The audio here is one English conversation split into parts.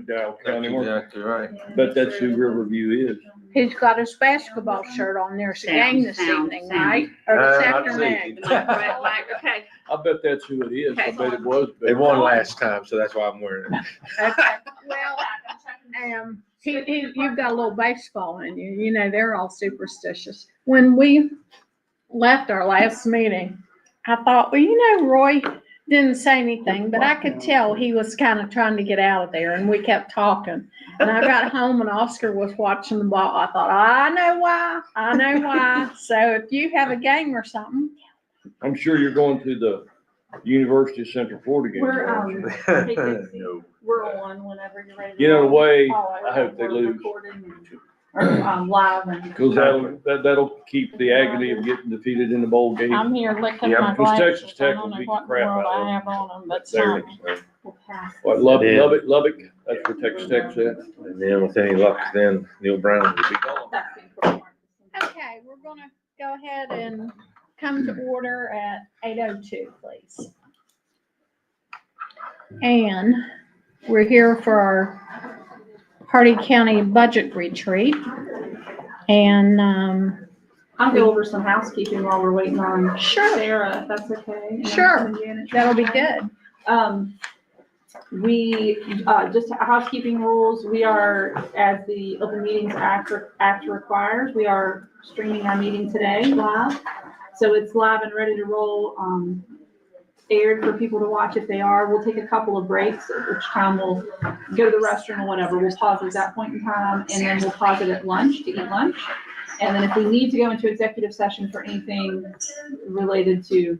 McDowell That's County. exactly right. But that's who Riverview is. He's got his basketball shirt on. There's a game this evening, right? Or this Not afternoon. Okay. I bet that's who it is. I bet it was. They won last time, so that's why I'm wearing it. Okay, well, you've got a little baseball in you. You know, they're all superstitious. When we left our last meeting, I thought, well, you know, Roy didn't say anything, but I could tell he was kind of trying to get out of there, and we kept talking. And I got home and Oscar was watching the ball. I thought, I know why. So if you have a game or something, I'm sure you're going to the University of Central Florida game. We're, No. we're on whenever you're ready. to You know, the roll. way, Oh, I hope they we're lose. recording and- Or, live and. Because that'll keep the agony of getting defeated in the bowl game. I'm here licking Yeah, my because glasses. Texas I Tech don't will know beat the what in the crap world out of I have on them, but There. some. We'll pass. What, Yeah. Lubbock, that's where Texas Tech's at. And then with any luck, then Neil Brown will be gone. That's the important part. Okay, we're gonna go ahead and come to order at 8:02, please. And we're here for our Hardy County Budget Retreat. And, I'll go over some housekeeping while we're waiting on Sure. Sarah, if that's okay. And Sure. then Janet. that'll be good. We, just housekeeping rules, we are, as the Open Meetings Act requires, we are streaming our meeting today live. So it's live and ready to roll, aired for people to watch if they are. We'll take a couple of breaks, at which time we'll go to the restroom or whatever. We'll pause at that point in time, and then we'll pause it at lunch to eat lunch. And then if we need to go into executive session for anything related to,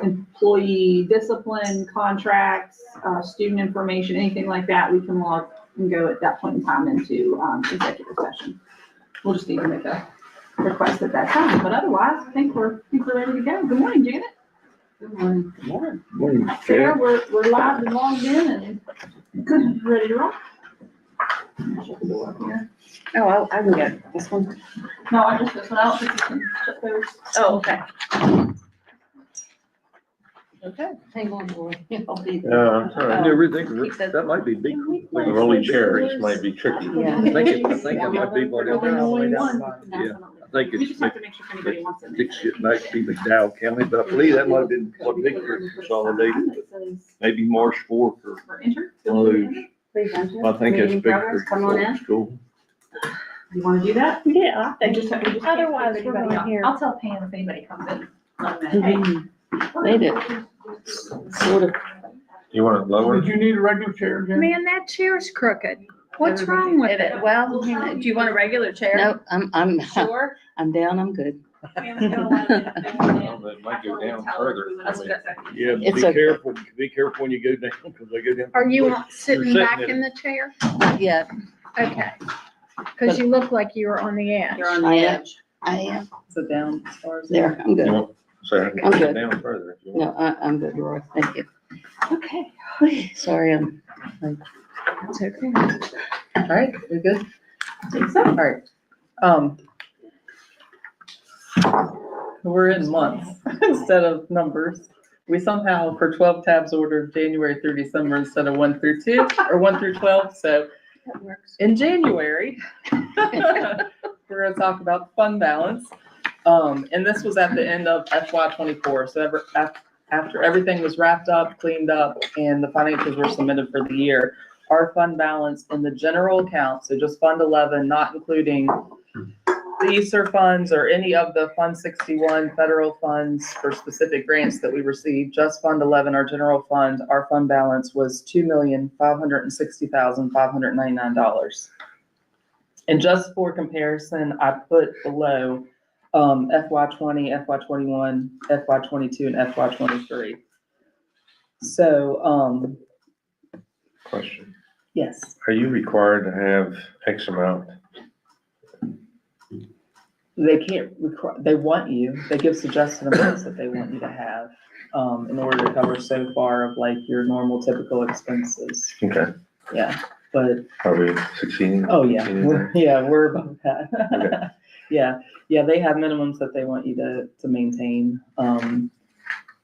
employee discipline, contracts, student information, anything like that, we can log and go at that point in time into, executive session. We'll just need to make a request at that time, but otherwise, I think we're ready to go. Good morning, Janet. Good morning. Good morning. Morning, Sarah, Sheriff. we're live and logged in and ready to roll. Shut the door up here. Oh, I can get this one. No, I just, this one, I don't think you can shut those. Oh, okay. Okay. Hang on, boy. I'll be Yeah, there. I'm sorry. I never think of it. That might be big. With a rolling chair, this might be tricky. Yeah. I think it might be what it is. Yeah. I think We just it's have to make sure if anybody wants it. Fix it back to McDowell County, but I believe that might have been what Victor consolidated. Maybe Marsh Fork or For enter. one of those. Please enter. I think that's Meeting progress, Victor. come on in. School. You wanna do that? Yeah, I We think just have, we just. Otherwise, can't we're put anybody gonna on. hear- I'll tell Pam if anybody comes in. Let them know, hey. Made it. Sort of. You want it lower? you need a regular chair, Jen? Man, that chair's crooked. What's wrong with it? Well, Do you want a regular chair? no, I'm Sure. I'm down, I'm good. Pam's gonna let them know. Well, it might go down Tell her further. we went up that second. Yeah, but It's be okay. careful, be careful when you go down, because they go down. Are you quick. sitting You're back sitting in the chair? Yeah, Okay. Because you look like you were on the edge. You're on I the am. edge. I am. So down as far as. There, I'm You good. want, sorry, I can I'm go good. down further if you want. No, I'm good, Roy. Thank you. Okay. Sorry, I'm. It's okay. All right, we good? Think so. All right. We're in months instead of numbers. We somehow, for 12 tabs, ordered January through December instead of 1 through 2 or 1 through 12. So That works. in January, we're gonna talk about fund balance. And this was at the end of FY '24. So after everything was wrapped up, cleaned up, and the financials were submitted for the year, our fund balance in the general account, so just Fund 11, not including the ESSER funds or any of the Fund 61 federal funds for specific grants that we received, just Fund 11, our general fund, our fund balance was $2,560,599. And just for comparison, I put below FY '20, FY '21, FY '22, and FY '23. So, Question. yes, Are you required to have X amount? they can't require, they want you, they give suggested amounts that they want you to have in order to cover so far of like your normal typical expenses. Okay, Yeah, but are we succeeding? oh yeah, Succeeding we're above that. Okay. Yeah, they have minimums that they want you to maintain,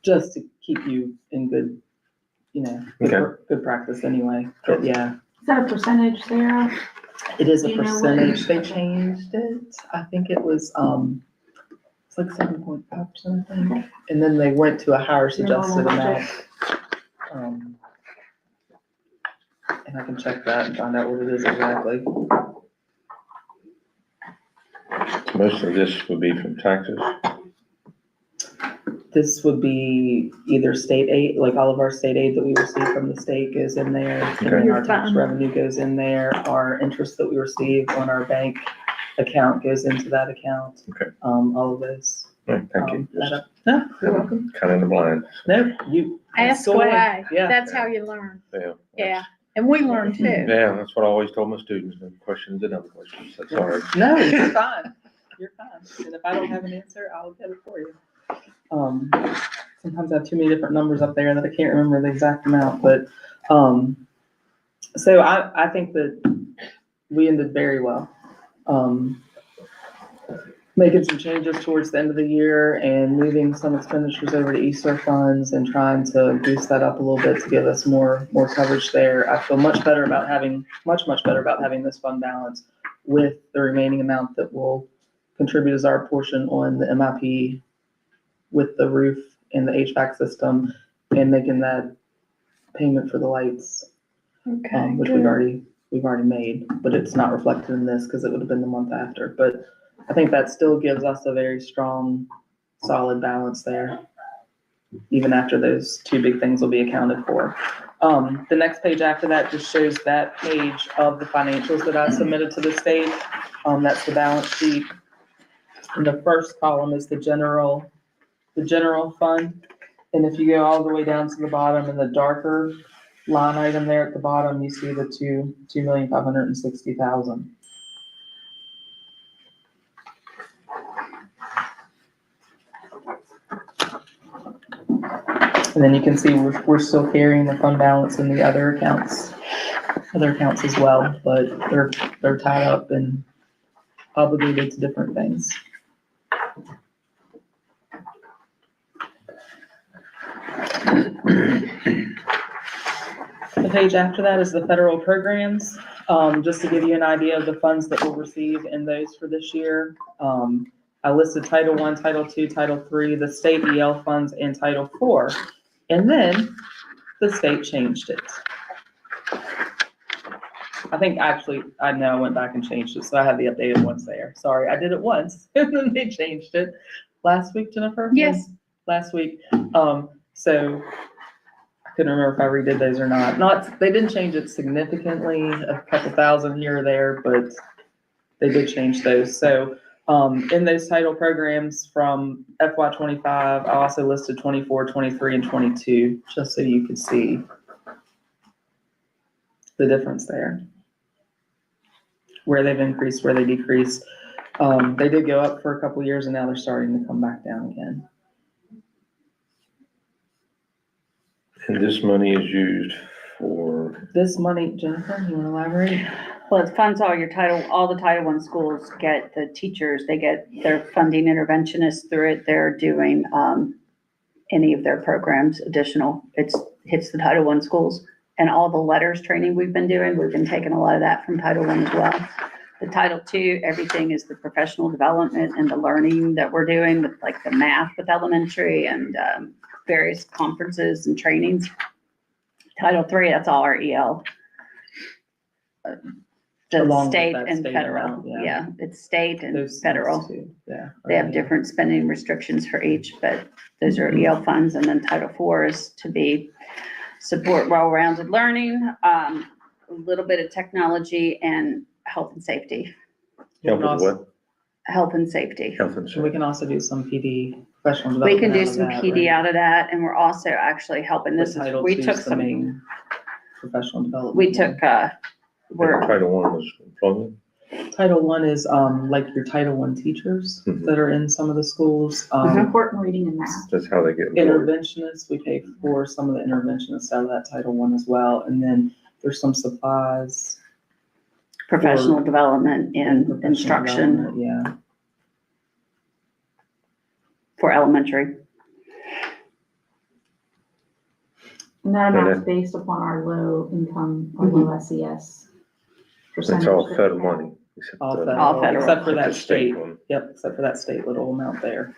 just to keep you in good, you know, Okay. good practice anyway, but yeah. Is that a percentage, Sarah? It is a Do you know what- percentage. They changed it. I think it was, it's like 7.5%, I think. And then they went to a higher Your normal suggested amount. budget. And I can check that and find out what it is exactly. Most of this would be from taxes. This would be either state aid, like all of our state aid that we receive from the state goes in there. And then our tax revenue goes in there. Our interest that we receive on our bank account goes into that account. Okay. All of those. Right, thank you. No, you're welcome. Kind of in the blind. No, you. Ask go away. ahead. Yeah. That's how you learn. Yeah. Yeah. And we learn too. Yeah, that's what I always told my students, no questions and other questions, that's all right. No, you're fine. You're fine. And if I don't have an answer, I'll get it for you. Sometimes I have too many different numbers up there that I can't remember the exact amount, but, so I think that we ended very well. Making some changes towards the end of the year and moving some expenditures over to Easter funds and trying to boost that up a little bit to give us more coverage there. I feel much better about having this fund balance with the remaining amount that will contribute as our portion on the MIP with the roof and the HVAC system and making that payment for the lights, Okay. which we've already made, but it's not reflected in this because it would have been the month after. But I think that still gives us a very strong, solid balance there, even after those two big things will be accounted for. The next page after that just shows that page of the financials that I submitted to the state. That's the balance sheet. And the first column is the general fund. And if you go all the way down to the bottom in the darker line item there at the bottom, you see the $2,560,000. And then you can see we're still carrying the fund balance in the other accounts as well, but they're tied up and obligated to different things. The page after that is the federal programs. Just to give you an idea of the funds that we'll receive in those for this year. I listed Title I, Title II, Title III, the state EL funds, and Title IV. And then the state changed it. I think actually, I know I went back and changed it, so I have the updated ones there. Sorry, I did it once, and then they changed it. Last week, Jennifer? Yes. Last week. So I couldn't remember if I redid those or not. They didn't change it significantly, a couple thousand here or there, but they did change those. So in those title programs from FY '25, I also listed 24, 23, and 22, just so you could see the difference there. Where they've increased, where they decreased. They did go up for a couple years and now they're starting to come back down again. And this money is used for, This money, Jennifer, you want to elaborate? Well, it funds all the Title I schools get the teachers, they get their funding interventionists through it. They're doing, any of their programs additional. Hits the Title I schools and all the letters training we've been doing. We've been taking a lot of that from Title I as well. The Title II, everything is the professional development and the learning that we're doing with like the math with elementary and, various conferences and trainings. Title III, that's all our EL. The Along with state that and state federal, amount, yeah. yeah, it's state and Those federal. two, yeah. They have different spending restrictions for each, but those are EL funds. And then Title IV is to be support well-rounded learning, a little bit of technology and health and safety, help with what? health and safety. Health and So we safety. can also do some PD, professional We development. can do out of some that, PD right? out of that, and we're also actually helping, But Title we II took is the some, main professional development. we took, we're, Title I was employment. Title I is, like your Title I teachers Mhm. that are in some of the schools. Important reading and math. That's how they get employed. Interventionists, we pay for some of the interventionists out of that Title I as well. And then there's some supplies. professional development and professional instruction development, Yeah. for elementary. And that And amount's based upon our low income or low SES percentage. It's all that we federal have. money. except All the- federal, federal. except for except that the state state. one. Yep, except for that state little amount there.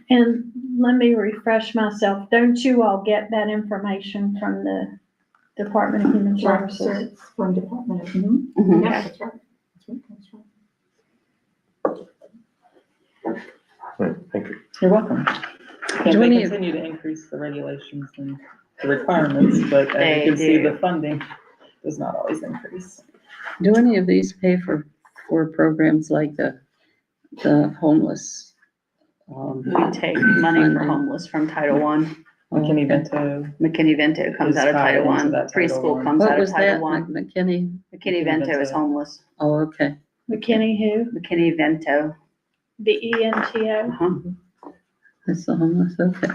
And let me refresh myself. Don't you all get that information from the Department of Human Sure, so Services? it's from Department of, Mhm. yeah, that's right. That's right, that's right. Right, thank you. You're welcome. And Do they any of- continue to increase the regulations and the requirements, but as They you can see, do. the funding does not always increase. Do any of these pay for programs like the homeless? We take money for Funding. homeless from Title I. McKinney-Vento, McKinney-Vento comes Is out of Title tied I. into that Title Preschool I. comes What out of was that, Title I. McKinney? McKinney-Vento is homeless. Oh, okay. McKinney who? McKinney-Vento. VENTO? Uh-huh. That's the homeless, okay.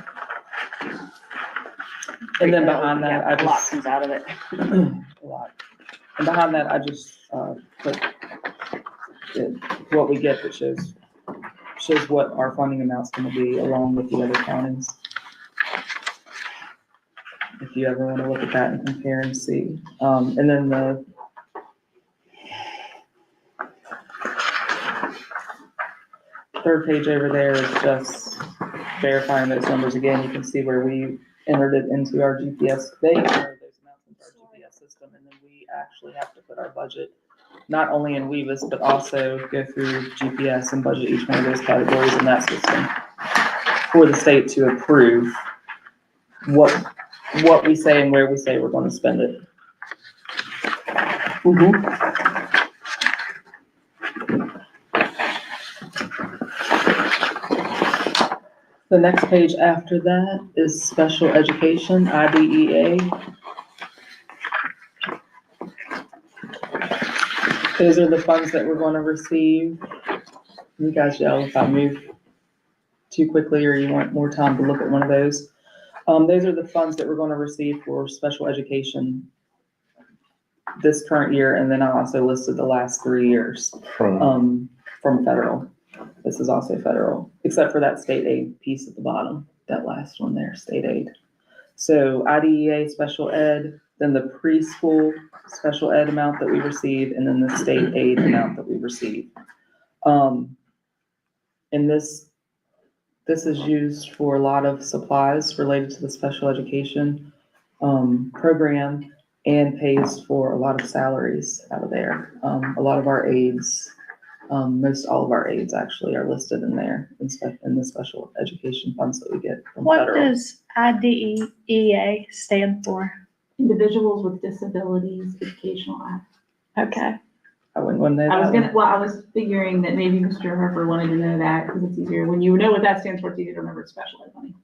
and then behind that, I Yeah, a lot just, comes out of it. a lot. And behind that, I just, put what we get that shows what our funding amount's gonna be along with the other counties. If you ever wanna look at that and compare and see. And then the third page over there is just verifying those numbers again. You can see where we entered it into our GPS. They entered those amounts into our GPS system, and then we actually have to put our budget, not only in Weavis, but also go through GPS and budget each one of those categories in that system for the state to approve what we say and where we say we're gonna spend it. The next page after that is special education, IDEA. Those are the funds that we're gonna receive. You guys yell if I move too quickly or you want more time to look at one of those. Those are the funds that we're gonna receive for special education this current year, and then I also listed the last 3 years, From, from federal. This is also federal, except for that state aid piece at the bottom, that last one there, state aid. So IDEA special ed, then the preschool special ed amount that we receive, and then the state aid amount that we receive. And this is used for a lot of supplies related to the special education program, and pays for a lot of salaries out of there. A lot of our aides, most all of our aides actually are listed in there in the special education funds that we get from What federal. does IDEA stand for? Individuals with Disabilities Educational Act. Okay. I wouldn't want to know I was that one. I was figuring that maybe Mr. Harper wanted to know that, because it's easier, when you know what that stands for, it's easier to remember it's special ed money.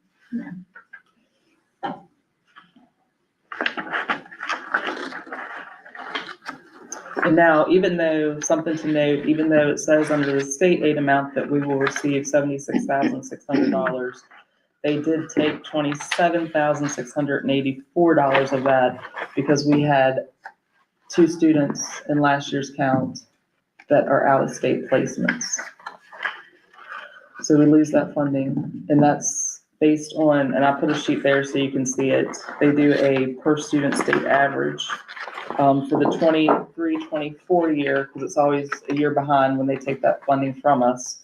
And now, even though, something to note, even though it says under the state aid amount that we will receive $76,600, they did take $27,684 of that because we had 2 students in last year's count that are out-of-state placements. So we lose that funding, and that's based on, and I put a sheet there so you can see it. They do a per student state average. For the 23-24 year, because it's always a year behind when they take that funding from us.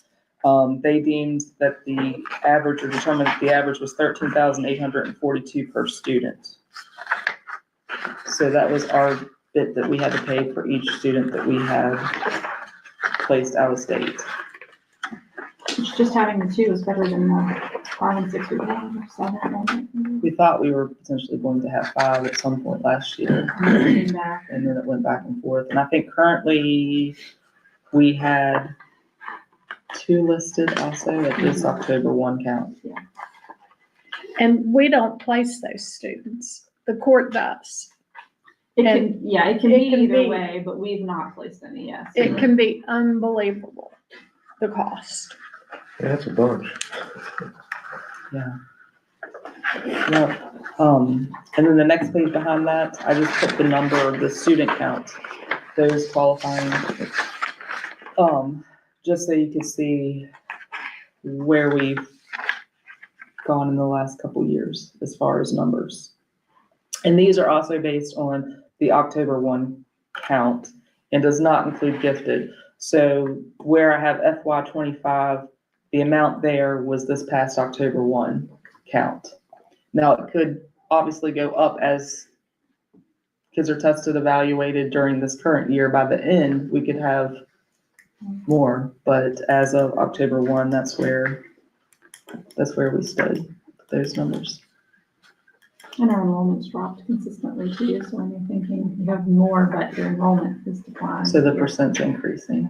They deemed that the average, or determined that the average was $13,842 per student. So that was our bit that we had to pay for each student that we had placed out of state. Just having the 2 is better than the 5 and 6 we had, or 7. We thought we were potentially going to have 5 at some point last year, Came back. and then it went back and forth. And I think currently we had 2 listed also at this October 1 count. And we don't place those students. The court does. It can be It can either be. way, but we've not placed any, yes. It can be unbelievable, the cost. yeah, that's a bunch. Yeah. And then the next page behind that, I just put the number of the student count, those qualifying. Just so you can see where we've gone in the last couple years as far as numbers. And these are also based on the October 1 count and does not include gifted. So where I have FY 25, the amount there was this past October 1 count. Now, it could obviously go up as kids are tested, evaluated during this current year. By the end, we could have more, but as of October 1, that's where we stood with those numbers. And our enrollment's dropped consistently too, so when you're thinking you have more, but your enrollment is declining. So the percent's increasing.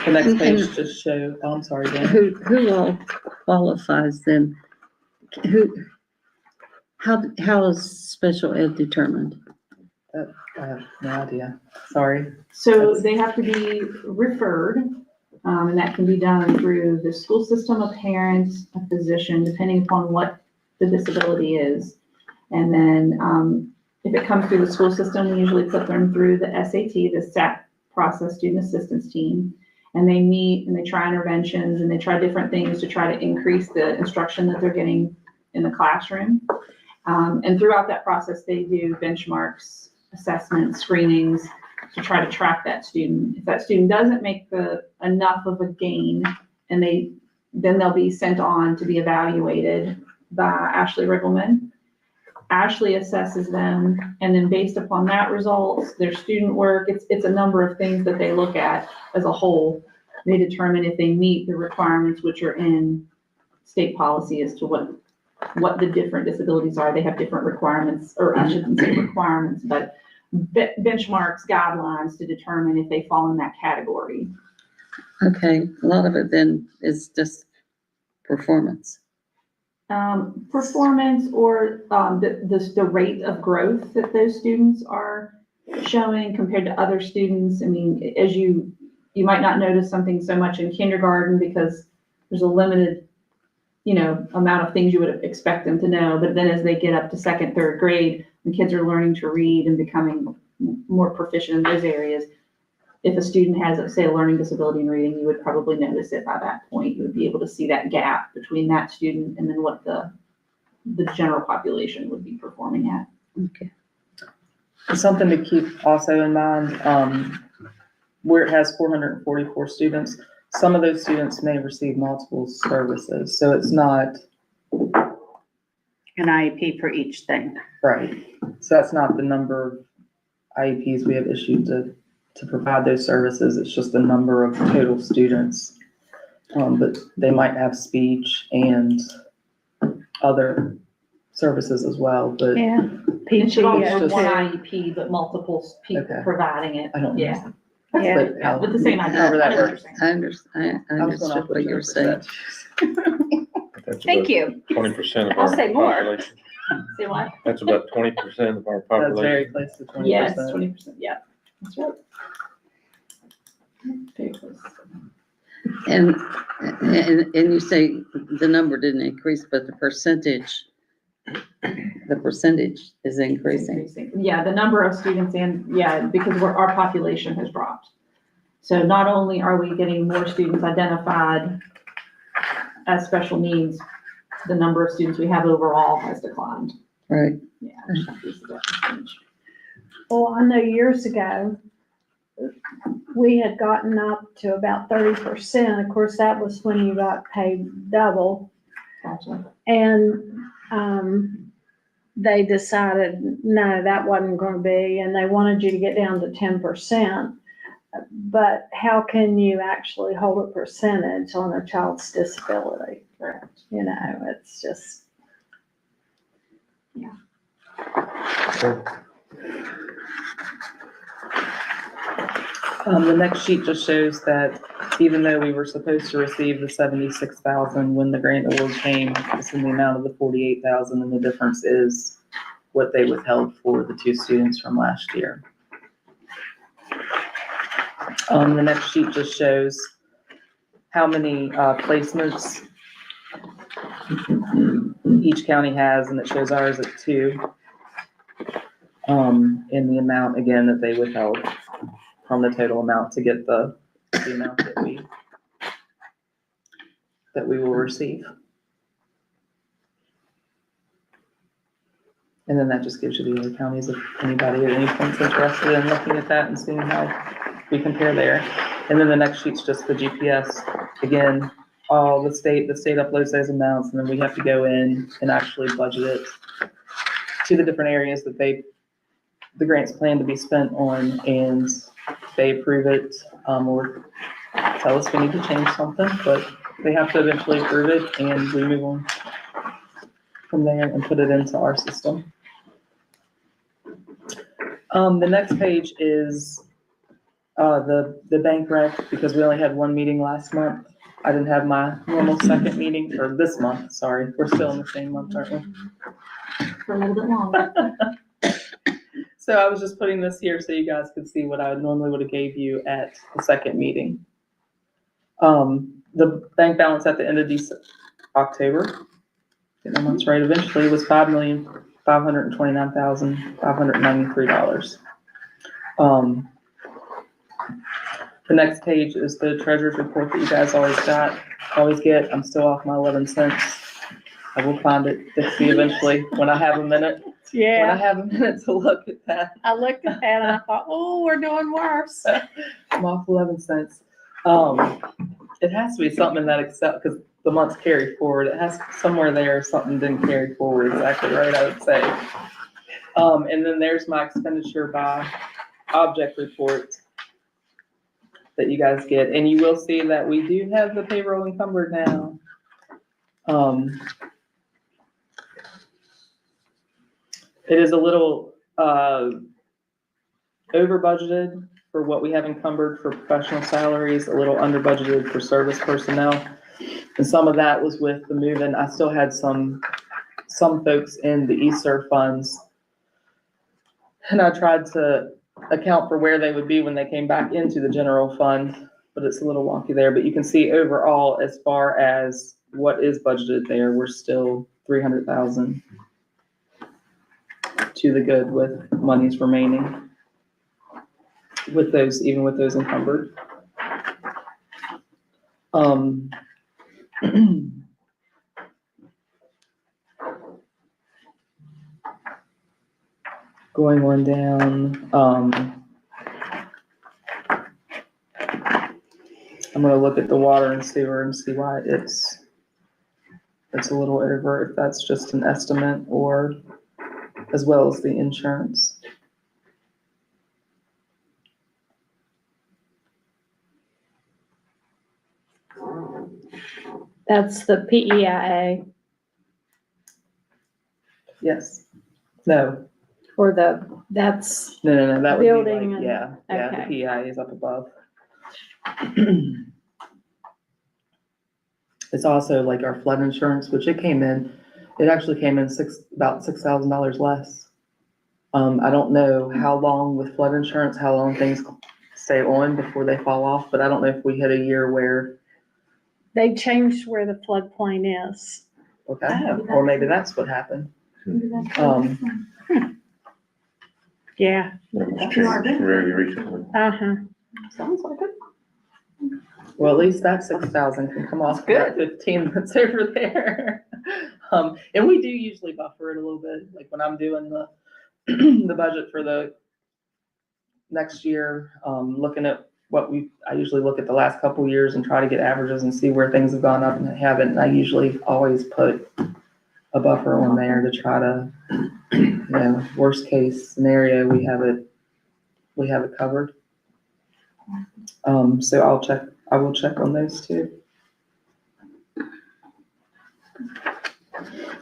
The next page just show, oh, I'm sorry, Dan. Who all qualifies then? How is special ed determined? I have no idea, sorry. So they have to be referred, and that can be done through the school system, a parent, a physician, depending upon what the disability is. And then, if it comes through the school system, we usually put them through the SAT, the SAT process, student assistance team. And they meet and they try interventions and they try different things to try to increase the instruction that they're getting in the classroom. And throughout that process, they do benchmarks, assessments, screenings to try to track that student. If that student doesn't make enough of a gain, and then they'll be sent on to be evaluated by Ashley Riggleman. Ashley assesses them, and then based upon that results, their student work, it's a number of things that they look at as a whole. They determine if they meet the requirements which are in state policy as to what the different disabilities are. They have different requirements, or I shouldn't say requirements, but benchmarks, guidelines to determine if they fall in that category. Okay, a lot of it then is just performance. Performance or the rate of growth that those students are showing compared to other students. I mean, as you might not notice something so much in kindergarten because there's a limited, amount of things you would expect them to know. But then as they get up to second, third grade, the kids are learning to read and becoming more proficient in those areas. If a student has, say, a learning disability in reading, you would probably notice it by that point. You would be able to see that gap between that student and then what the general population would be performing at. Okay. Something to keep also in mind, where it has 444 students, some of those students may receive multiple services. So it's not An IEP for each thing. right. So that's not the number of IEPs we have issued to provide those services. It's just the number of total students. But they might have speech and other services as well, but Yeah. It should all be it's just- one IEP, but multiple people Okay. providing it. I don't. Yeah. Yeah. But, Yeah, with the same idea. however that I know what works. you're saying. I I was going understood off what with you were saying. 10%. Thank you. 20% of I'll our say more. population. Say what? That's about 20% of our That's very population. close to 20%. Yes, 20%, yeah, that's right. Very close. And you say the number didn't increase, but the percentage is increasing. Yeah, the number of students because our population has dropped. So not only are we getting more students identified as special needs, the number of students we have overall has declined. Right. Yeah. it's not increased that percentage. Well, I know years ago, we had gotten up to about 30%. Of course, that was when you got paid double. Gotcha. And, they decided, no, that wasn't gonna be, and they wanted you to get down to 10%. But how can you actually hold a percentage on a child's disability? Correct. It's just, The next sheet just shows that even though we were supposed to receive the 76,000 when the grant award came, it's in the amount of the 48,000, and the difference is what they withheld for the two students from last year. The next sheet just shows how many placements each county has, and it shows ours at 2. In the amount, again, that they withheld from the total amount to get the is the amount that we will receive. And then that just gives you the other counties, if anybody at any point's interested in looking at that and seeing how we compare there. And then the next sheet's just the GPS. Again, all the state uploads those amounts, and then we have to go in and actually budget it to the different areas that the grants plan to be spent on, and they approve it, or tell us we need to change something, but they have to eventually approve it, and we move on from there and put it into our system. The next page is the bank rec, because we only had one meeting last month. I didn't have my normal second meeting, or this month, sorry. We're still in the same month, aren't we? For a little bit longer. So I was just putting this here so you guys could see what I normally would have gave you at the second meeting. The bank balance at the end of October, get my months right eventually, was $5,529,593. The next page is the treasurer's report that you guys always get. I'm still off my 11 cents. I will find it, Dixie, eventually, when I have a minute. When I Yeah, have a minute to look at that. I looked at that and I thought, oh, we're doing worse. I'm off 11 cents. It has to be something in that Excel, because the months carry forward. It has somewhere there, something didn't carry forward exactly right, I would say. And then there's my expenditure by object report that you guys get. And you will see that we do have the payroll encumbered now. It is a little over budgeted for what we have encumbered for professional salaries, a little under budgeted for service personnel. And some of that was with the move-in. I still had some folks in the ESSER funds. And I tried to account for where they would be when they came back into the general fund, but it's a little wonky there. But you can see overall, as far as what is budgeted there, we're still 300,000 to the good with monies remaining with those, even with those encumbered. Going on down, I'm gonna look at the water and sewer and see why it's a little over, if that's just an estimate, or as well as the insurance. That's the PEIA Yes. No, or that's, no, that would be Building like, and- yeah, the okay. PI is up above. It's also like our flood insurance, which it actually came in about $6,000 less. I don't know how long with flood insurance, how long things stay on before they fall off, but I don't know if we hit a year where, they changed where the floodplain is. okay, or maybe that's what happened. Yeah, That was changed very recently. uh-huh. Sounds like it. Well, at least that 6,000 can come off that 15 that's over there. And we do usually buffer it a little bit, like when I'm doing the, the budget for the next year, looking at I usually look at the last couple years and try to get averages and see where things have gone up and they haven't. And I usually always put a buffer on there to try to, worst case scenario, we have it covered. So I will check on those too.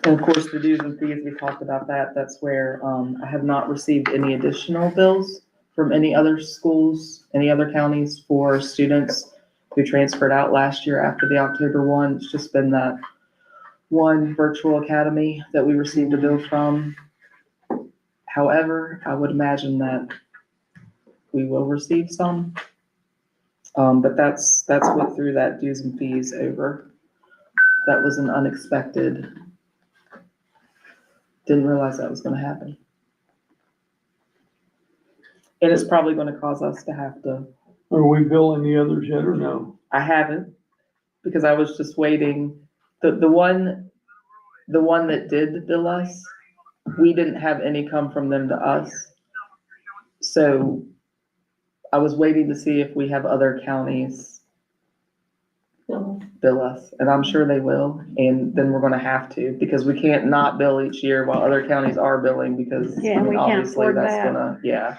And of course, the dues and fees, we talked about that. That's where, I have not received any additional bills from any other schools, any other counties for students who transferred out last year after the October 1. It's just been that one virtual academy that we received a bill from. However, I would imagine that we will receive some. But that's what threw that dues and fees over. That was an unexpected, didn't realize that was gonna happen. And it's probably gonna cause us to have to Are we billing the others yet or no? I haven't, because I was just waiting. The one that did bill us, we didn't have any come from them to us. So I was waiting to see if we have other counties bill us, and I'm sure they will, and then we're gonna have to, because we can't not bill each year while other counties are billing, because I Yeah, mean, we can't obviously afford that's that. gonna, yeah.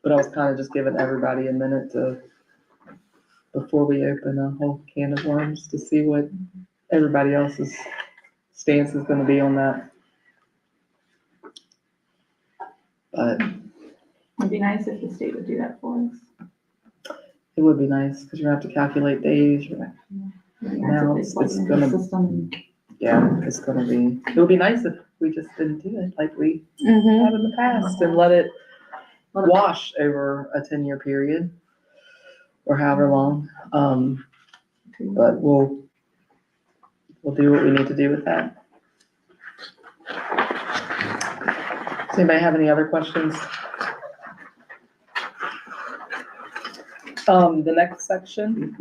But I was kind of just giving everybody a minute before we open a whole can of worms, to see what everybody else's stance is gonna be on that. But It'd be nice if the state would do that for us. it would be nice, because you're gonna have to calculate days, It'd be Now nice if they it's plug gonna- into the system and yeah, it's gonna be, it would be nice if we just didn't do it like we Mm-hmm. have in the past, and let it wash over a 10-year period, or however long. But we'll do what we need to do with that. Does anybody have any other questions? The next section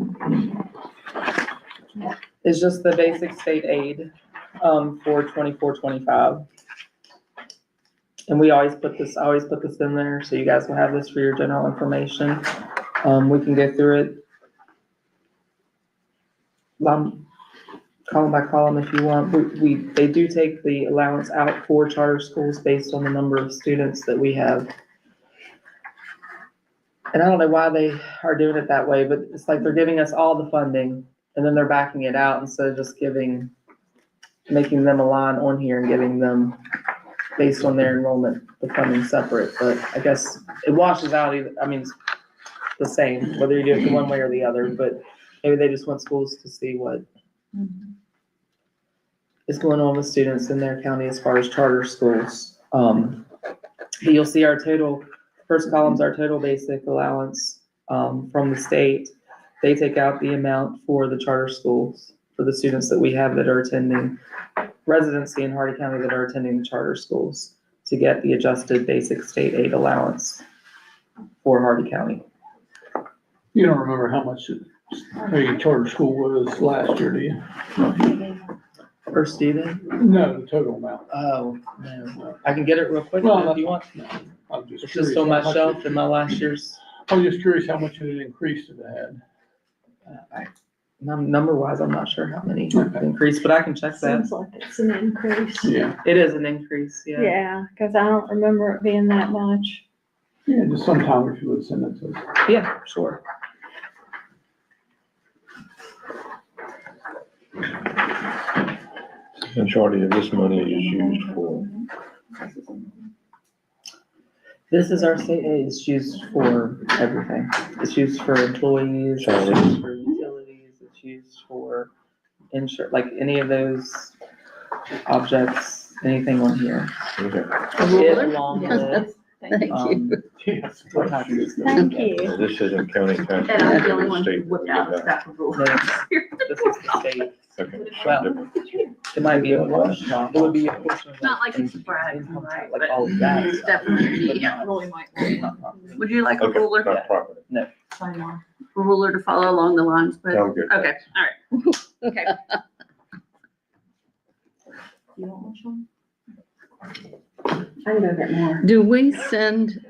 is just the basic state aid, for 24-25. And I always put this in there, so you guys will have this for your general information. We can go through it column by column if you want. They do take the allowance out for charter schools based on the number of students that we have. And I don't know why they are doing it that way, but it's like they're giving us all the funding, and then they're backing it out instead of just making them a line on here and giving them, based on their enrollment, the funding separate. But I guess it washes out either, I mean, it's the same, whether you do it one way or the other, but maybe they just want schools to see what is going on with students in their county as far as charter schools. You'll see our total, first column's our total basic allowance, from the state. They take out the amount for the charter schools, for the students that we have that are attending residency in Hardy County that are attending the charter schools, to get the adjusted basic state aid allowance for Hardy County. You don't remember how much a charter school was last year, do you? Per student? No, the total amount. Oh, no. I can get it real quick Well, if you want. I'm just It's curious. just on my how much shelf in my last year's, I was just curious how much it increased it had. number wise, I'm not sure how many Okay. increased, but I can check that. Seems like it's an increase. Yeah, It is an increase, yeah. Yeah, because I don't remember it being that much. yeah, just sometime if you would send it to us. Yeah, sure. Majority of this money is used for, This is our state aid. It's used for everything. It's used for employees, it's Salaries. used for utilities, it's used for insure, like any of those objects, anything on here. okay. It along with, Thank you. Yes. what type of stuff. Thank you. This isn't county tax. And I'm the only one State. who whipped out a stack of rules. No, this is the state. Okay, Well, something different. It might be a portion, it would be a portion of. Not like that it's a brag, income tax, right, like but all of that. it's stuff, definitely, but yeah, not- really might. not property. Would you like a Okay, ruler? not property. A ruler to follow along the lines, but, I'm good. okay, all right. Okay. you want which one? I can go get more. Do we send,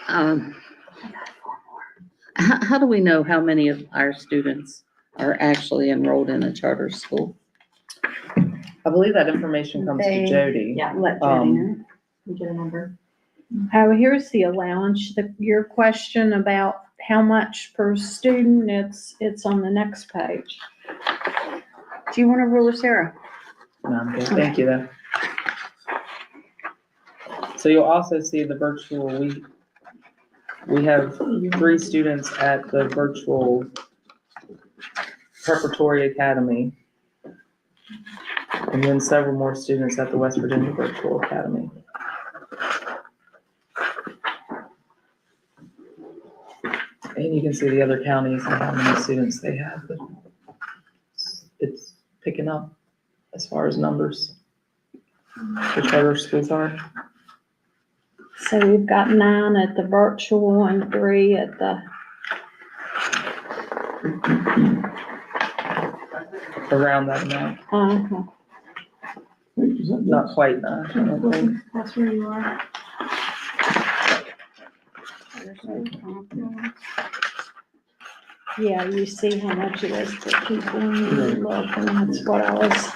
how do we know how many of our students are actually enrolled in a charter school? I believe that information comes to They- Jody. Yeah, Let Jody know. we get a number. Oh, here's the allowance, your question about how much per student, it's on the next page. Do you want a ruler, Sarah? No, I'm good. Thank you though. So you'll also see the virtual, we have 3 students at the virtual preparatory academy. And then several more students at the West Virginia Virtual Academy. And you can see the other counties and how many students they have, but it's picking up as far as numbers. The charter schools are. So we've got 9 at the virtual and 3 at the, Around that amount, Is that- not quite that, I don't think. That's where you are. yeah, you see how much it is for people and you look, and that's what I was.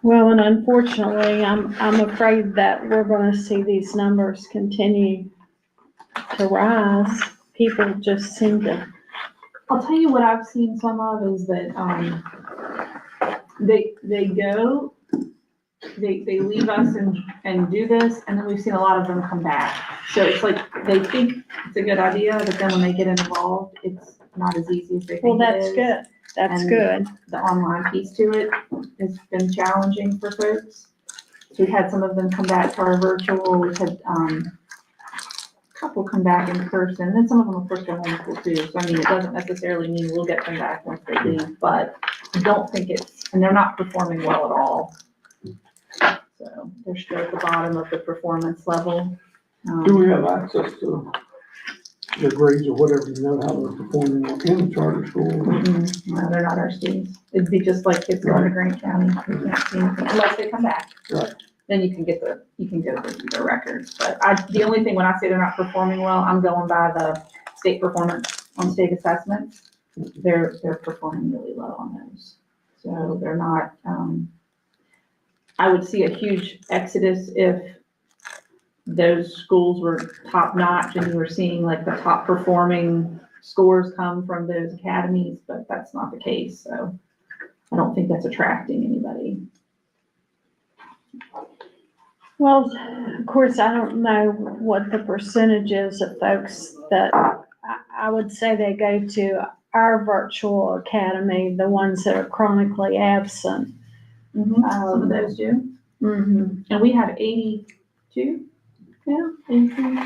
Well, and unfortunately, I'm afraid that we're gonna see these numbers continue to rise. People just seem to, I'll tell you what I've seen some of is that, they go, they leave us and do this, and then we've seen a lot of them come back. So it's like, they think it's a good idea, but then when they get involved, it's not as easy as they well, think it that's is. good, that's And- good. The online piece to it has been challenging for folks. So we've had some of them come back to our virtual, we've had, a couple come back in person, and some of them, of course, go homeschool too. So I mean, it doesn't necessarily mean we'll get them back once they leave, but I don't think it's, and they're not performing well at all. So they're still at the bottom of the performance level. Do we have access to the grades or whatever, you know, how they're performing in the charter school? No, they're not our students. It'd be just like kids going to Grant County, we can't see anything unless they come back. Right. Then you can go through their records. But the only thing when I say they're not performing well, I'm going by the state performance on state assessments. They're performing really low on those. So they're not, I would see a huge exodus if those schools were top notch and you were seeing like the top performing scores come from those academies, but that's not the case. So I don't think that's attracting anybody. Well, of course, I don't know what the percentage is of folks that, I would say they go to our virtual academy, the ones that are chronically absent. Some of those do. Mhm. And we have 82, yeah, 83.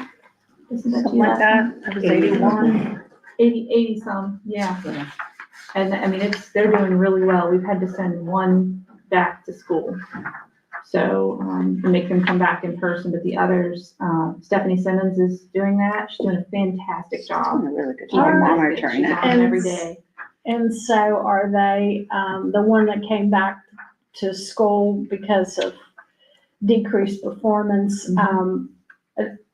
Isn't that Something you like last time? that. It was 81. 80 some, yeah. And I mean, they're doing really well. We've had to send one back to school. So, make them come back in person, but the others, Stephanie Simmons is doing that. She's doing a fantastic job. Doing a really good Keeping job that- monitoring She's it. on them every day. And so are they, the one that came back to school because of decreased performance,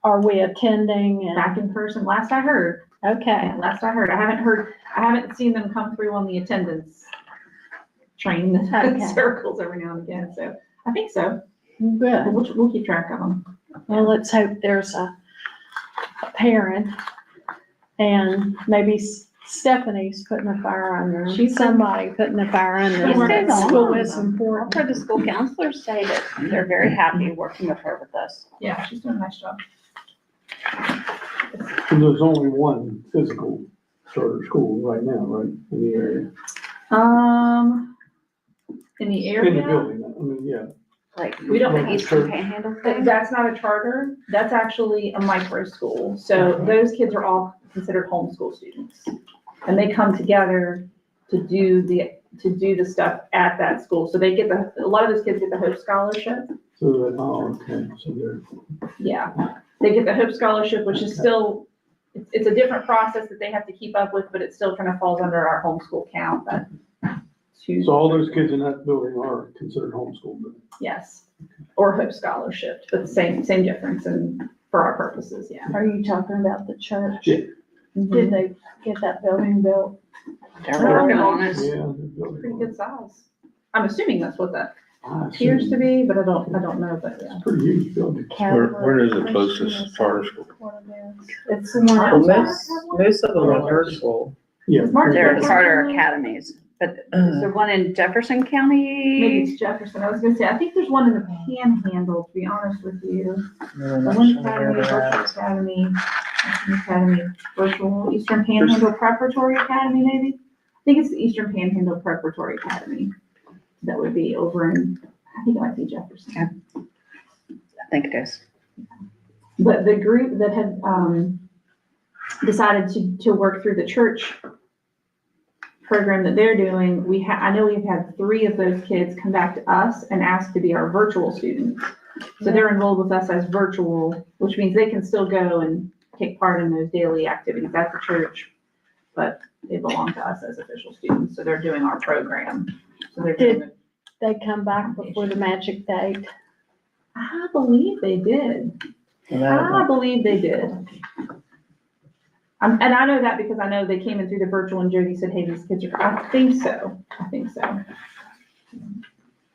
are we attending Back and, in person, last I heard. okay, Last I heard. I haven't seen them come through on the attendance train Okay. circles every now and again, so I think so. But good. we'll keep track of them. Well, let's hope there's a parent and maybe Stephanie's putting a fire under, She's- somebody putting a fire under. She stays on. School is I've important. heard the school counselors say that they're very happy working with her with us. Yeah, she's doing a nice job. And there's only one physical charter school right now, right, in the area? In the In the area, building, I mean, yeah. Like, we don't, the Eastern Panhandle thing. that's not a charter, that's actually a micro school. So those kids are all considered homeschool students. And they come together to do the stuff at that school. So they get a lot of those kids get the Hope Scholarship. So that, oh, okay, so they're, Yeah, they get the Hope Scholarship, which is still, it's a different process that they have to keep up with, but it still kind of falls under our homeschool count, but. so all those kids in that building are considered homeschooled, then? Yes, or Hope Scholarship, but the same difference and for our purposes, yeah. Are you talking about the church? Yeah. Did they get that building built? They're working on it. Yeah, they're building. Pretty good size. I'm assuming that's what that I appears to assume be, but I don't know, but yeah. It's a pretty huge building. Where is the closest charter school? It's the one Well, outside. most of them are virtual. Yeah. Is Martin They're Luther charter King? academies, but is there one in Jefferson County? Maybe it's Jefferson. I was gonna say, I think there's one in the Panhandle, to be honest with you. I'm The not Lynn sure where Academy, they're Virtual at. Academy, Academy, Virtual, Eastern Panhandle Preparatory Academy, maybe? I think it's the Eastern Panhandle Preparatory Academy. That would be over in, I think it might be Jefferson. I think it is. But the group that had, decided to work through the church program that they're doing, I know we've had 3 of those kids come back to us and ask to be our virtual students. So they're enrolled with us as virtual, which means they can still go and take part in those daily activities at the church, but they belong to us as official students, so they're doing our program. So they're doing it. They come back before the magic date. I believe they did. And I that- believe they did. And I know that because I know they came in through the virtual and Jody said, hey, these kids are, I think so.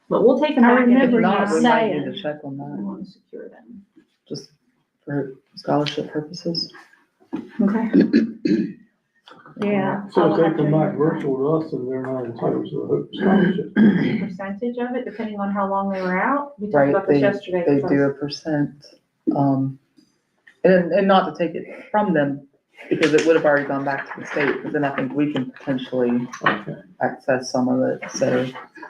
But we'll take them I back and remember If you not, we might need saying. to check on we that, want to secure them. just for scholarship purposes. Okay. Yeah. So if they come back virtual to us and they're not entitled to the Hope Scholarship. Percentage of it, depending on how long they were out. We talked Right, about this yesterday. They do a percent, and not to take it from them, because it would have already gone back to the state, but then I think we can potentially Okay. access some of it, so.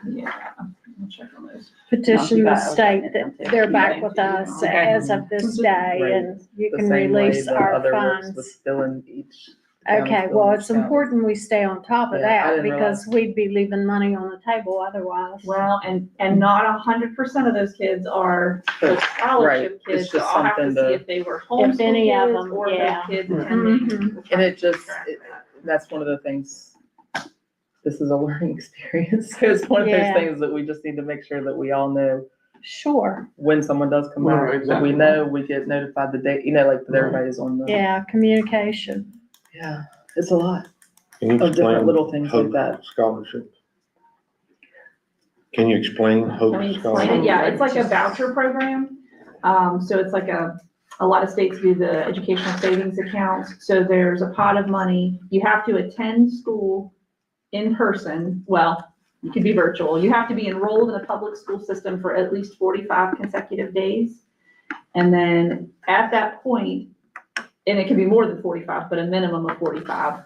Yeah, I'll check on those. Petition the state Okay. that they're back with us Okay. as of this day Right. and you The can same way release the our other works with funds. filling each. Okay, county's well, filling it's each county. important we stay on top of Yeah, I that didn't because realize. we'd be leaving money on the table otherwise. Well, and not 100% of those kids are the scholarship Right, it's kids, so just I'll have to something see to- if they were If any homeschool of kids them, or if yeah. those kids Mhm. attending. And it just, that's one of the things, this is a learning experience. It's one of those Yeah. things that we just need to make sure that we all know Sure, when someone does come Right, back. That exactly. we know, we get notified the date, like that everybody's on the. yeah, communication. Yeah, it's a lot Can you of different explain little things like Hope that. Scholarship? Can you explain Hope Can we explain Scholarship? it? Yeah, it's like a voucher program. So it's like a lot of states do the educational savings accounts. So there's a pot of money. You have to attend school in person. Well, it could be virtual. You have to be enrolled in a public school system for at least 45 consecutive days. And then at that point, and it can be more than 45, but a minimum of 45.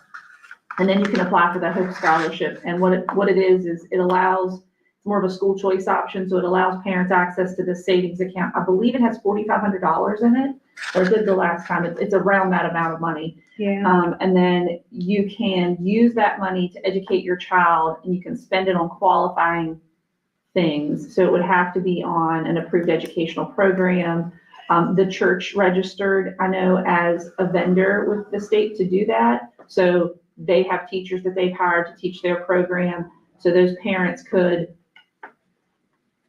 And then you can apply for the Hope Scholarship. And what it is it allows, it's more of a school choice option, so it allows parents access to the savings account. I believe it has $4,500 in it, or it did the last time. It's around that amount of money. Yeah, And then you can use that money to educate your child, and you can spend it on qualifying things. So it would have to be on an approved educational program. The church registered, I know, as a vendor with the state to do that. So they have teachers that they've hired to teach their program. So those parents could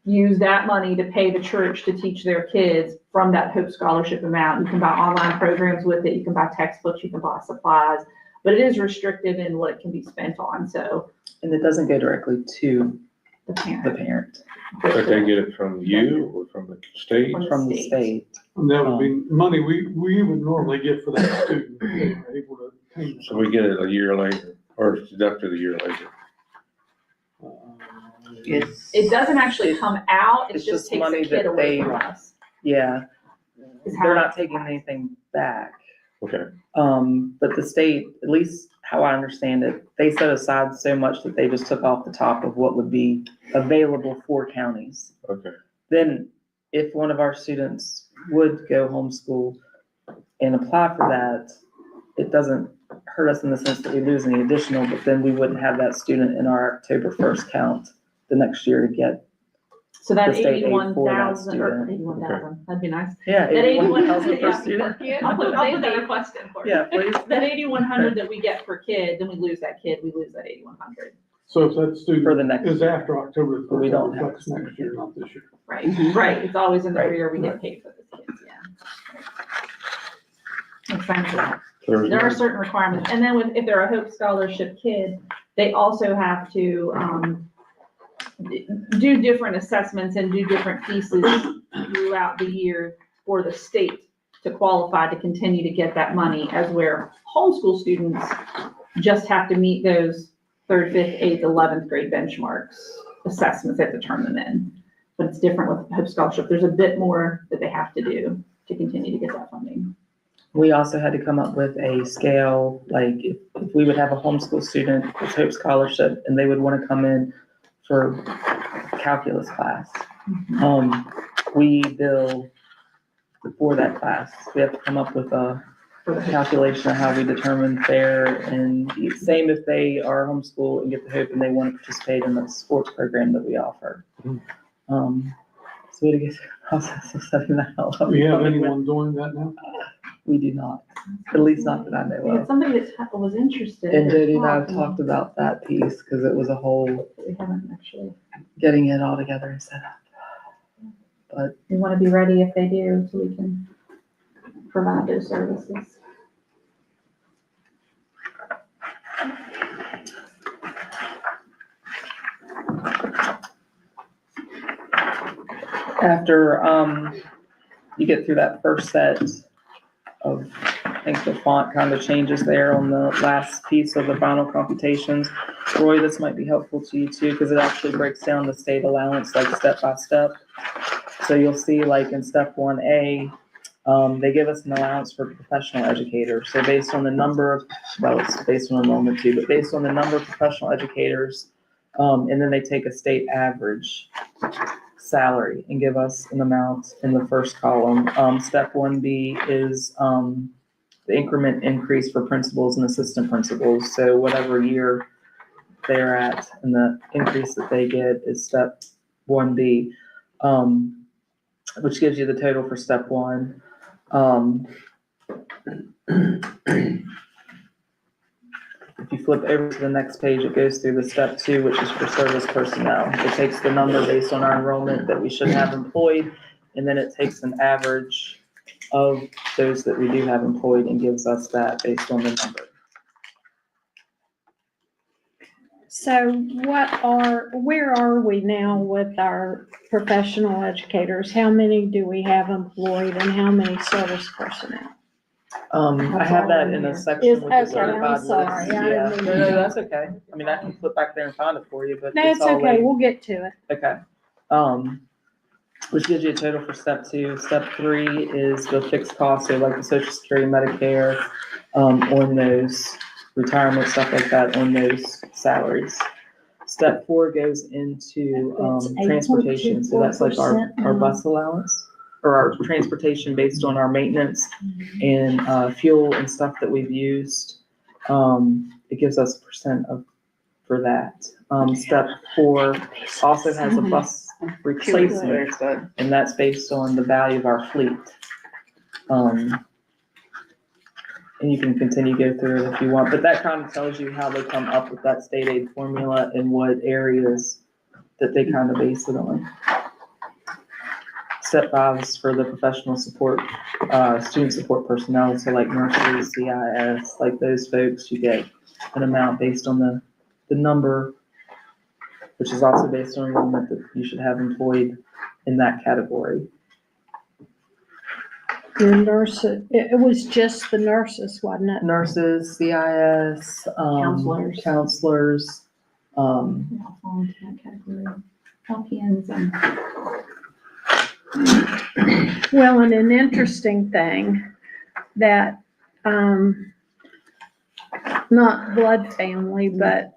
use that money to pay the church to teach their kids from that Hope Scholarship amount. You can buy online programs with it. You can buy textbooks, you can buy supplies, but it is restricted in what it can be spent on. So And it doesn't go directly to the the parent. parent, But they get it from you or from the state? From the from the state. state. And that would be money we would normally get for that student. if they were able to obtain So we get it a year later, or it's deducted a year later? It doesn't actually come out, it It's just just takes money the kid that away they- from us. Yeah, is how they're it- not taking anything back. Okay, But the state, at least how I understand it, they set aside so much that they just took off the top of what would be available for counties. okay. Then if one of our students would go homeschool and apply for that, it doesn't hurt us in the sense that we lose any additional, but then we wouldn't have that student in our October 1st count the next year to get. So that the state aid for that 81,000, or student. 81,000, that'd be nice. Yeah, That 81,000 per yeah. student. I'll put that request in for you. Yeah, please. That 8,100 that we get per kid, then we lose that kid, we lose that 8,100. So if that student For the next is after October the But we first, that don't have reflects to. next year, not this year. Right, right, it's always in the Right, rear, we get right. paid for the kids, yeah. Makes sense. There's- There are certain requirements, and then if they're a Hope Scholarship kid, they also have to, do different assessments and do different pieces throughout the year for the state to qualify to continue to get that money, as where homeschool students just have to meet those 3rd, 5th, 8th, 11th grade benchmarks, assessments, they have to turn them in. But it's different with Hope Scholarship, there's a bit more that they have to do to continue to get that funding. We also had to come up with a scale, like if we would have a homeschool student with Hope Scholarship and they would want to come in for calculus class. We bill for that class. We have to come up with a calculation of how we determine fair, and same if they are homeschool and get the Hope and they want to participate in the sports program that we offer. So we had to get through the process of setting that all up. Do you have anyone doing that now? We do not, at least not that I know We had of. somebody that was interested. And Jody and I have talked about that piece, because it was a whole We haven't actually, getting it all together and set up. But we want to be ready if they do, so we can provide those services. after, you get through that first set of, I think the font kind of changes there on the last piece of the final computations. Roy, this might be helpful to you too, because it actually breaks down the state allowance like step by step. So you'll see like in step 1A, they give us an allowance for professional educators. So based on the number of, well, it's based on enrollment too, but based on the number of professional educators, and then they take a state average salary and give us an amount in the first column. Step 1B is the increment increase for principals and assistant principals. So whatever year they're at and the increase that they get is step 1B, which gives you the total for step 1. If you flip over to the next page, it goes through the step 2, which is for service personnel. It takes the number based on our enrollment that we should have employed, and then it takes an average of those that we do have employed and gives us that based on the number. So where are we now with our professional educators? How many do we have employed and how many service personnel? I have that in a section with the Okay, I'm certified list. sorry, I Yeah, didn't no, mean no, to- that's okay. I mean, I can flip back there and find it for you, but No, it's it's all okay, laid. we'll get to it. Okay. Which gives you a total for step 2. Step 3 is the fixed cost, so like the Social Security, Medicare, on those retirement, stuff like that, on those salaries. Step 4 goes into, That's transportation, so that's like our 8.24% bus allowance, or our transportation based on our maintenance and, fuel and stuff that we've used. It gives us a percent for that. Step 4 also has a bus replacement, and that's based on the value of our fleet. And you can continue to go through it if you want, but that kind of tells you how they come up with that state aid formula and what areas that they kind of base it on. Step 5 is for the professional support, student support personnel, so like nurses, CIS, like those folks, you get an amount based on the number, which is also based on enrollment that you should have employed in that category. The nurses, it was just the nurses, wasn't it? Nurses, CIS, Counselors. counselors, We all fall into that category. LPNs and. Well, and an interesting thing that, not blood family, but,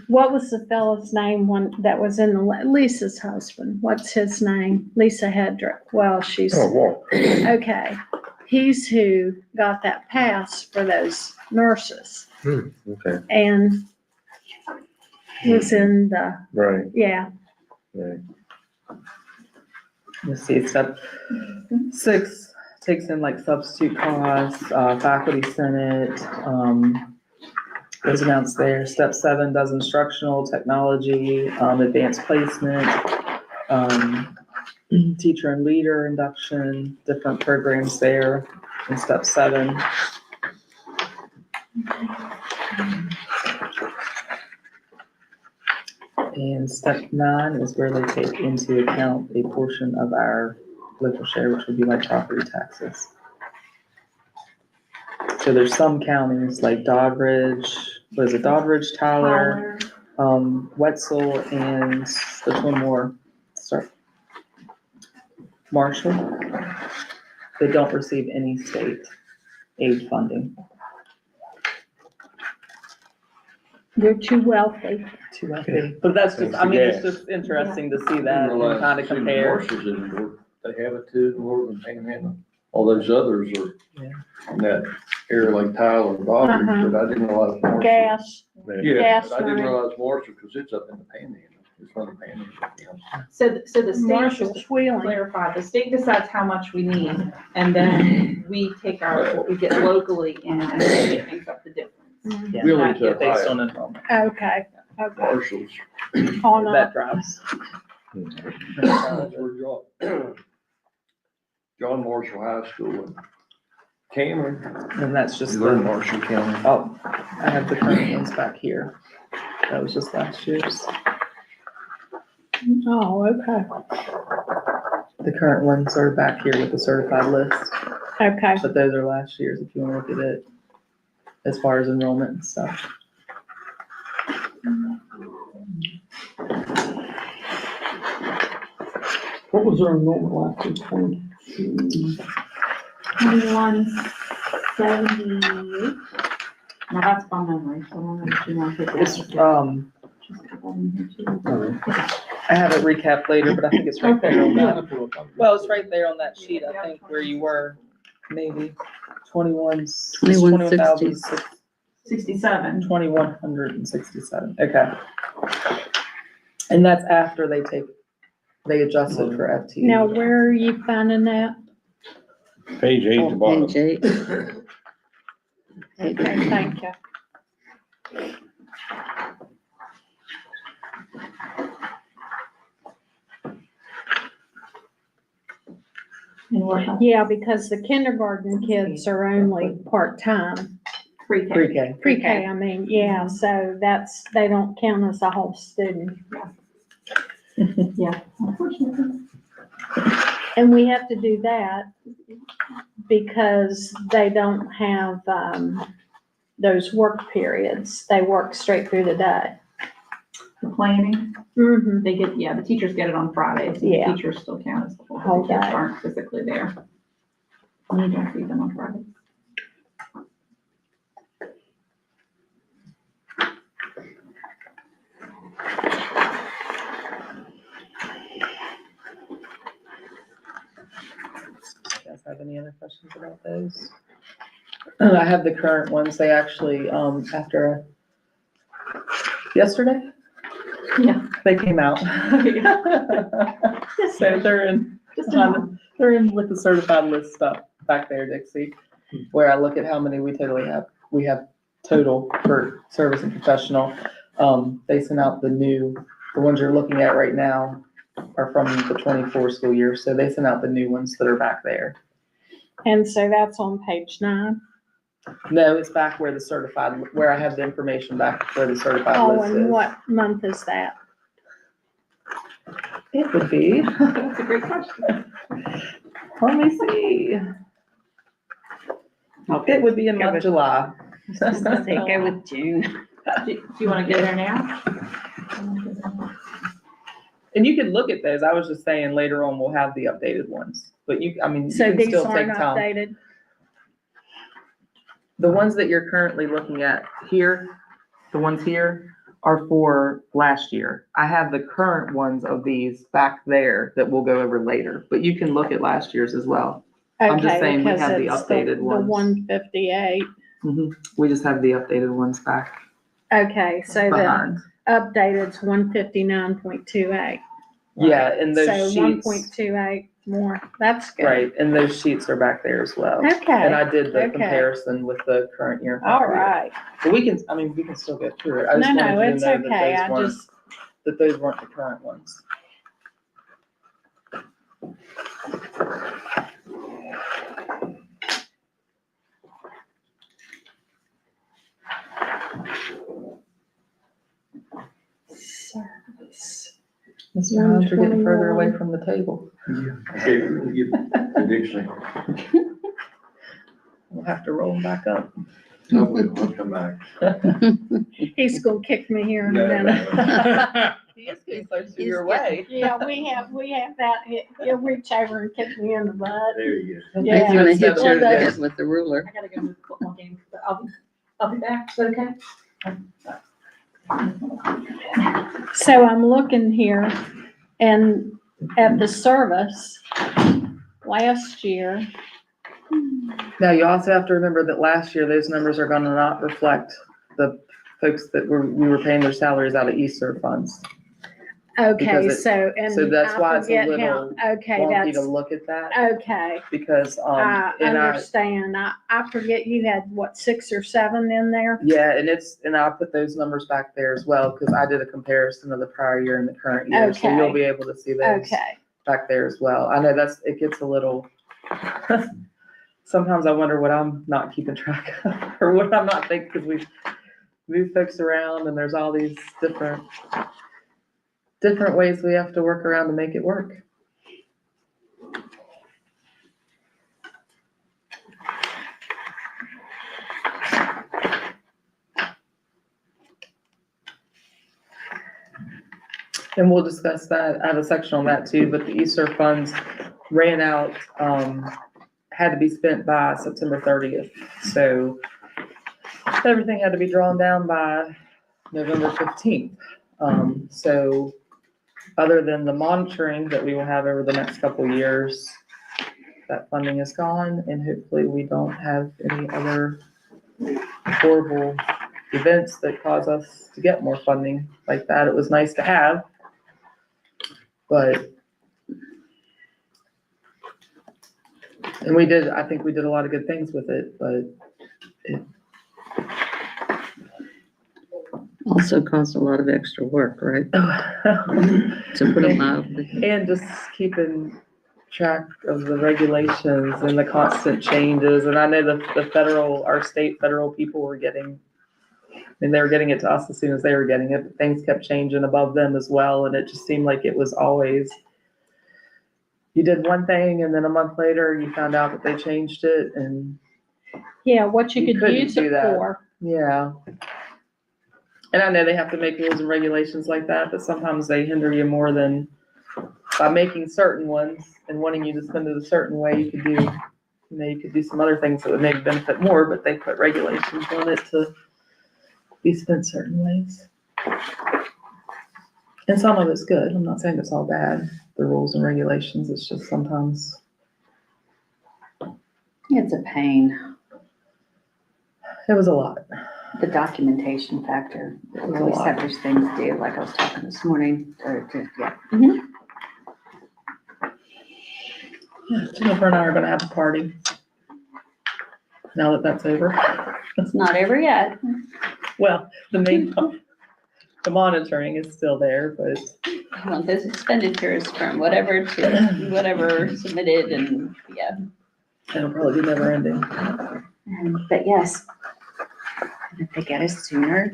what was the fellow's name that was in Lisa's husband? What's his name? Lisa Hedrick. Well, she's, Oh, Walt. okay. He's who got that pass for those nurses Okay, and was in the, right, yeah. right. let's see, step 6 takes in like substitute costs, faculty senate, those amounts there. Step 7 does instructional technology, advanced placement, teacher and leader induction, different programs there in step 7. And step 9 is where they take into account a portion of our local share, which would be like property taxes. So there's some counties like Doddridge, Tyler, Wetzel, and there's one more, sorry, Marshall. They don't receive any state aid funding You're too wealthy. to FE. But that's just, I mean, it's just interesting to see that and kind of compare. Marshalls in, they have it too, in Northern Panhandle. All those others are Yeah. in that area like Tyler and Doddridge, but I didn't realize Marshall. Gas, Yeah, gas but I didn't money. realize Marshall, because it's up in the Panhandle. It's not a Panhandle. So the state, just Marshall's to Wheeling. clarify, the state decides how much we need, and then we take our, what we get locally in, and then it makes up the difference. Yeah, Really not tough based hire. on enrollment. Okay, okay. Marshall's. On That up. drives. John Marshall High School in Cameron. And that's just, You learn the- Marshall County. oh, I have the current ones back here. That was just last year's. Oh, okay, The current ones are back here with the certified list, okay. but those are last year's if you want to look at it as far as enrollment and stuff. What was our enrollment last year, 22? 2178. Now that's by memory, so I don't know if you want to take It's, that. Just put that in here too. I have it recapped later, but I think it's right there on that. Okay. Well, it's right there on that sheet, I think, where you were, maybe 2160. 67. 2,167, okay. And that's after they adjust it for FTE. Now, where are you finding that? Page 8 at the bottom. Page 8. Okay, thank you. And what, Yeah, because the kindergarten kids are only part-time. pre-K. Pre-K. Pre-K, I mean, yeah, so they don't count as a whole student. Yeah, unfortunately. And we have to do that because they don't have, those work periods. They work straight through the day. The planning, Mm-hmm. they get, yeah, the teachers get it on Fridays, and Yeah. the teachers still count as the whole, Whole the kids day. aren't physically there. And you don't see them on Fridays. You guys have any other questions about those? I have the current ones, they actually, after, yesterday? Yeah. They came out. So they're in, they're in with the certified list stuff back there, Dixie, where I look at how many we have total for service and professional. They sent out the ones you're looking at right now are from the 24 school year, so they sent out the new ones that are back there. And so that's on page 9. No, it's back where where I have the information back where the certified Oh, list and is. what month is that? It would be, That's a great question. let me see. It would be in month July. Say go with June. Do you want to go there now? And you can look at those. I was just saying later on, we'll have the updated ones, but you So can these still aren't take time. updated? The ones that you're currently looking at here, the ones here are for last year. I have the current ones of these back there that we'll go over later, but you can look at last year's as well. I'm just Okay, saying we because have the it's updated The ones. 158. We just have the updated ones back Okay, so the behind. updated's 159.28. Yeah, and those So sheets, 1.28 more. That's good. right, and those sheets are back there as well. And Okay, I did the okay. comparison with the current year. and all prior year. right. But we can still go through it. I No, just no, wanted you it's to know okay. that I those just, weren't the current ones. service. Mr. Hines, you're getting further away from the table. Okay, we'll give the dictionary. We'll have to roll them back up. I will, I'll come back. He's gonna kick me here in a minute. He is getting close to your way. Yeah, we have that, he'll reach over and kick me in the butt. There you go. He's Yeah. gonna hit you One in of the those. head with the ruler. I gotta go to the football game, but I'll be back. Is that okay? So I'm looking here and at the service last year, Now, you also have to remember that last year, those numbers are gonna not reflect the folks that we were paying their salaries out of Easter funds. okay, Because it- so, and so that's why I it's a forget how, little okay, Wonky to that's, look at that, okay. because, I and understand. I forget you had, what, 6 or 7 in there? yeah, and I put those numbers back there as well, because I did a comparison of the prior year and the current year, so you'll Okay. be able to see those Okay, back there as well. I know it gets a little, sometimes I wonder what I'm not keeping track of, or what I'm not thinking, because we move folks around, and there's all these different ways we have to work around to make it work. And we'll discuss that. I have a section on that too, but the Easter funds ran out, had to be spent by September 30th. So everything had to be drawn down by November 15th. So other than the monitoring that we will have over the next couple of years, that funding is gone, and hopefully we don't have any other horrible events that cause us to get more funding like that. It was nice to have, but, and I think we did a lot of good things with it, but Also caused a lot of extra work, right? To put it mildly. and just keeping track of the regulations and the constant changes. And I know our state federal people were getting, and they were getting it to us as soon as they were getting it, but things kept changing above them as well. And it just seemed like it was always, you did one thing and then a month later you found out that they changed it, and yeah, what you You could couldn't use do it that. for. yeah. And I know they have to make rules and regulations like that, but sometimes they hinder you more than by making certain ones and wanting you to spend it a certain way. You could do some other things that would maybe benefit more, but they put regulations on it to be spent certain ways. And some of it's good. I'm not saying it's all bad, the rules and regulations. It's just sometimes, It's a pain. it was a lot. The documentation factor. We It was a always lot. have these things due, like I was talking this morning, yeah. Yeah, Jennifer and I are gonna have a party. Now that that's over. It's not over yet. Well, the monitoring is still there, but You want those expenditures from whatever to whatever submitted and, yeah. it'll probably be never ending. But yes, and if they get it sooner,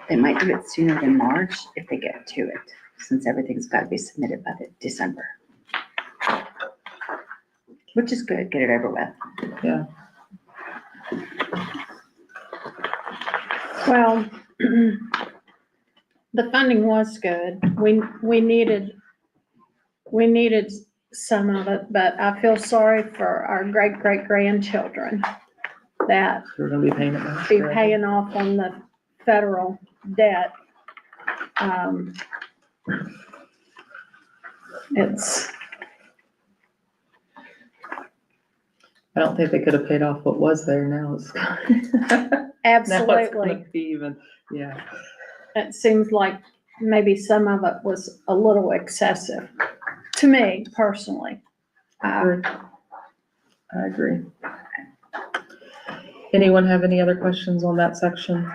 they might do it sooner than March if they get to it, since everything's gotta be submitted by December. Which is good, get it over with. Yeah. Well, the funding was good. We needed some of it, but I feel sorry for our great-great-grandchildren that We're gonna be paying it back. be paying off on the federal debt. It's, I don't think they could have paid off what was there now. It's now it's absolutely, gonna be even, yeah. it seems like maybe some of it was a little excessive, to me personally. I agree. Anyone have any other questions on that section?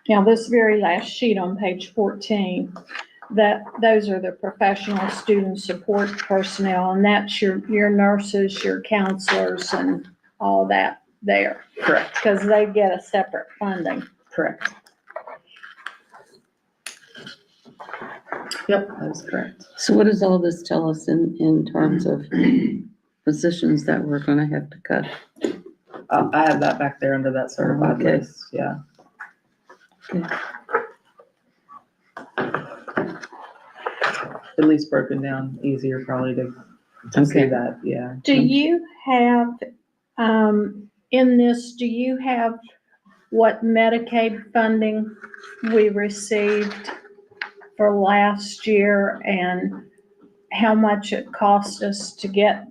Now, this very last sheet on page 14, those are the professional student support personnel, and that's your nurses, your counselors, and all that there, Correct, because they get a separate funding. correct. Yep, that is correct. So what does all this tell us in terms of positions that we're gonna have to cut. I have that back there under that certified Okay. list, yeah. At least broken down easier probably to see Okay. that, yeah. Do you have, in this, do you have what Medicaid funding we received for last year and how much it cost us to get,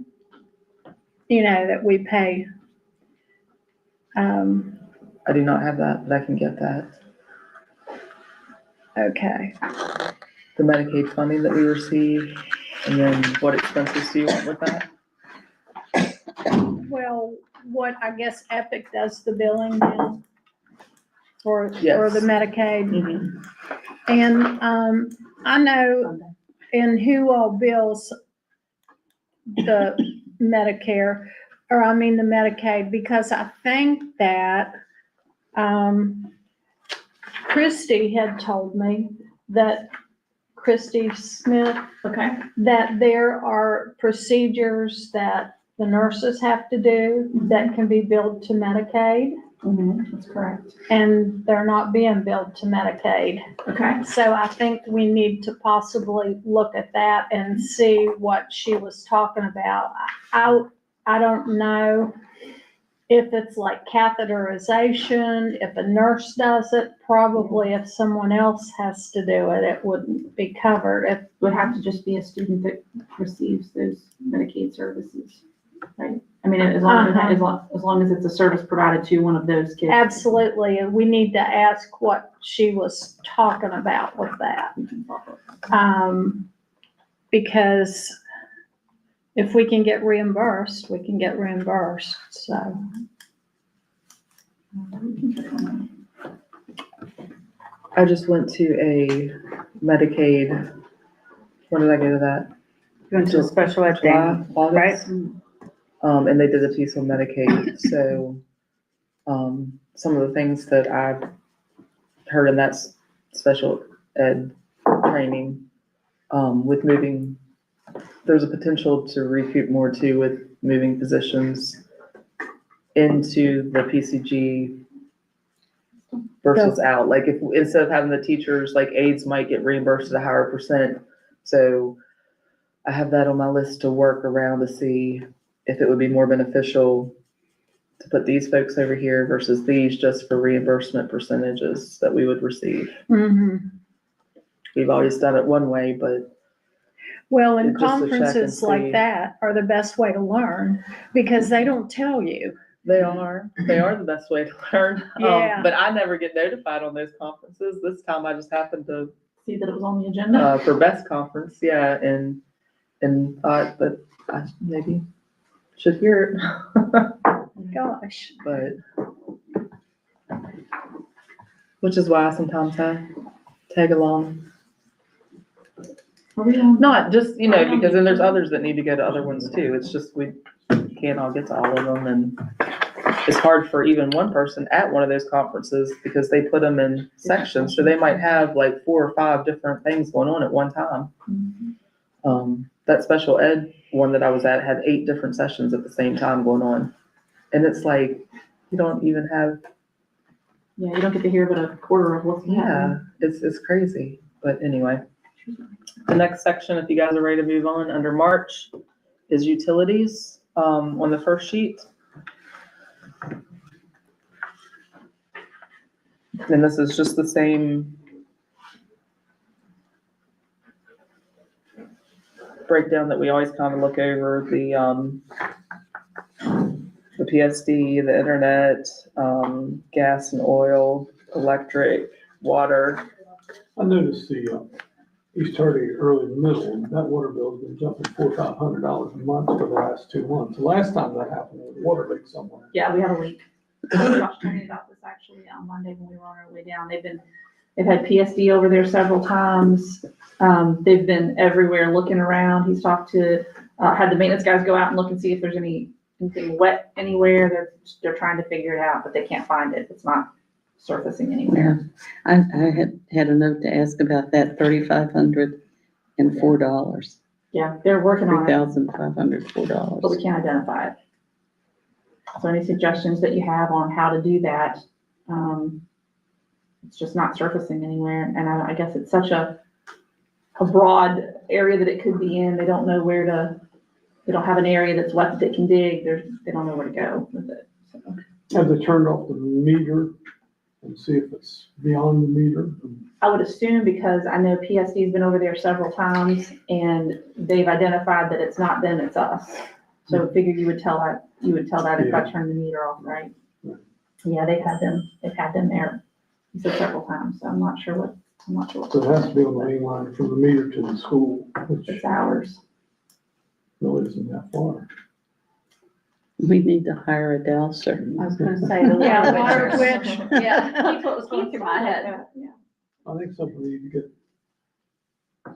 that we pay? I do not have that, but I can get that. Okay. The Medicaid funding that we receive, and then what expenses do you want with that? Well, what, I guess Epic does the billing now for the Yes. Medicaid. Mhm. And, I know in who all bills the Medicare, or I mean the Medicaid, because I think that, Christy had told me that, Christy Smith, Okay, that there are procedures that the nurses have to do that can be billed to Medicaid, that's correct. and they're not being billed to Medicaid. Okay, So I think we need to possibly look at that and see what she was talking about. I don't know if it's like catheterization, if a nurse does it, probably if someone else has to do it, it wouldn't be covered. If, would have to just be a student that receives those Medicaid services, right? I mean, as long as it's a service provided to one of those kids. absolutely, we need to ask what she was talking about with that. Because if we can get reimbursed, we can get reimbursed, so. I just went to a Medicaid, when did I go to that? You went to a special ed July, thing, August? And they did a piece on Medicaid, so, some of the things that I've heard in that special ed training, with moving, there's a potential to recoup more too with moving positions into the PCG versus out. Like if, instead of having the teachers, like aides might get reimbursed at a higher percent. So I have that on my list to work around to see if it would be more beneficial to put these folks over here versus these just for reimbursement percentages that we would receive. Mhm. We've always done it one way, but Well, and Just to check and conferences see. like that are the best way to learn, because they don't tell you. they are the best way to learn. Yeah. But I never get notified on those conferences. This time I just happened to, See that it was on the agenda? for best conference, yeah, and thought, but I maybe should hear it. Gosh. But, which is why sometimes I tag along. Are we on? Not just, because then there's others that need to go to other ones too. It's just, we can't all get to all of them, and it's hard for even one person at one of those conferences because they put them in sections, so they might have like 4 or 5 different things going on at one time. That special ed one that I was at had 8 different sessions at the same time going on. And it's like, you don't even have, Yeah, you don't get to hear but a quarter of what's happening. it's crazy. But anyway, the next section, if you guys are ready to move on, under March is utilities, on the first sheet. And this is just the same breakdown that we always kind of look over, the PSD, the internet, gas and oil, electric, water. I noticed you started early in the middle, and that water bill's been jumping $400 or $500 a month for the last 2 months. The last time that happened, there was a water leak somewhere. Yeah, we had a leak. Josh told me about this actually on Monday when we were on our way down. They've had PSD over there several times. They've been everywhere looking around. He's talked to, had the maintenance guys go out and look and see if there's anything wet anywhere. They're trying to figure it out, but they can't find it. It's not surfacing Yeah, anywhere. I had a note to ask about that $3,504. Yeah, they're working on it, $3,504. but we can't identify it. So any suggestions that you have on how to do that? It's just not surfacing anywhere, and I guess it's such a broad area that it could be in. They don't know where to, they don't have an area that's left that can dig. They don't know where to go with it. So, Have they turned off the meter and see if it's beyond the meter? I would assume, because I know PSD's been over there several times and they've identified that it's not them, it's us. So I figured you would tell that if I turned the meter off, right? Yeah, they've had them there, he said several times, so I'm not sure what. So it has to be on the main line from the meter to the school, which It's ours. really isn't that far. We need to hire a dowser. I was gonna say the Yeah, water water witch. witch. Yeah, that's what was going through my head. Yeah. I think something we need to get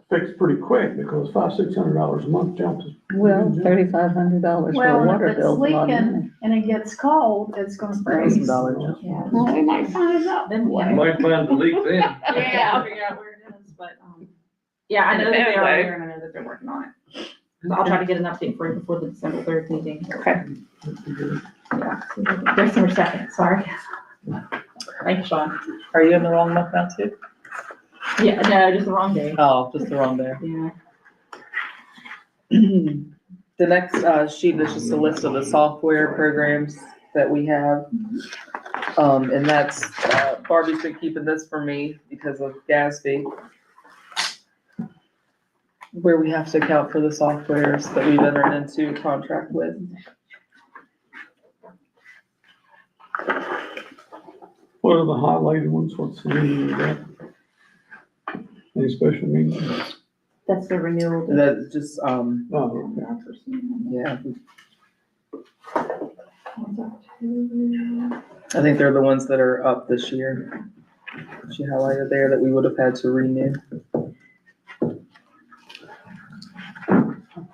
fixed pretty quick, because $500-600 a month jumps. Well, $3,500 for Well, a and water if it's bill. is a lot of money. leaking and it gets cold, it's gonna freeze. $1,000. Yeah. Well, we might find out. Then, You yeah. might find the leak then. Yeah, figure out where it is, but, yeah, I know that they are there and I know that they're working on it. So I'll try to get an update for you before the December 3rd meeting. Okay. Yeah, December 2nd, sorry. Thanks, Sean. Are you in the wrong month now too? Yeah, no, just the wrong day. Oh, just the wrong day. Yeah. The next sheet is just a list of the software programs that we have. And that's, Barbie's been keeping this for me because of GASB, where we have to account for the softwares that we've entered into a contract with. What are the highlighted ones? What's the meaning of that? Any special meaning? That's the renewal. That's just, Oh, okay. yeah, I think they're the ones that are up this year. She highlighted there that we would have had to renew.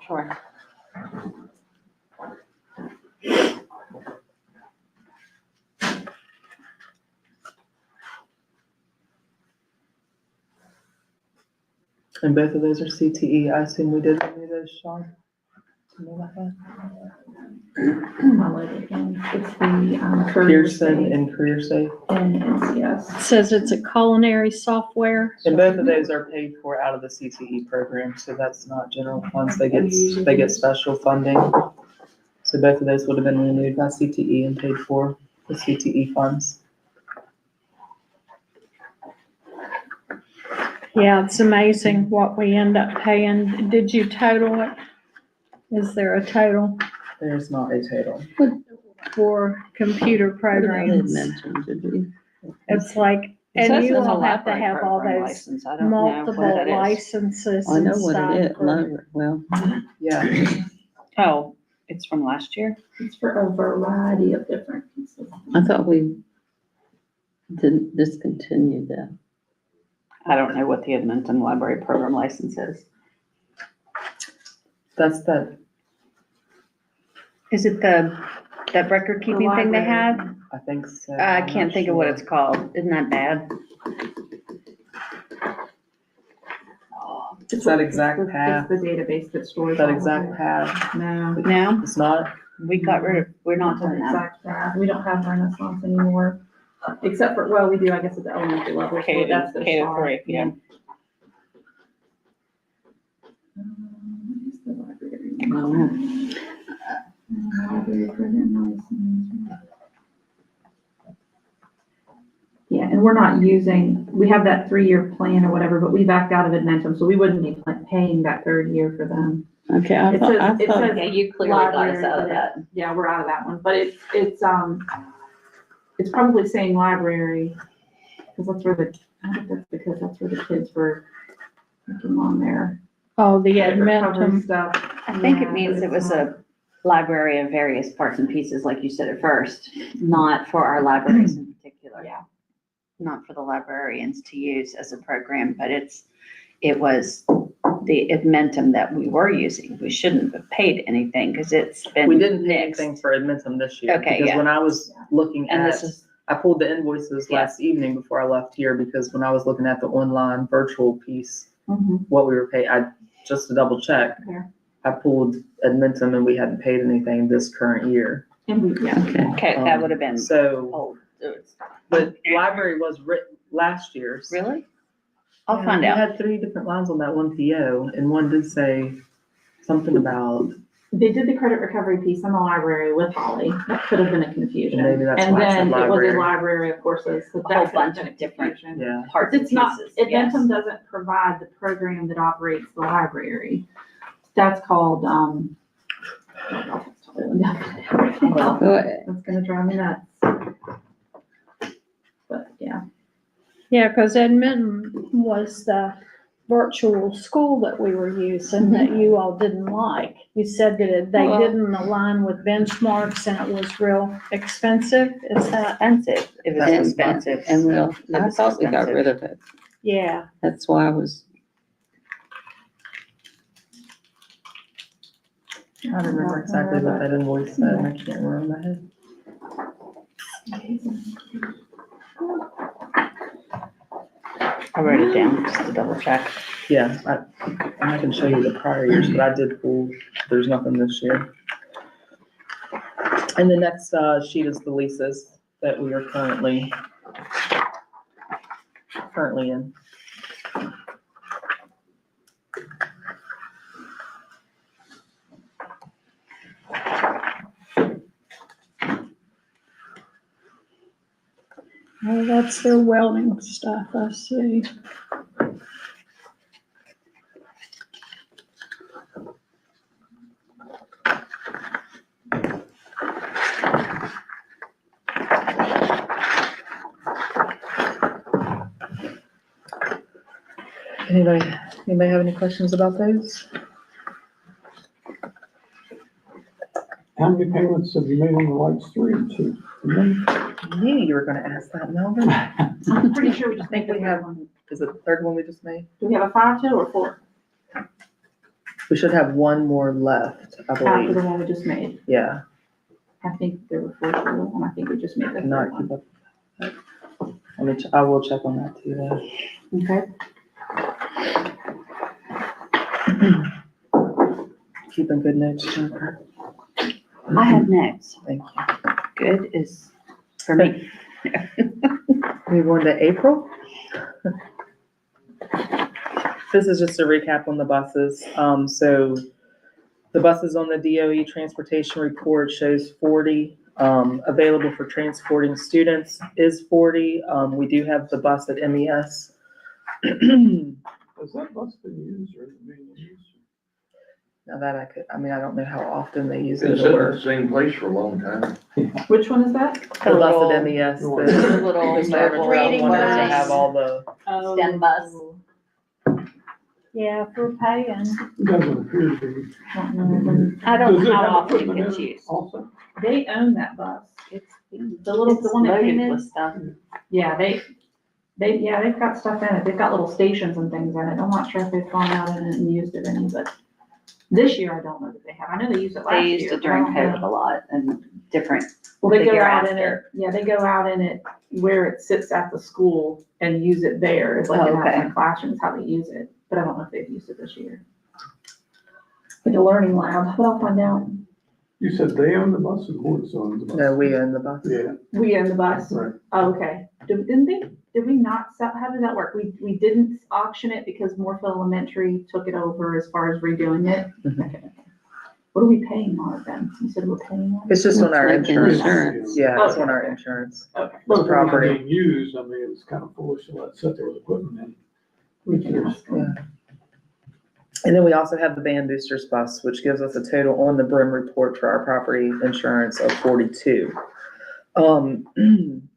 Sure. And both of those are CTE. I assume we did renew those, Sean? Do you know about that? It's the, Career Pearson Safe and Career Safe. and NCS. It says it's a culinary software. And both of those are paid for out of the CTE program, so that's not general funds. They get special funding. So both of those would have been renewed by CTE and paid for the CTE funds. Yeah, it's amazing what we end up paying. Did you total it? Is there a total There's not a total. for computer What about programs? mentioned, did we? It's like, It says and you it's a all have to library have all program those license. I don't know what multiple that is. licenses I know and what it is, stuff. for- well, Yeah, Oh, it's from last year? It's for a variety of different pieces. I thought we didn't discontinue that. I don't know what the Edmonton Library Program license is. that's that, Is it that record keeping thing they have? I think so. I I'm can't not think of what sure. it's called. Isn't that bad? It's that exact path, It's the database that stores. that all of exact it. path. No. No, It's not, we got rid of, we're not That doing that. exact path. We don't have Renaissance anymore, except for, well, we do, I guess, at the elementary level. so K that's to the K to start. three, yeah. What is the library? No. Library program license. Yeah, and we're not using, we have that 3-year plan or whatever, but we backed out of Edmentum, so we wouldn't be paying that 3rd year for them. Okay, I It thought, says- it says- Yeah, you clearly got us Library, out of but that. Yeah, we're out of that one, but it's probably saying library, because that's where I think that's because that's where the kids were looking on there. Oh, the Recovery Edmentum. stuff. I think Yeah, it means but it was it's not. a library of various parts and pieces, like you said at first, not for our libraries in particular. Yeah. Not for the librarians to use as a program, but it was the Edmentum that we were using. We shouldn't have paid anything because it's been we didn't pay nixed. anything for Edmonton this year. Okay, Because yeah. when I was looking And at, this is, I pulled the invoices Yeah. last evening before I left here, because when I was looking at the online virtual piece, Mhm. what we were paying, just to double check, Okay. I pulled Edmonton and we hadn't paid anything this current year. And we, yeah. Okay. Okay, that would have been, So, oh, but library was written last year's. really? I'll Yeah, find we out. had 3 different lines on that one PO, and one did say something about, They did the credit recovery piece on the library with Holly. That could have been a confusion. Maybe that's And why I said then it was a library. library of courses, so A whole that could have bunch been a of different confusion. yeah. Parts and It's not, pieces, yes. Adventum doesn't provide the program that operates the library. That's called, Well, that's gonna drive me nuts. But, yeah. Yeah, because Edmonton was the virtual school that we were using that you all didn't like. You said that they Well- didn't align with benchmarks and it was real expensive. Is that, Expensive, it was And- expensive. And well, It I was thought we got expensive. rid of it. yeah. That's why I was, I don't remember exactly what that invoice said, and I can't remember in my head. I wrote it down just to double check. Yeah, I can show you the prior years, but I did pull, there's nothing this year. And the next, sheet is the leases that we are currently in. Oh, that's their welding stuff, I see. Anybody have any questions about those? How many payments have you made on the lights? 3 or 2? Remember? I knew you were gonna ask that, Melvin. I'm pretty sure we just I think made the we have, third one. is it the third one we just made? Do we have a 5-2 or 4 We should have one more left, I after believe. the one we just made? Yeah, I think there were 4 total, and I think we just made the cannot third keep one. up. I will check on that too, though. Okay. Keeping good notes, Jennifer. I have next. Thank you. Good is for me. We going to April? This is just a recap on the buses. So the buses on the DOE transportation report shows 40, available for transporting students is 40. We do have the bus at MES. Has that bus been used or is it being used? Now that I don't know how often they use Been it sitting in or the same place for a long time. Which one is that? the bus at MES. The the- little Mr. Evans reading wanted to bus. have all the, STEM bus. Yeah, if we're paying. It doesn't appear to be. I don't Does know it how have often it equipment gets in it used. Also? They own that bus. It's The one that came loaded in. with stuff. Yeah, they've got stuff in it. They've got little stations and things in it. I'm not sure if they've gone out in it and used it any, but this year I don't know that they have. I know they used it last They year. used it but I during don't COVID know. a lot and different. Well, they the go year out in it, after. yeah, they go out in it where it sits at the school and use it there. It's like Oh, in okay. outside classrooms, how they use it. But I don't know if they've used it this year. Like a learning lab, but I'll find out. You said they own the bus or Horace owns the bus? no, we own the bus. Yeah, We own the bus. right. Oh, okay. Did we not sell, how did that work? We didn't auction it because Morphet Elementary took it over as far as redoing it? Mhm. Okay. What are we paying on it then? You said we're paying on it? It's just on our Like insurance. insurance. Yeah, it's on Okay. our insurance. Okay. Well, if it's not Property. being used, I mean, it's kind of foolish to let it sit there with equipment in. We can ask them. And then we also have the Band Boosters bus, which gives us a total on the Brim report for our property insurance of 42. And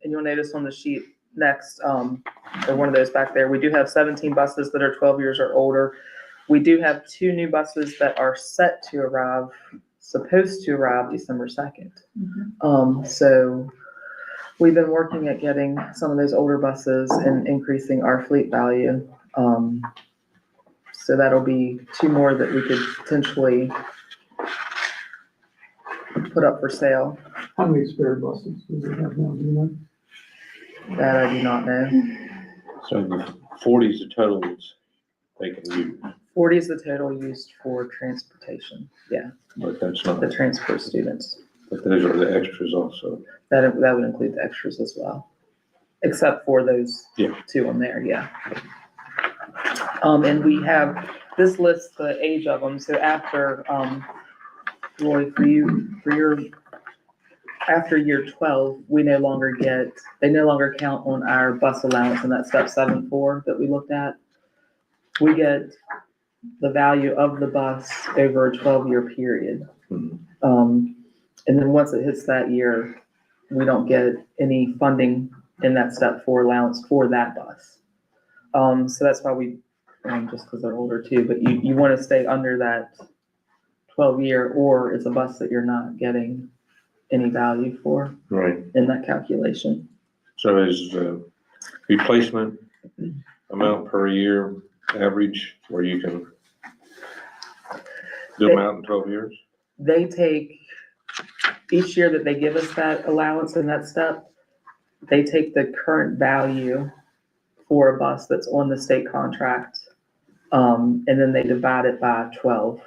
you'll notice on the sheet next, or one of those back there, we do have 17 buses that are 12 years or older. We do have 2 new buses that are set to arrive, supposed to arrive December 2nd. So we've been working at getting some of those older buses and increasing our fleet value. So that'll be 2 more that we could potentially put up for sale. How many spare buses does it have now, do you know? That I do not know. So the 40 is the total they can use. 40 is the total used for transportation, yeah, But that's not, the transfer students. but those are the extras also. That would include the extras as well, except for those Yeah. two on there, yeah. And we have, this lists the age of them, so after, Roy, after year 12, they no longer count on our bus allowance in that step 7-4 that we looked at. We get the value of the bus over a 12-year period. Mhm. And then once it hits that year, we don't get any funding in that step 4 allowance for that bus. So that's why we, just because they're older too, but you want to stay under that 12-year, or it's a bus that you're not getting any value for Right. in that calculation. So is replacement amount per year average where you can do them out in 12 years? They take, each year that they give us that allowance in that step, they take the current value for a bus that's on the state contract, and then they divide it by 12.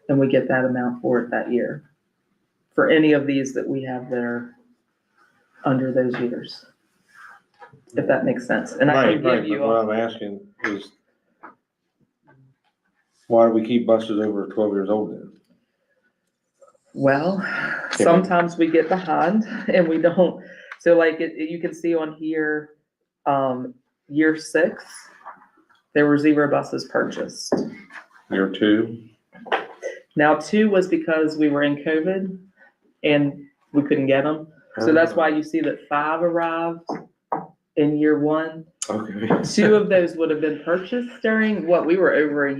And we get that amount for it that year, for any of these that we have that are under those years, if that makes sense. And I can give But you, what I'm asking is, why do we keep buses over 12 years old then? well, sometimes we get behind and we don't, so like, you can see on here, year 6, there were 0 buses purchased. Year 2? Now, 2 was because we were in COVID and we couldn't get them. So that's why you see that 5 arrived in year 1. Okay. 2 of those would have been purchased during what we were over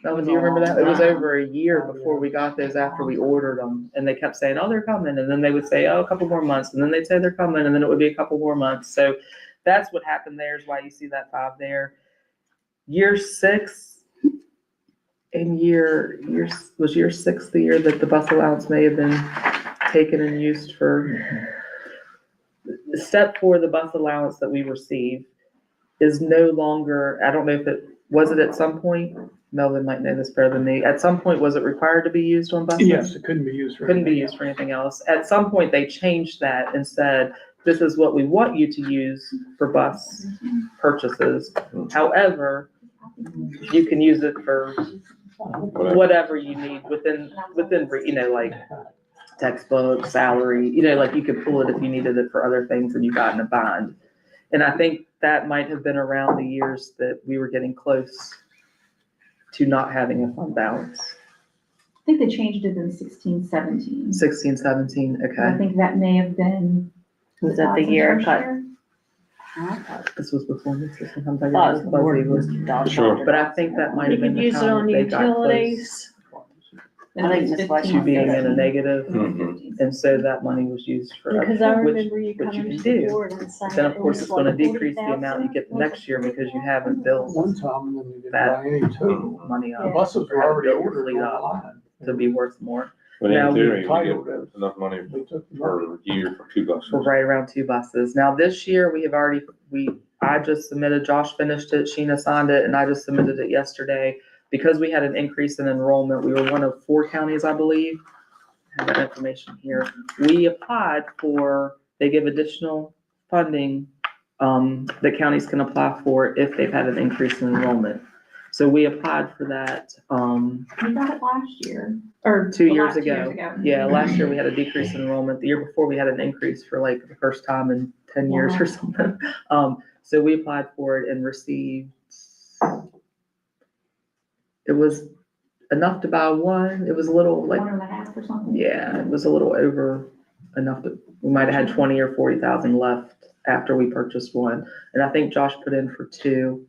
Melvin, do you remember that? It was over a year before we got those after we ordered them. And they kept saying, oh, they're coming. And then they would say, oh, a couple more months. And then they'd say they're coming. And then it would be a couple more months. So that's what happened there, is why you see that 5 there. Year 6 and was year 6 the year that the bus allowance may have been taken and used for. Step 4, the bus allowance that we receive is no longer, I don't know if was it at some point? Melvin might know this better than me. At some point, was it required to be used on buses? Yes, it couldn't be used for. Couldn't be anything used for else. anything else. At some point, they changed that and said, this is what we want you to use for bus purchases. However, you can use it for whatever you need within, like textbooks, salary, like you could pull it if you needed it for other things and you got in a bind. And I think that might have been around the years that we were getting close to not having a fund balance. I think they changed it in 16-17. 16-17, I okay. think that may have been. Was that the year it got? This was before me, so sometimes I Thought get it was more fuzzy with, Sure. but I think that might You have been could the use it time on that they got close utilities. I think Ms. White to being in a negative. Mhm. And so that money was used for, Because I which, remember you which you coming can to do. the board and saying. then of it course was it's gonna like decrease the amount you get the next year because you haven't built One time, and then they didn't That- buy any total. money The up buses were already Build your ordered fleet up online. to be worth more. But Now in we theory, we titled get it. enough money They took the money. per year for 2 buses. For right around 2 buses. Now this year, I just submitted, Josh finished it, Sheena signed it, and I just submitted it yesterday. Because we had an increase in enrollment, we were one of 4 counties, I believe. I have that information here. We applied for, they give additional funding, that counties can apply for if they've had an increase in enrollment. So we applied for that, We got it last year, or. 2 years last 2 ago. Yeah, last year we had a decrease in enrollment. The year before, we had an increase for like the first time in 10 years or something. So we applied for it and received, it was enough to buy one. It was a little like, 1.5 or something. yeah, it was a little over enough to, we might have had 20 or 40,000 left after we purchased one. And I think Josh put in for 2.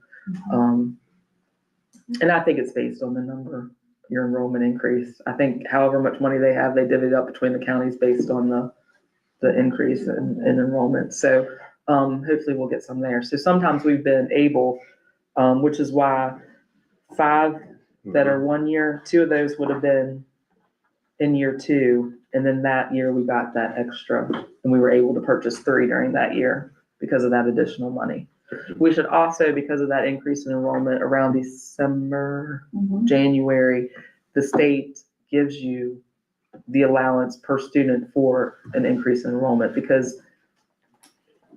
And I think it's based on the number, your enrollment increase. I think however much money they have, they divvy it up between the counties based on the increase in enrollment. So hopefully we'll get some there. So sometimes we've been able, which is why 5 that are 1 year, 2 of those would have been in year 2. And then that year we got that extra and we were able to purchase 3 during that year because of that additional money. We should also, because of that increase in enrollment around December, Mhm. January, the state gives you the allowance per student for an increase in enrollment, because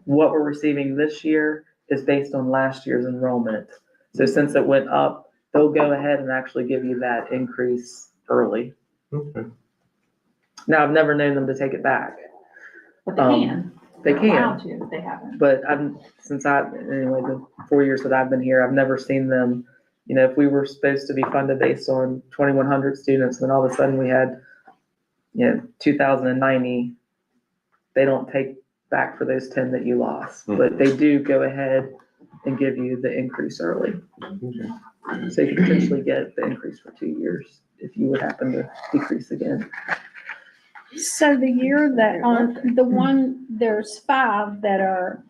what we're receiving this year is based on last year's enrollment. So since it went up, they'll go ahead and actually give you that increase early. Okay. Now, I've never known them to take it back. But they can. They They're allowed can, to, but they haven't. but anyway, the 4 years that I've been here, I've never seen them, if we were supposed to be funded based on 2,100 students, then all of a sudden we had, 2,090, they don't take back for those 10 that you lost, but they do go ahead and give you the increase early. Okay. So you could potentially get the increase for 2 years if you would happen to decrease again. So the year that on the one, there's 5 that are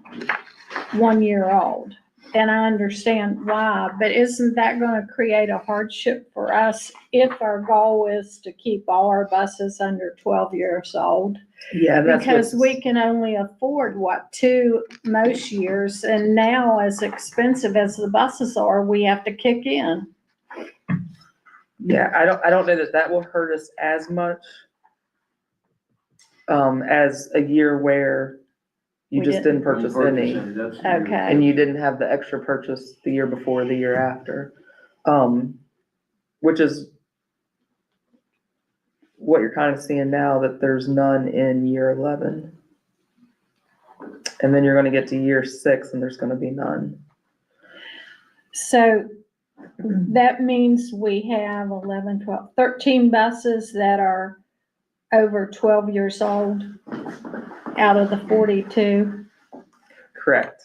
1 year old. And I understand why, but isn't that gonna create a hardship for us if our goal is to keep all our buses under 12 years old? Yeah, that's Because what's- we can only afford, 2 most years, and now as expensive as the buses are, we have to kick in. Yeah, I don't know that will hurt us as much as a year where you We just didn't purchase any, Okay. and you didn't have the extra purchase the year before, the year after. Which is what you're kind of seeing now, that there's none in year 11. And then you're gonna get to year 6 and there's gonna be none. So that means we have 11, 12, 13 buses that are over 12 years old out of the 42. Correct.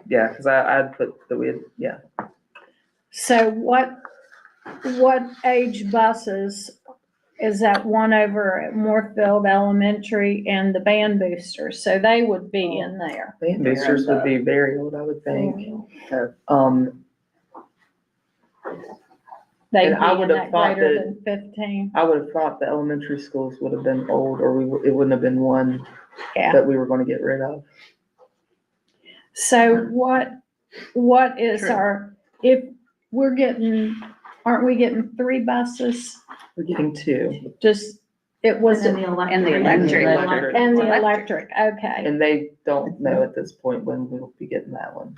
Yeah, because I'd put that we had, yeah. So what age buses is that one over at Moorfield Elementary and the band boosters? So they would be in there. Band boosters would be very old, I would think. They'd And I be in would have that thought greater that- than 15. I would have thought the elementary schools would have been old, or it wouldn't have been one Yeah. that we were gonna get rid of. So what is True. if we're aren't we getting 3 buses? We're getting 2, It was, And then the electric. And the electric. and the electric, okay. and they don't know at this point when we'll be getting that one.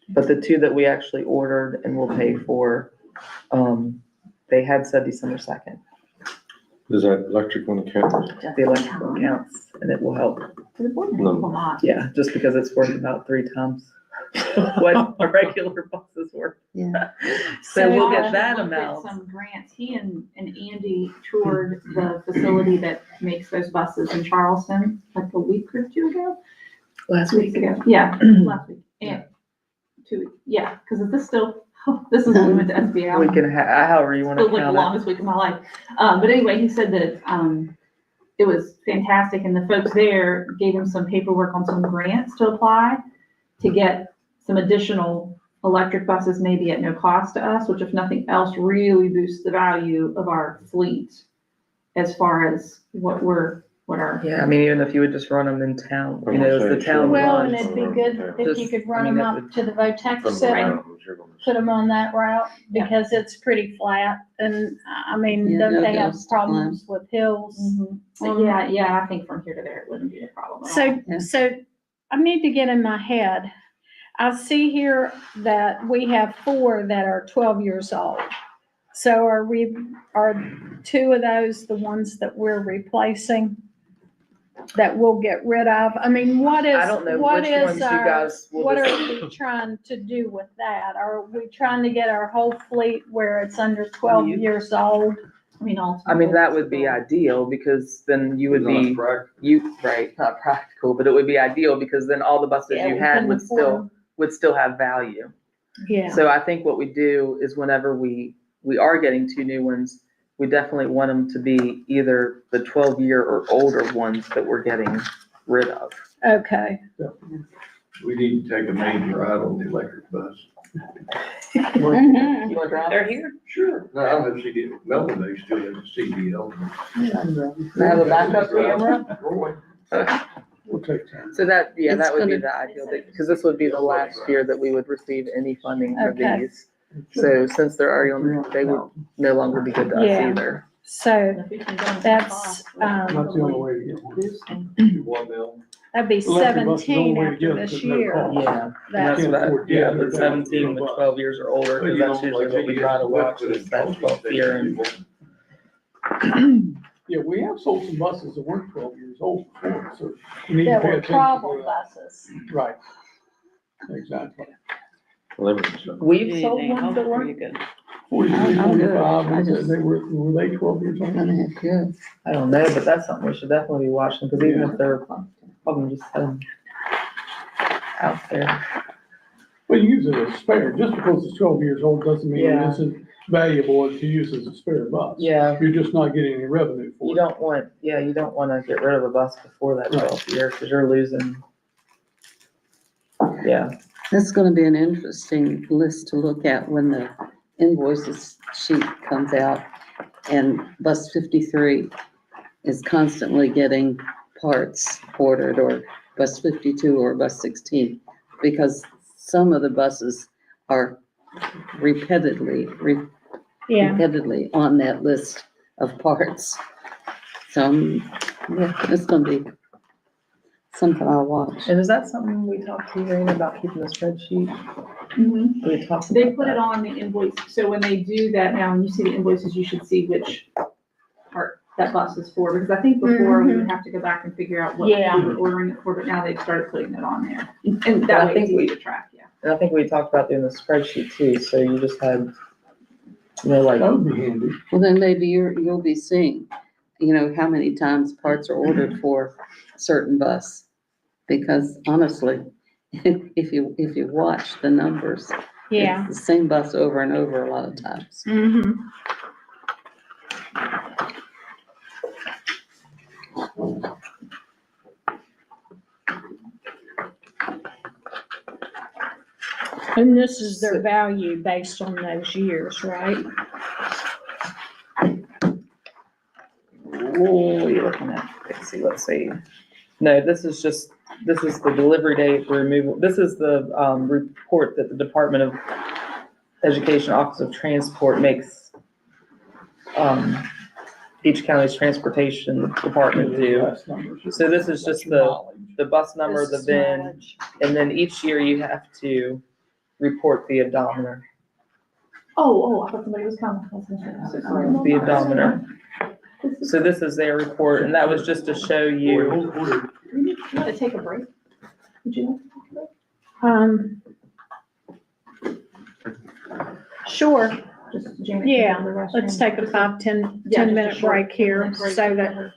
But the 2 that we actually ordered and will pay for, they had said December 2nd. Does that electric one count? The electric one counts, and it will help. To the board, No. a lot. Yeah, just because it's worth about 3 times what a regular bus is worth. Yeah. So we'll So, get that Looked at amount. Some grants, he and Andy toured the facility that makes those buses in Charleston, like a week or 2 ago. Last 2 weeks week. ago, yeah, last week, and 2 weeks, yeah, because is this still, this is when we went to SBA. We can however you wanna It was like the count it. longest week of my life. But anyway, he said that, it was fantastic and the folks there gave him some paperwork on some grants to apply to get some additional electric buses, maybe at no cost to us, which if nothing else really boosts the value of our fleet as far as what our. Yeah, I mean, even if you would just run them in town, as the town Well, and runs. it'd be good if you could run them up to the VOTEC Center, put them on that route, because it's pretty flat, and, I mean, Yeah, don't no they have hills to problems with hills? Yeah, I think from here to there, it wouldn't be a problem at all. Yeah. So I need to get in my head. I see here that we have 4 that are 12 years old. So are 2 of those the ones that we're replacing? That we'll get rid of? I mean, what I don't know what which is ones you our, guys will what are decide. we trying to do with that? Are we trying to get our whole fleet where it's under 12 years old? I mean, that would be ideal, because then you would be, right, not practical, but it would be ideal, because then all the buses Yeah, you we had couldn't would still have value. Yeah. So I think what we do is whenever we are getting 2 new ones, we definitely want them to be either the 12-year or older ones that we're getting rid of. Okay. We need to take a major ride on the electric bus. You wanna drive? They're here. Sure. No, I don't have to see it. Melvin, they still have the CDL. Can I have a backup camera? Roy. We'll it'll take time. So that, yeah, It's that would be gonna- the ideal, because this would be the last year that we would receive any funding for Okay. these. So since they're already on, they would no longer be good to us Yeah. either. So that's, That's the only way to get one. that'd be Electric bus is the only 17 way to after get it, this there's no year. cost. Yeah, and That's, that's what I, afford to yeah, get the it. 17 to 12 years or older, because that's usually what we try to watch, is that 12th year. And Yeah, we have sold some buses that weren't 12 years old before, so you need to that pay were attention problem to that. buses. Right. Exactly. Limited, so. we've sold ones that weren't, good. 43, I'm good. 45, I just- were they 12 years old? Gonna have good. I don't know, but that's something we should definitely be watching, because even if they're probably just out there. Well, you use it as a spare, just because it's 12 years old doesn't mean it Yeah. isn't valuable to use as a spare bus. Yeah, You're just not getting any revenue for you it. don't want, yeah, you don't wanna get rid of a bus before that 12th year, because you're losing. Yeah, That's gonna be an interesting list to look at when the invoices sheet comes out. And bus 53 is constantly getting parts ordered, or bus 52 or bus 16. Because some of the buses are repeatedly Yeah, on that list of parts. So, yeah, it's gonna be something I'll watch. and is that something we talked to you, Raina, about keeping a spreadsheet? Mhm. We talked They about put it that. on the invoice, so when they do that now, and you see the invoices, you should see which part that bus is for, because I think before we would have to go back and figure out what we Yeah. were ordering it for, but now they've started putting it on there. And But that I way think it's easy we- to track, yeah. And I think we talked about doing the spreadsheet too, so you just had, you know, like, That would be handy. Well, then maybe you'll be seeing, how many times parts are ordered for a certain bus. Because honestly, if you watch the numbers, yeah. it's the same bus over and over a lot of times. Mm-hmm. And this is their value based on those years, right? what are you looking at? Let's see. No, this is the delivery date, the removal, this is the, report that the Department of Education Office of Transport makes, each county's transportation department do. Last numbers. So this is just That's your knowledge. The bus number, This the is VIN, knowledge. and then each year you have to report the odometer. Oh, I thought somebody was coming. I was gonna say, sorry. The odometer. So this is their report, and that was just to show you. You want to take a break? Would you like to take a break? Sure, Just Janet. Yeah, go to the restroom. let's take a 5-10 Yeah, just a minute short break here 10-minute break. so that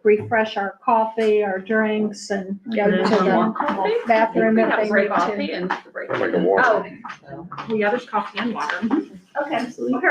refresh our coffee, our drinks, and go to the bathroom We if have they break need coffee to. and break. Like a water. Oh, well, yeah, there's coffee and water. Okay. Okay.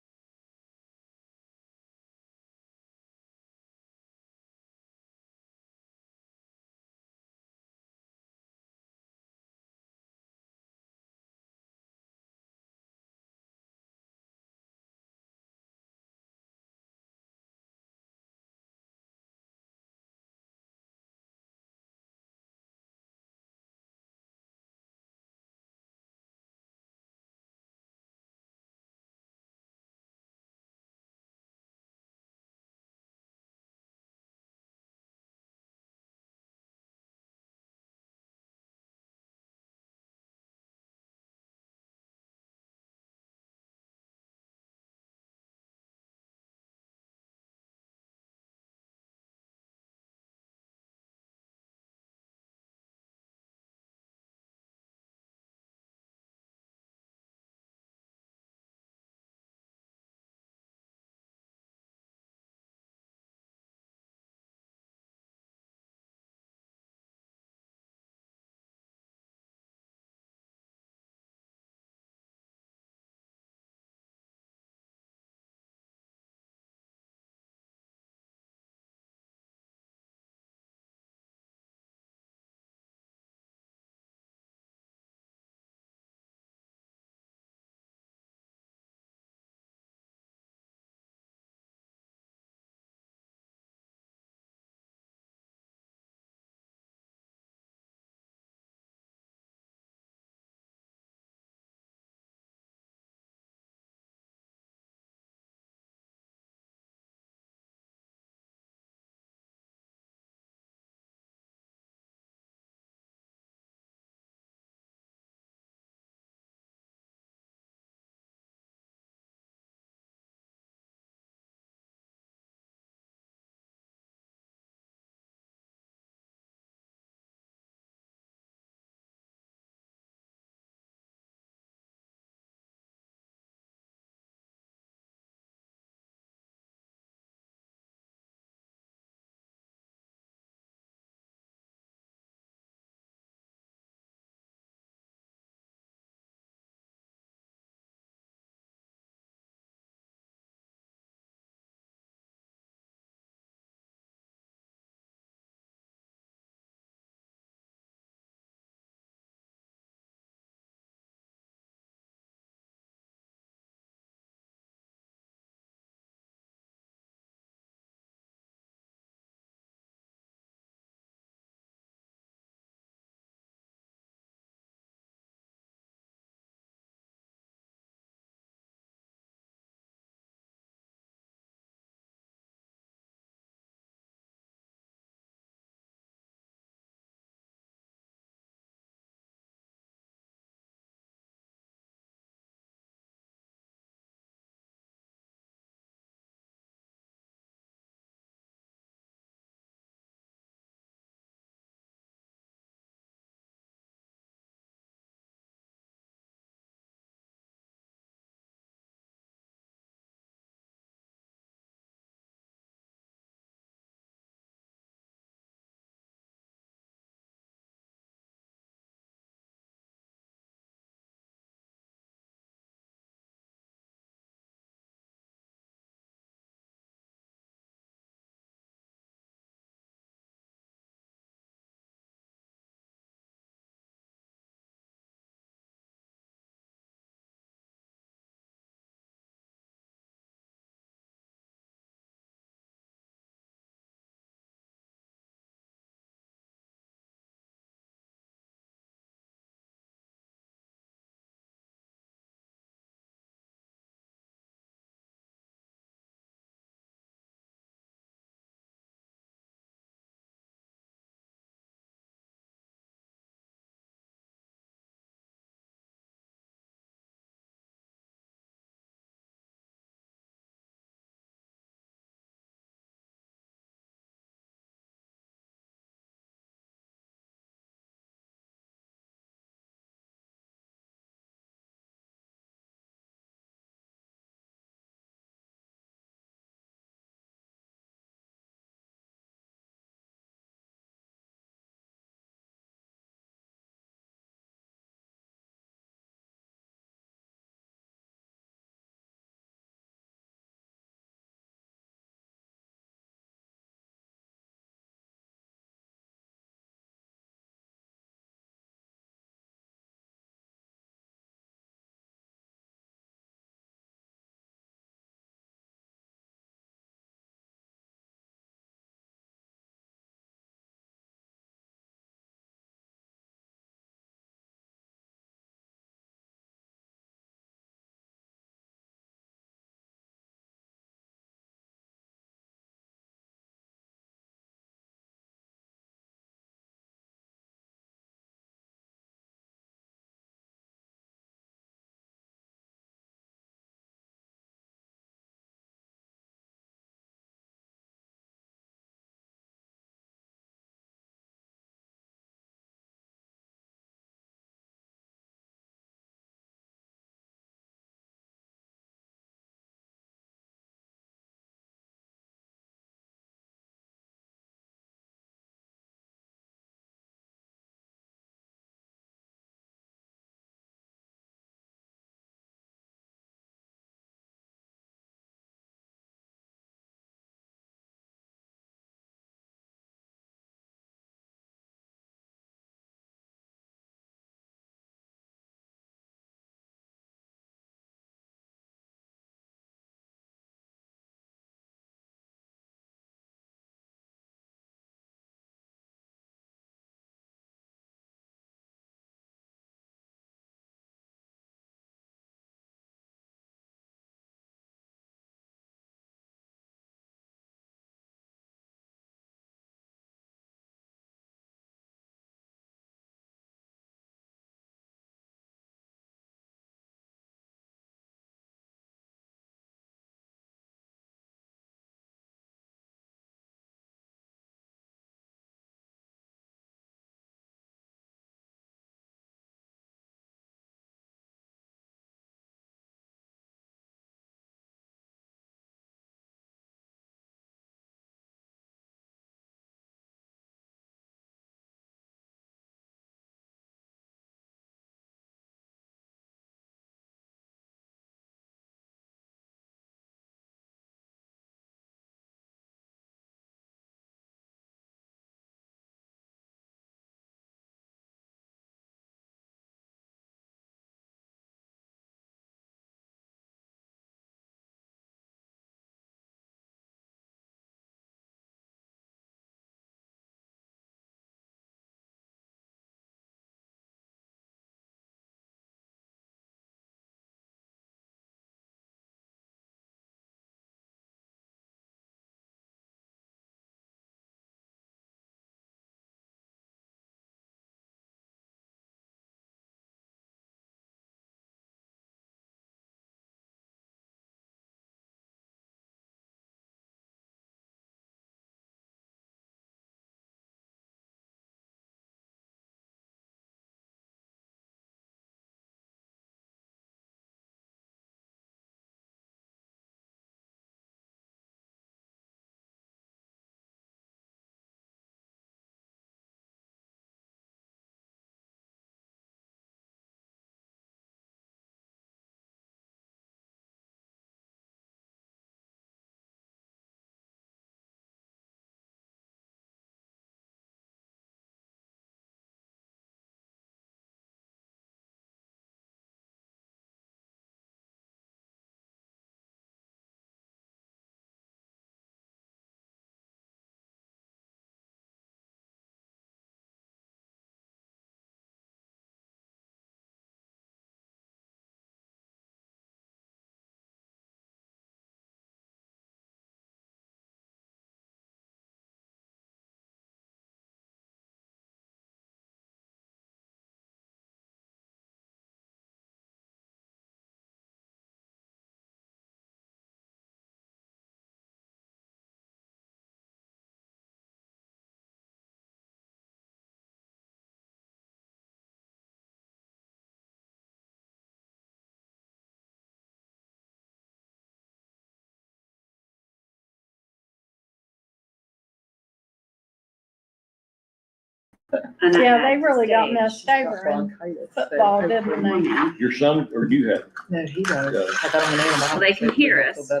And I Yeah, had they to really got stage. messed over in football, didn't they? Yeah. Your son, or you have? No, he does. I got him a name. Well, they can hear us. I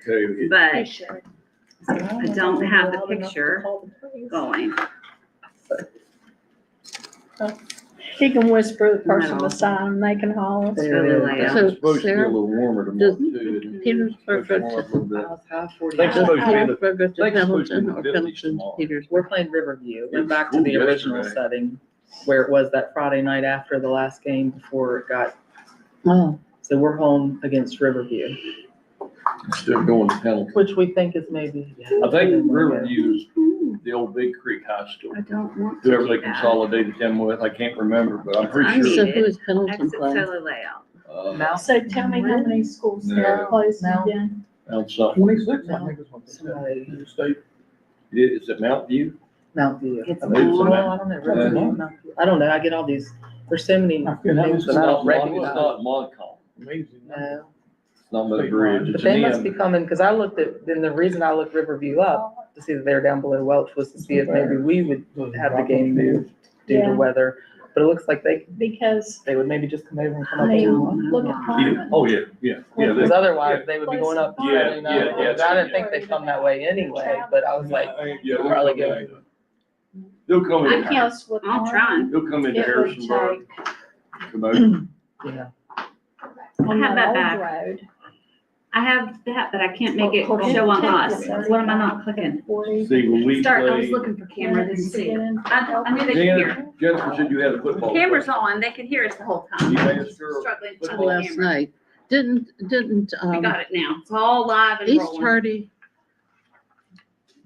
tell you, But They should. I don't have the picture going. He can whisper the person No. beside him, they can holler. It's really late. it's So, supposed to be a Sarah, little warmer tomorrow too. Petersburg go Warm up a little bit. High 40. Thanks so much. Petersburg go to Thanks so much for Pendleton the or 50s Pendleton to tomorrow. We're Petersburg? playing Riverview. It Went was back to cool the original yesterday. setting where it was that Friday night after the last game before it got, Oh, so we're home against Riverview, Still going to penalty. which we think is maybe. I think Riverview is the old Big Creek High School. I don't want to Whoever they do that. consolidated them with, I can't remember, but I'm pretty It's sure. so who is Pendleton Exit playing? solo layout. Now, So tell me how many schools they're closing No. again. Outside. 26, I think is what they said. somebody, in the state. Is it Mount View? Mount View. It's I believe so. on. Well, I don't know. Riverview, Mount View. I don't know. I get all these, there's so many I forget how names many that I don't It's recognize. not Moncom. Amazing. No. It's not by the bridge. But It's they an must M. be coming, because I looked at, then the reason I looked Riverview up to see that they're down below Welch was to see if maybe we would have the game moved due Yeah. to weather. But it looks like Because, they would maybe just come over and come I up. mean, and look at Yeah. Harmon. Oh, yeah, yeah, yeah. Because they- otherwise, they would be going up. Yeah, Saturday night. yeah, yeah. I didn't think they'd come that way anyway, but I was like, Yeah, they'll probably come go. in. They'll come I in, guess with I'll try. Harmon, they'll come into it would Harrisonburg. take Come out. yeah. on I have that that old back. road. I have that, but I can't make it Well, show on take us. the What am I not clicking? 40. See, when we Start, I was played, looking for camera, didn't see it. I knew they could Jan- hear. Jennifer said you had a football. Camera's on, they could hear us the whole time. You asked her Struggling to football find the Last camera. night. Didn't, I got it now. It's all live and East rolling. Hardy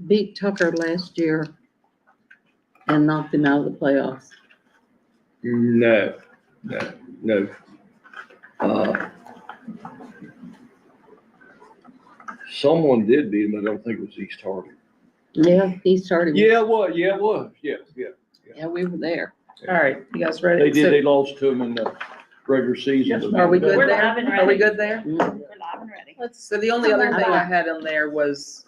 beat Tucker last year and knocked him out of the playoffs? No, no. Someone did beat him, I don't think it was East Hardy. Yeah, East Hardy. Yeah, it was, yeah. Yeah, we were there. All right, you guys ready? They did, So- they lost to him in the regular season. but- Are we good We're there? live and Are we ready. good there? We're live and ready. Let's, So the only other thing I had in there was,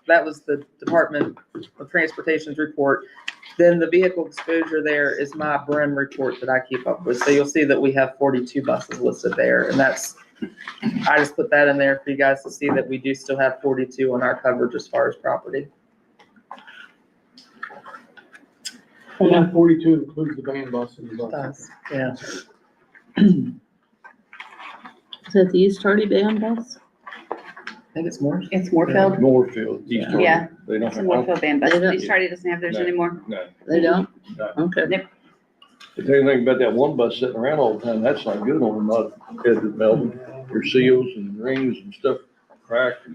that was the Department of Transportation's report. Then the vehicle exposure there is my Brim report that I keep up with. So you'll see that we have 42 buses listed there, and that's, I just put that in there for you guys to see that we do still have 42 on our coverage as far as property. And that 42 includes the band bus and the bus. Does, yeah. Is that the East Hardy band bus? I think it's more. It's Moorfield. Northfield, East Hardy. Yeah. They don't It's a have, Moorfield band, but They don't- East Hardy doesn't have theirs No. anymore. no. They don't? No. Okay. The thing about that one bus sitting around all the time, that's not good on not headed to Melbourne. Your seals and rings and stuff cracked.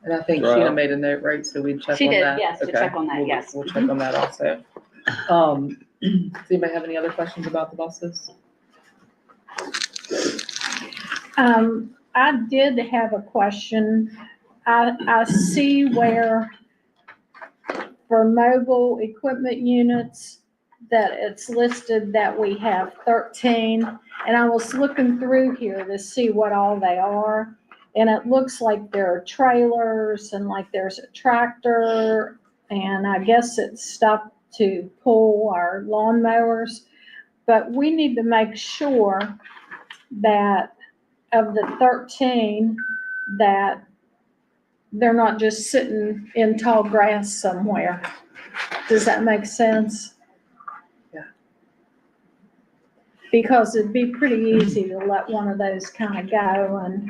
And I think Right. Sheena made a note, right? So we'd check on that. She did, yes, to Okay. check on that, We'll- yes. We'll check on that also. Does anybody have any other questions about the buses? I did have a question. I see where for mobile equipment units, that it's listed that we have 13. And I was looking through here to see what all they are. And it looks like there are trailers and like there's a tractor, and I guess it's stuff to pull our lawnmowers. But we need to make sure that of the 13, that they're not just sitting in tall grass somewhere. Does that make sense? Yeah. Because it'd be pretty easy to let one of those kind of go, and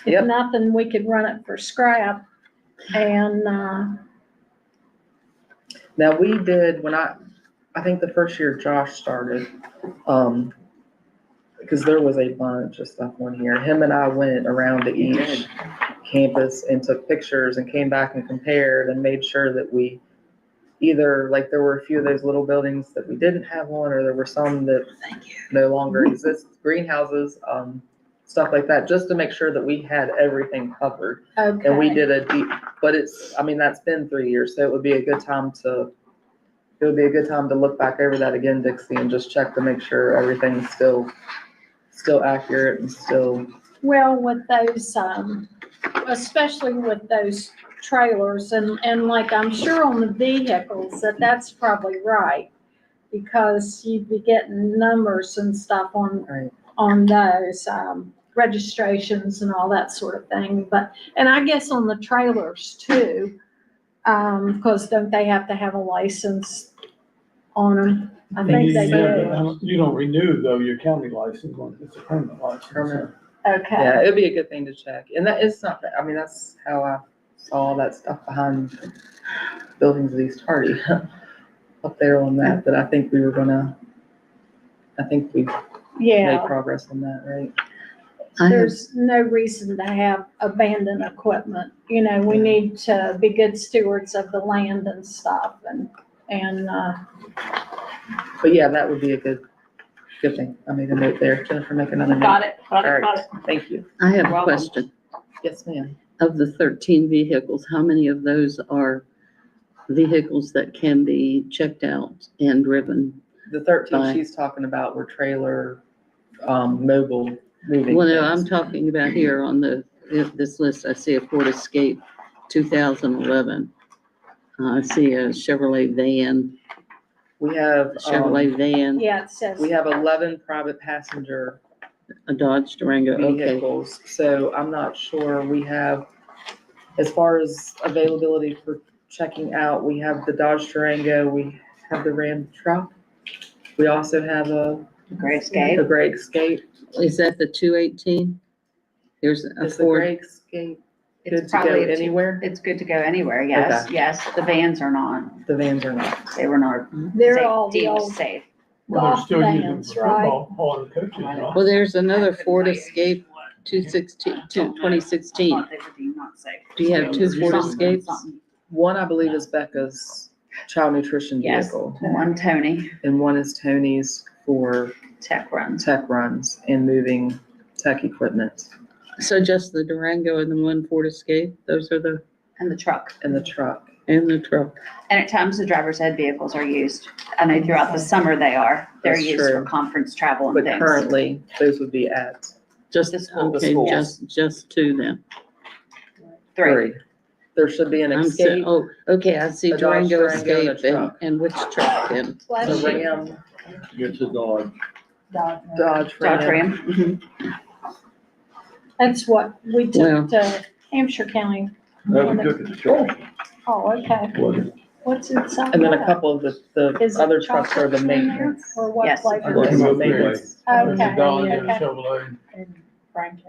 Yep. if nothing, we could run it for scrap. And, Now, we did, when I think the first year Josh started, because there was a bunch of stuff on here. Him and I went around to each campus and took pictures and came back and compared and made sure that we either, like, there were a few of those little buildings that we didn't have on, or there were some that no longer exist, greenhouses, stuff like that, just to make sure that we had everything covered. okay. And we did a deep, but it's, I mean, that's been 3 years, so it would be a good time to look back over that again, Dixie, and just check to make sure everything's still accurate and still, Well, with those, especially with those trailers and like, I'm sure on the vehicles that's probably right. Because you'd be getting numbers and stuff Right. on those, registrations and all that sort of thing. But, and I guess on the trailers too, because don't they have to have a license on them? I think they do. You don't renew though your county license when it's a permanent license. Permanent. Okay. Yeah, it'd be a good thing to check. And that is not, I mean, that's how I saw all that stuff behind buildings of East Hardy up there on that, I think we made Yeah, progress on that, right? I have, there's no reason to have abandoned equipment. You know, we need to be good stewards of the land and stuff and, But yeah, that would be a good thing. I made a note there. Jennifer, make another note. Got it, All right, thank you. I have a Welcome. question. Yes, ma'am. Of the 13 vehicles, how many of those are vehicles that can be checked out and driven? The 13 Fine. she's talking about were trailer, mobile moving. Well, no, I'm things. talking about here on this list, I see a Ford Escape 2011. I see a Chevrolet van, We have, Chevrolet van, yeah, it says. we have 11 private passenger a Dodge Durango, okay. vehicles, so I'm not sure we have, as far as availability for checking out, we have the Dodge Durango, we have the Ram truck. We also have a Gray Escape. Gray Escape. Is that the 218? There's a Is the Ford, Gray Escape good It's to go probably, anywhere? it's good to go anywhere, yes, Okay. yes. The vans are not. The vans are not. They were not They're all the deemed old safe. Well, they're golf still using them vans, for right? football, hauling coaches, right? well, there's another Ford Escape 2016. Thought they were deemed not safe. Do you have two Ford Escapes? One, I believe, is Becca's child nutrition Yes, vehicle, one Tony and one is Tony's for tech runs. tech runs and moving tech equipment So just the Durango and the one Ford Escape, those are the, And the truck. and the truck. and the truck. And at times the driver's ed vehicles are used. I know throughout the summer they are. They're That's used for true. conference travel and But things. currently, those would be at Just, The school. okay, The school. just two then. Three. There should be an I'm saying, Escape, oh, okay, I see A Dodge Durango Durango and a Escape and, truck. and which truck then? a Bless you. Ram, It's a Dodge. Dodge Dodge Ram. Ram. That's what we Well- took to Hampshire County. No, we took it to church. Oh, okay. Was it? What's inside And then a that? couple of the Is it other trucks are the chocolate in there, maintenance. or what Yes. flavor? Like is it? no Maintenance. There's a Okay, Dodge and a okay. Chevrolet. Frank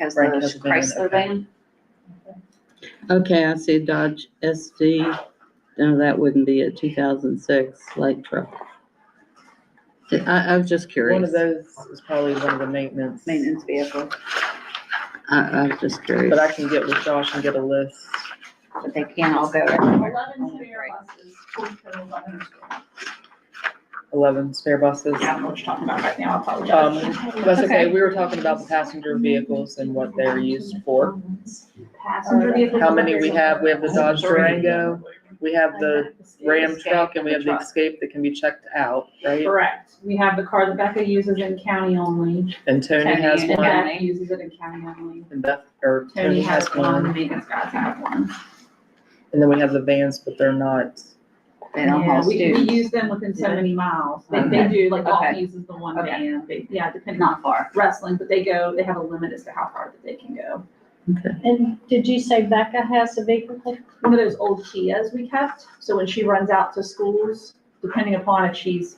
has Frank the has a van, Chrysler okay. van. Okay, I see Dodge SD. No, that wouldn't be a 2006 light truck. I was just One curious. of those is probably one of the maintenance. Maintenance vehicle, I was just curious. But I can get with Josh and get a list. but they can't all go everywhere. 11 spare buses. Yeah, I don't know what you're talking about right now, I apologize. That's okay. We were talking about the passenger vehicles and what they're used for. Passenger vehicles. How many we have? We have the Dodge Durango, we have the Ram truck, and we have the Truck. Escape that can be checked out, right? Correct. We have the car that Becca uses in county only. And Tony has Tony And one, Beth uses it in county only. and Beth, or Tony has one, the one. maintenance guys have one. And then we have the vans, but they're not, They don't Yeah, haul we students. use them within so many miles. They Okay. do, like Dalton Okay. uses the one Okay. van, yeah, depending Not on far. wrestling, but they have a limit as to how far that they can go. And did you say Becca has a vehicle? One of those old Kias we kept, so when she runs out to schools, depending upon if she's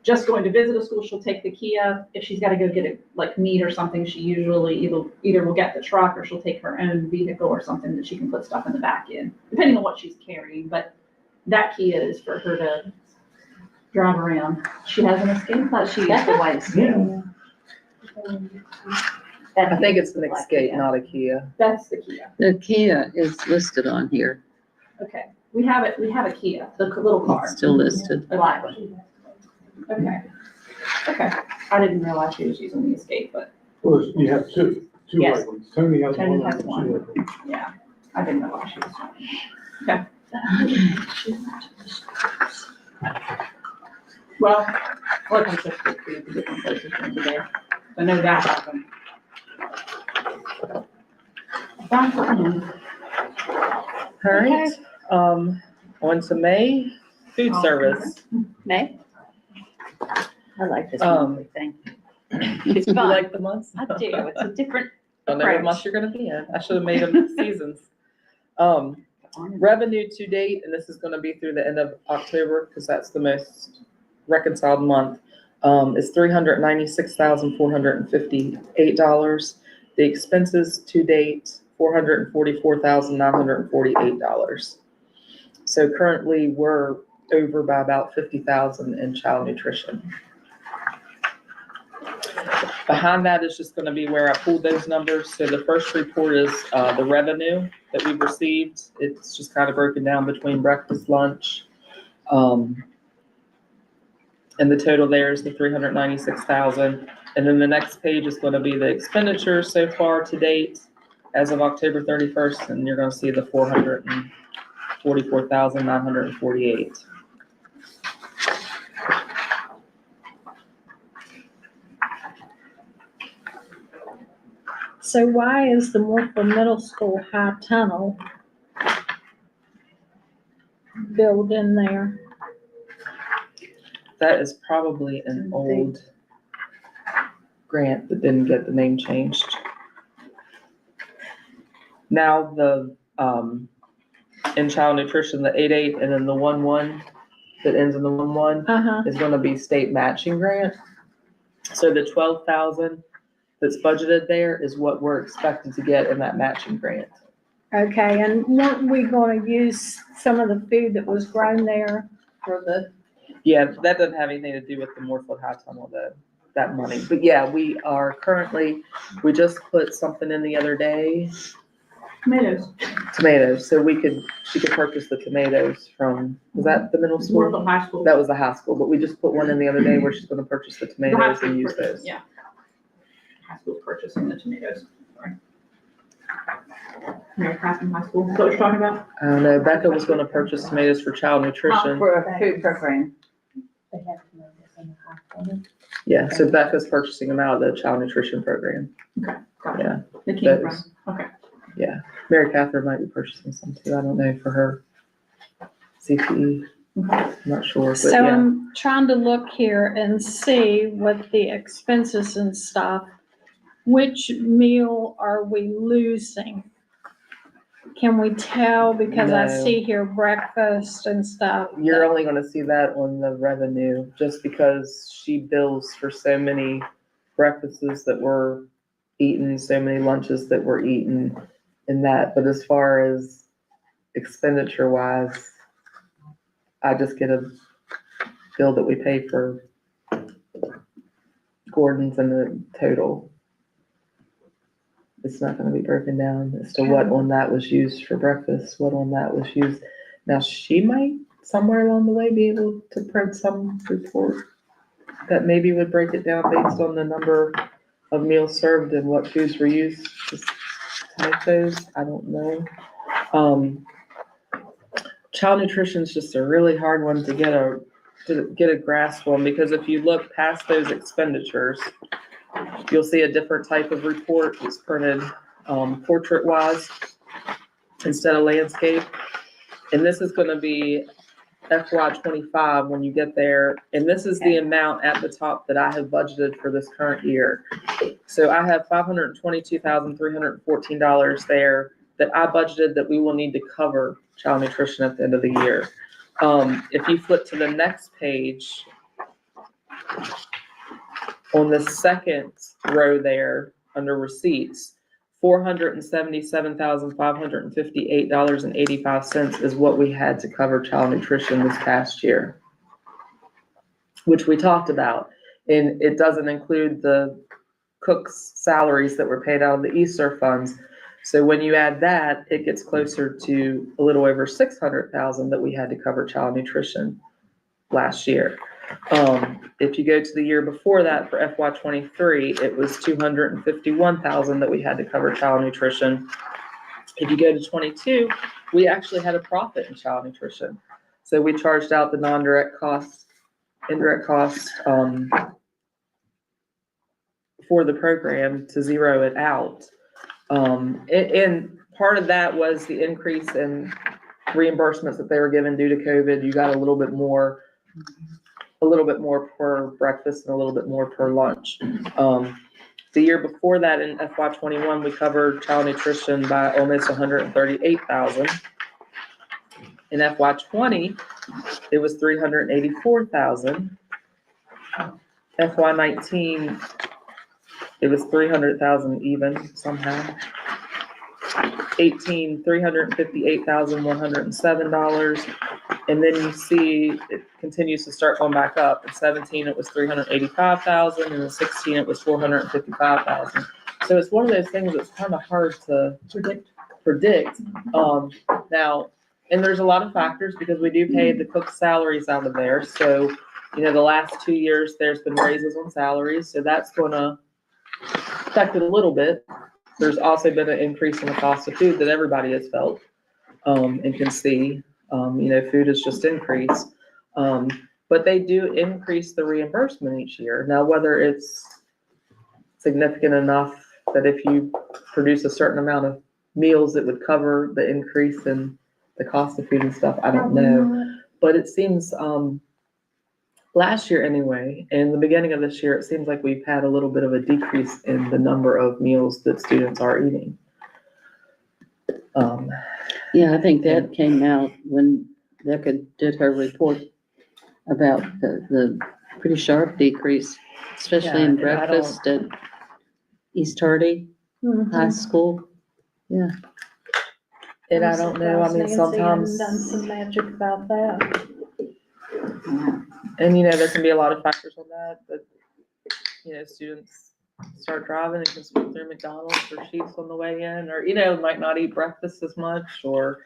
just going to visit a school, she'll take the Kia. If she's gotta go get it, like meat or something, she usually either will get the truck or she'll take her own vehicle or something that she can put stuff in the back in, depending on what she's carrying, but that Kia is for her to drive around. She has an Escape, but she That's the white Escape. I think it's an Escape, not a Kia. that's the Kia. The Kia is listed on here. Okay, we have a Kia, the little car. It's still listed. Black one. Okay. Okay, I didn't realize she was using the Escape, but Well, you have two Yes. white ones. Tony has Tony one. has and one. she has one. yeah, I didn't realize she was doing it. Well, like I said, the different places from today. I know that happened. Found something. All right, on to May, food Oh, service. May? I like this Um, monthly thing. It's You fun. like the months? I do. It's a different Don't know what approach. month you're gonna be in. I should have made them seasons. Revenue to date, and this is gonna be through the end of October, because that's the most reconciled month, is $396,458. The expenses to date, $444,948. So currently, we're over by about 50,000 in child nutrition. Behind that is just gonna be where I pulled those numbers. So the first report is, the revenue that we've received. It's just kind of broken down between breakfast, lunch. And the total there is the 396,000. And then the next page is gonna be the expenditures so far to date as of October 31st, and you're gonna see the 444,948. So why is the Morphle Middle School high tunnel built in there? That is probably an old grant that didn't get the name changed. Now the, in child nutrition, the 8-8 and then the 1-1 that ends in the 1-1 Uh-huh, is gonna be state matching grant. So the 12,000 that's budgeted there is what we're expected to get in that matching grant. okay, and weren't we gonna use some of the food that was grown there for the, Yeah, that doesn't have anything to do with the Morphle High Tunnel, that money. But yeah, we are currently, we just put something in the other day, Tomatoes, tomatoes, so she could purchase the tomatoes from, was that the middle school? Morphle High School. That was the high school, but we just put one in the other day where she's gonna purchase the The high tomatoes school and use purchase- those. Yeah. High school's purchasing the tomatoes. Sorry. Mary Crafton High School, is that what you're talking about? I don't know, Becca was gonna purchase tomatoes for child nutrition. For a food program. Yeah, so Becca's purchasing them out of the child nutrition program. Gotcha. Yeah, They came from, those. okay. Yeah, Mary Catherine might be purchasing some too, I don't know, for her CTE, I'm not sure, but so yeah. I'm trying to look here and see what the expenses and stuff. Which meal are we losing? Can we tell? Because I No. see here breakfast and stuff. You're only gonna see that on the revenue, just because she bills for so many breakfasts that were eaten, so many lunches that were eaten in that, but as far as expenditure wise, I just get a bill that we pay for Gordon's and the total. It's not gonna be broken down as to what on that was used for breakfast, what on that was used. Now, she might somewhere along the way be able to print some report that maybe would break it down based on the number of meals served and what foods were used to make those. I don't know. Child nutrition is just a really hard one to get a grasp on, because if you look past those expenditures, you'll see a different type of report that's printed portrait wise instead of landscape. And this is gonna be FY 25 when you get there. And this is the amount at the top that I have budgeted for this current year. So I have $522,314 there that I budgeted that we will need to cover child nutrition at the end of the year. If you flip to the next page, on the second row there, under receipts, $477,558.85 is what we had to cover child nutrition this past year, which we talked about. And it doesn't include the cooks' salaries that were paid out of the ESSER funds. So when you add that, it gets closer to a little over 600,000 that we had to cover child nutrition last year. If you go to the year before that for FY 23, it was 251,000 that we had to cover child nutrition. If you go to 22, we actually had a profit in child nutrition. So we charged out the non-direct costs, indirect costs, for the program to zero it out. And part of that was the increase in reimbursements that they were given due to COVID. You got a little bit more per breakfast and a little bit more per lunch. The year before that, in FY '21, we covered child nutrition by almost $138,000. In FY '20, it was $384,000. FY '19, it was $300,000 even somehow. 18, $358,107. And then you see it continues to start going back up. In 17, it was $385,000, and in 16, it was $455,000. So it's one of those things that's kind of hard to predict. Now, and there's a lot of factors because we do pay the cook salaries out of there. So, the last 2 years, there's been raises on salaries, so that's gonna affect it a little bit. There's also been an increase in the cost of food that everybody has felt, and can see. Food has just increased. But they do increase the reimbursement each year. Now, whether it's significant enough that if you produce a certain amount of meals, it would cover the increase in the cost of food and stuff, I don't know. But it seems, last year anyway, and the beginning of this year, it seems like we've had a little bit of a decrease in the number of meals that students are eating. Yeah, I think that came out when Becca did her report about the pretty sharp decrease, especially Yeah, in and I breakfast at East Hardy High School. Yeah. And I don't know, I mean, sometimes, Done some magic about that. and there can be a lot of factors on that, but, students start driving and can swing through McDonald's or Sheetz on the way in, or, might not eat breakfast as much, or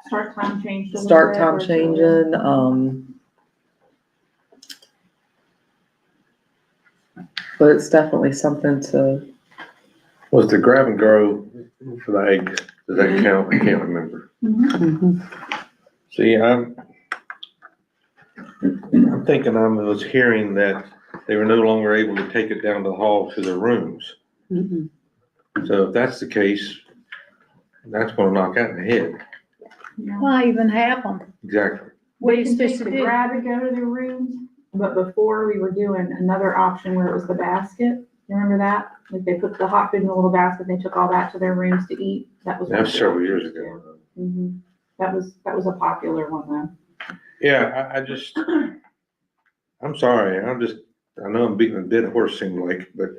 Start time changed a little start bit, time or- changing, but it's definitely something to, Was the grab and go for the egg, does that count? I can't remember. Mhm. See, I'm thinking I was hearing that they were no longer able to take it down the hall to their rooms. Mhm. So if that's the case, that's gonna knock out in the head. Why even have them? Exactly. What are They you can take supposed to the do? grab and go to their rooms, but before we were doing another option where it was the basket. You remember that? Like they put the hot food in a little basket, they took all that to their rooms to eat. That was. That was several years ago. Mhm. That was a popular one though. Yeah, I'm sorry, I know I'm beating a dead horse, seems like, but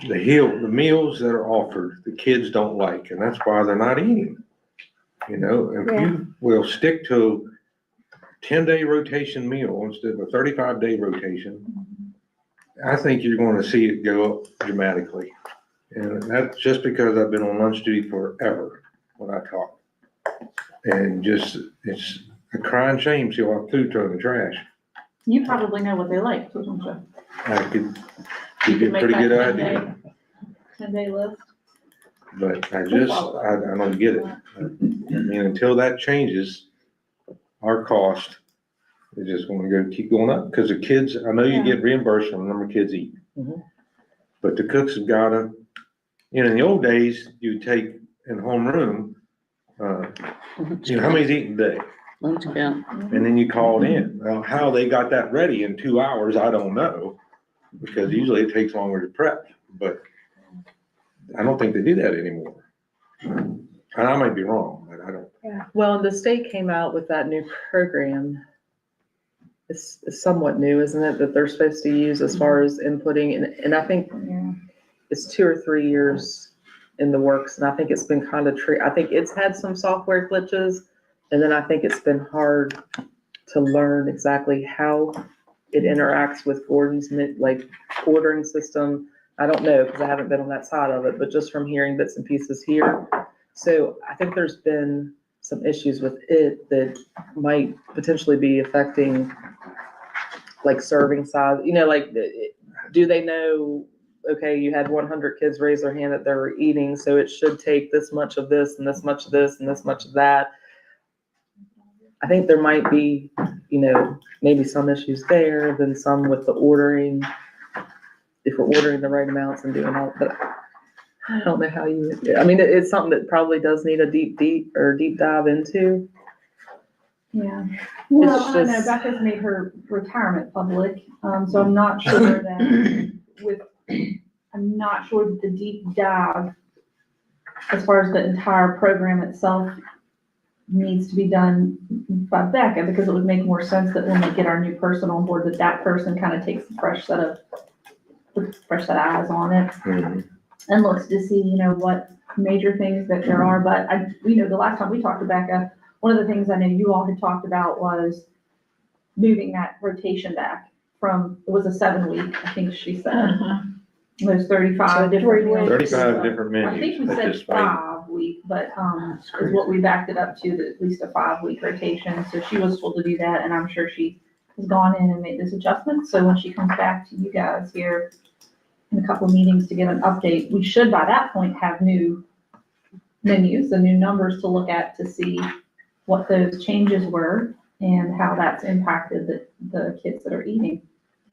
the meals that are offered, the kids don't like, and that's why they're not eating. If you will stick to 10-day rotation meal instead of a 35-day rotation, I think you're gonna see it go up dramatically. And that's just because I've been on lunch duty forever when I talk. And it's a crying shame, see a lot of food thrown in the trash. You probably know what they like, don't you? I could You give you a can make pretty that good 10-day idea, 10-day list. but I don't get it. I mean, until that changes, our cost is just gonna keep going up, because the kids, I know you get reimbursed on the number of kids eat. Mhm. But the cooks have gotta, in the old days, you take in homeroom, how many's eating a day? Lunch count. And then you called in. Now, how they got that ready in 2 hours, I don't know, because usually it takes longer to prep, but I don't think they do that anymore. And I might be wrong, but I don't. well, the state came out with that new program. It's somewhat new, isn't it, that they're supposed to use as far as inputting, and I think Yeah. it's 2 or 3 years in the works, and I think it's been kind of I think it's had some software glitches, and then I think it's been hard to learn exactly how it interacts with Gordon's ordering system. I don't know, because I haven't been on that side of it, but just from hearing bits and pieces here. So I think there's been some issues with it that might potentially be affecting serving size, do they know, okay, you had 100 kids raise their hand that they were eating, so it should take this much of this and this much of this and this much of that. I think there might be, maybe some issues there, then some with the ordering, if we're ordering the right amounts and doing all, but I don't know how you, I mean, it's something that probably does need a deep dive into. Yeah. Well, I know just- Becca's made her retirement public, so I'm not sure that I'm not sure that the deep dive as far as the entire program itself needs to be done by Becca, because it would make more sense that when we get our new person on board, that person kind of takes a fresh set of eyes on it and looks to see, what major things that there are. But the last time we talked to Becca, one of the things I know you all had talked about was moving that rotation back from, it was a 7-week, I think she said. There's 35 different meals. 35 different menus. I think we That's said just fine. 5-week, but, is what we backed it up to, at least a 5-week rotation. So she was told to do that, and I'm sure she has gone in and made this adjustment. So when she comes back to you guys here in a couple of meetings to get an update, we should by that point have new menus, the new numbers to look at to see what those changes were and how that's impacted the kids that are eating.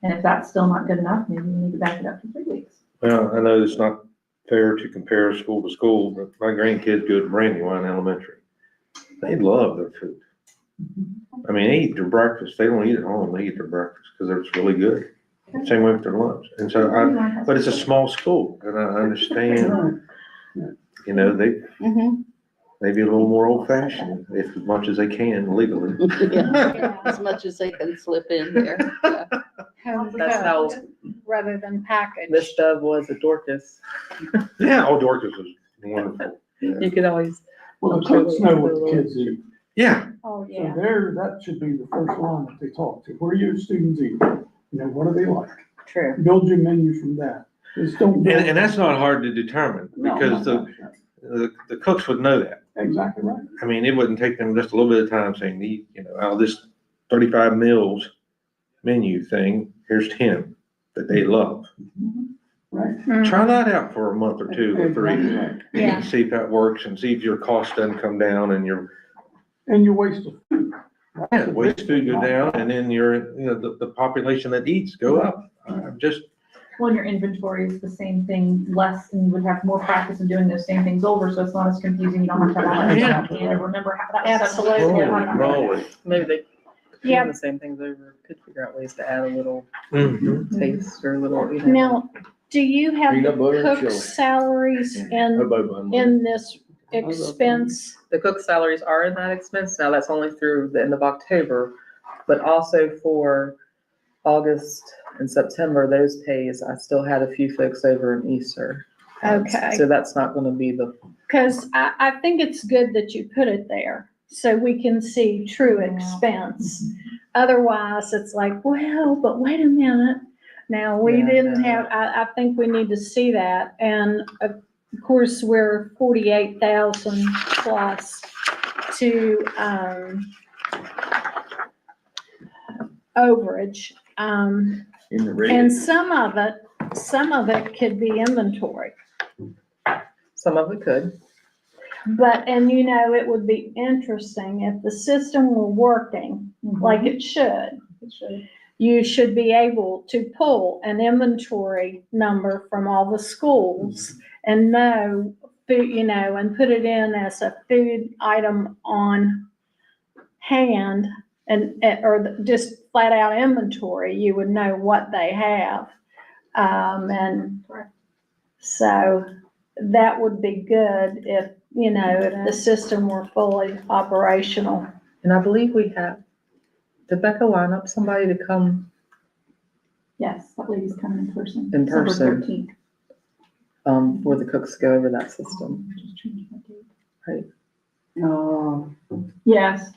And if that's still not good enough, maybe we need to back it up to 3 weeks. Well, I know it's not fair to compare school to school, but my grandkids go to Brandywine Elementary. They love their food. I mean, they eat their breakfast. They don't eat at home. They eat their breakfast because it's really good. Same way with their lunch. And so but it's a small school and I understand, they be a little more old fashioned if as much as they can legally. Yeah, as much as they can slip in there. Yeah. Home That's how cooked rather than packaged. Miss Dove was at Dorcas. Yeah, old Dorcas was wonderful. You could always, Well, the cooks know what the kids eat. Yeah, Oh, So yeah. that should be the first line that they talk to. Where your students eat? What do they like? True. Build your menu from that. Just don't. build- and that's not hard to determine No, because no, the cooks would know that. Exactly right. I mean, it wouldn't take them just a little bit of time saying, out of this 35 meals menu thing, here's 10 that they love. Right. Try that out for a month or 2 or 3. Exactly right. Yeah. And see if that works and see if your cost doesn't come down and your And your waste of food. That's the waste big food go thing. down and then the population that eats go up. I'm just, Well, your inventory is the same thing, less, and you would have more practice in doing those same things over, so it's not as confusing. You don't have to have all that Yeah. stuff and remember how that was. Absolutely. holy moly. maybe they could Yeah. do the same things over, could figure out ways to add a little Mhm. taste or a little, Now, do you have Peanut butter the and cook chili. salaries Hobo in this expense? The cook salaries are in that expense. Now, that's only through the end of October, but also for August and September, those pays, I still had a few folks over in Easter. Okay. So that's not gonna be the, Because I think it's good that you put it there, so we can see true expense. Otherwise, it's like, well, but wait a minute. Now, we Yeah, didn't no. have, I think we need to see that, and of course, we're 48,000 plus to, overage. In the red. And some of it could be inventory. some of it could. But, and it would be interesting if the system were working like it should. You should be able to pull an inventory number from all the schools and know, and put it in as a food item on hand or just flat out inventory. You would know what they have. And so that would be good if the system were fully operational. And I believe we have, did Becca line up somebody to come, Yes, that lady's coming in person. In December person. 13th. for the cooks to go over that system? Just changed my date. Right. Oh. Yes,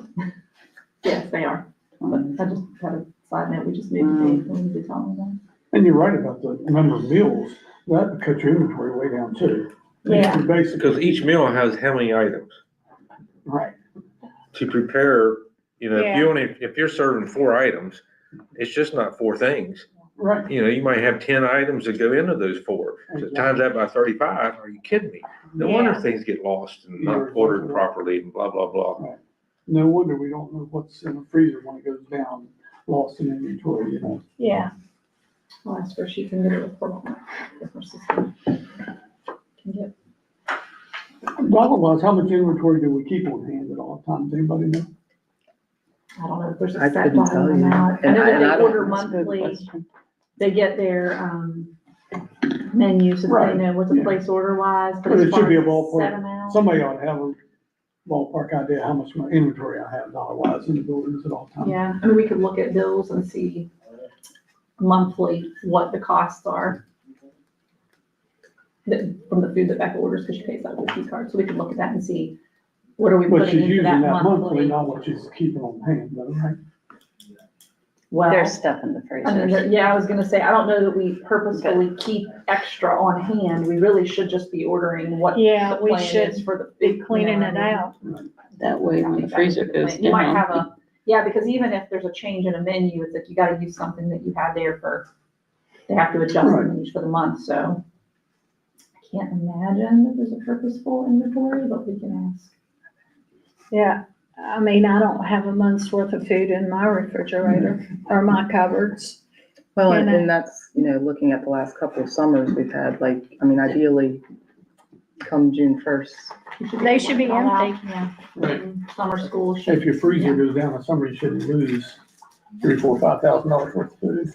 yes, they are. But I just had a side note, we just moved the date, we need to tell them that. And you're right about the number of meals. That would cut your inventory way down too. Yeah. Basically, Because each meal has how many items right. to prepare, if you're serving 4 items, it's just not 4 things. Right. You might have 10 items that go into those 4. So times that by 35, are you kidding me? No wonder Yeah. things get lost and not ordered properly and blah, blah, blah. No wonder we don't know what's in the freezer when it goes down, lost in inventory, Yeah. I'll ask her, she can get a report on that, if her system can get Dollar wise, how much inventory do we keep on hand at all times? Anybody know? I don't know if there's I a set couldn't tell dollar you. amount. I And know I that they don't- order That's a good monthly, question. they get their, menu, so that Right, they know what to yeah. place order wise, but But as it far should be a as ballpark. set amount. Somebody ought to have a ballpark idea how much my inventory I have dollar wise in the buildings at all times. Yeah, I mean, we could look at bills and see monthly what the costs are. From the food that Becca orders, because she pays that with a key card, so we could look at that and see, what are we But putting she's into using that that monthly, monthly? not what she's keeping on hand, though, right? Well, There's stuff in the I mean, freezers. yeah, I was gonna say, I don't know that we purposefully keep extra on hand, we really should just be ordering what Yeah, the we plan should is for the. be cleaning it out. That way when the freezer goes You might have down. a, yeah, because even if there's a change in a menu, it's like you gotta use something that you had there for, they have to adjust the Right. menus for the month, so. I can't imagine that there's a purposeful inventory, but we can ask. Yeah, I mean, I don't have a month's worth of food in my refrigerator or my cupboards. Well, You know. and that's, looking at the last couple of summers we've had, like, I mean, ideally, come June 1st. They should be empty. Yeah. Right. Summer school should. If your freezer goes down in summer, you shouldn't lose $3,000, $4,000, $5,000 worth of food.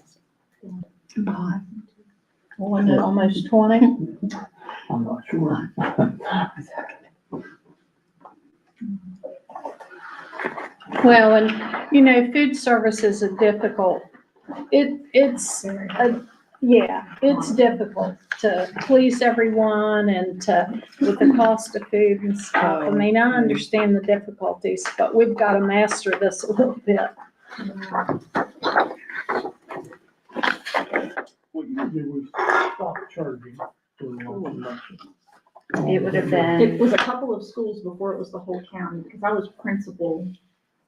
Wasn't it almost 20? I'm not sure. Well, and, food services are difficult. It's difficult to please everyone and with the cost of food and stuff. I mean, I understand the difficulties, but we've got to master this a little bit. What you do is stop charging for lunch. It would have It been, was a couple of schools before it was the whole county, because I was principal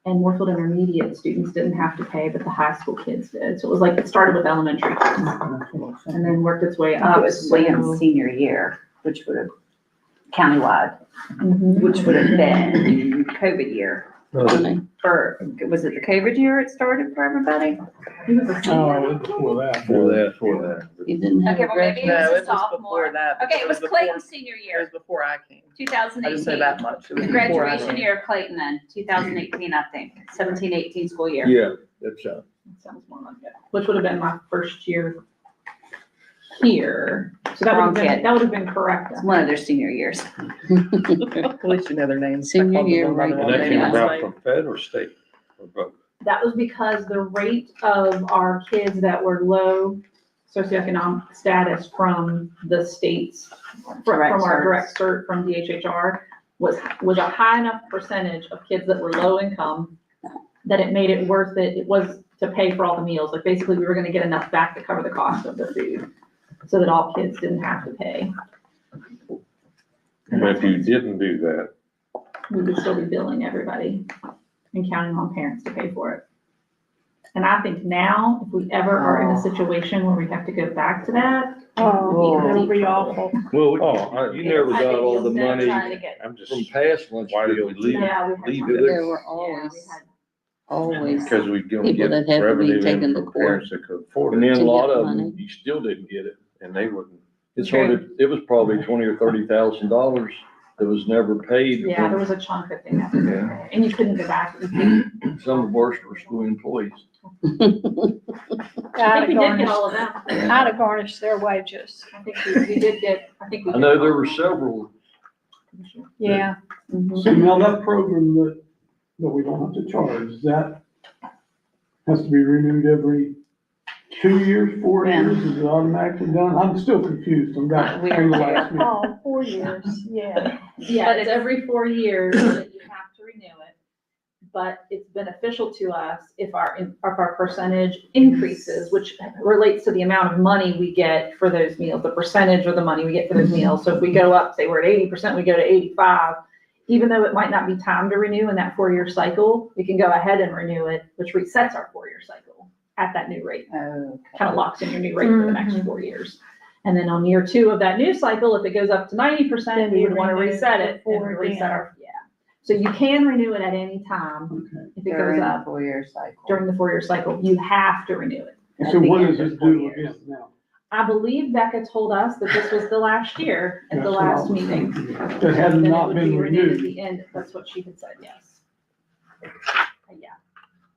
and Warfield Intermediate students didn't have to pay, but the high school kids did. So it was like, it started with elementary kids and then worked its way it up. was William's senior year, which would have, countywide, Mhm. which would have been COVID year. Funny. Or, was it the COVID year it started for everybody? He was a senior. Oh, before that. For that. You didn't have Okay, a well, maybe graduation. No, was a it was sophomore. before that. Okay, it was before- Clayton's senior It year, was before I came. I just say 2018. that much. It was The before I graduation came. year of Clayton then, 2018, I think, 17-18 school year. Yeah, that's, Sounds more like it, which would have been my first year here. So that would have been, Wrong kid. that would have been correct. It's one of their senior years. At least you know their names. I Senior called them year, one by right. one And that name came last about night. from fed or state or both? That was because the rate of our kids that were low socioeconomic status from the states, from Direct our certs. direct cert from DHHR, was a high enough percentage of kids that were low income that it made it worth it. It was to pay for all the meals. Like basically, we were gonna get enough back to cover the cost of the food, so that all kids didn't have to pay. And if you didn't do that, We would still be billing everybody and counting on parents to pay for it. And I think now, if we ever are in a situation where we have to go back to that, Oh, it'll be awful. well, you never I got think all you'll the never money Trying to get, I'm just, from past lunch Why did we deals. leave it? yeah, we had. Leave some- it There were Yeah, we always, had. always, because we don't People get that had to be revenue taken in to from court. parents that could afford And it, then a To lot get of money. them, you still didn't get it. and they wouldn't. It's hard, it was probably $20,000 or $30,000 that was never paid. Yeah, there was a chunk that they had to pay, and you couldn't go back. I think Some of the worst were school employees. I'd we have did get garnished, all of them. I'd have garnished their wages. I think we did get, I think we. I know did there all were of them. several, Yeah. So now that program that we don't have to charge, that has to be renewed every 2 years, 4 Yeah. years, is it automatically done? I'm still confused on that. We are on the too. last meeting. Oh, 4 years, yeah. Yeah, But it's every 4 years that you have to renew it. But it's beneficial to us if our percentage increases, which relates to the amount of money we get for those meals, the percentage of the money we get for those meals. So if we go up, say we're at 80%, we go to 85, even though it might not be time to renew in that 4-year cycle, we can go ahead and renew it, which resets our 4-year cycle at that new rate. oh, Kind of locks in your new rate for the next 4 years. And then on year 2 of that new cycle, if it goes up to 90%, Then we you would want to renew reset it and before reset again. our, yeah. So you can renew it at any time Okay. if it during goes the up 4-year cycle. during the 4-year cycle. You have to renew it. So the what end does of it 4 do years. again now? I believe Becca told us that this was the last year at the That's what I last was meeting. thinking. It And had then it not would been be renewed at renewed. the end, that's what she had said, yes. Yeah,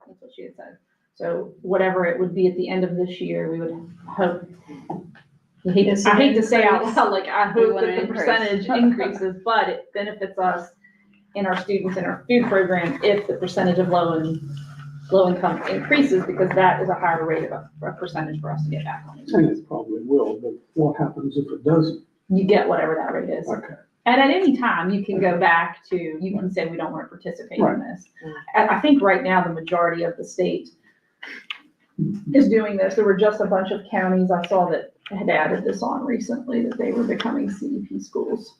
that's what she had said. So whatever it would be at the end of this year, we would hope. I hate to say out loud, like, I We hope want that an the increase. percentage increases, but it benefits us and our students in our food program if the percentage of low income increases, because that is a higher rate of a percentage for us to get back on. And it probably will, but what happens if it doesn't? You get whatever that rate is. Okay. And at any time, you can go back to, you can say, we don't want to participate in Right. this. I think right now, the majority of the state is doing this. There were just a bunch of counties I saw that had added this on recently, that they were becoming CEP schools,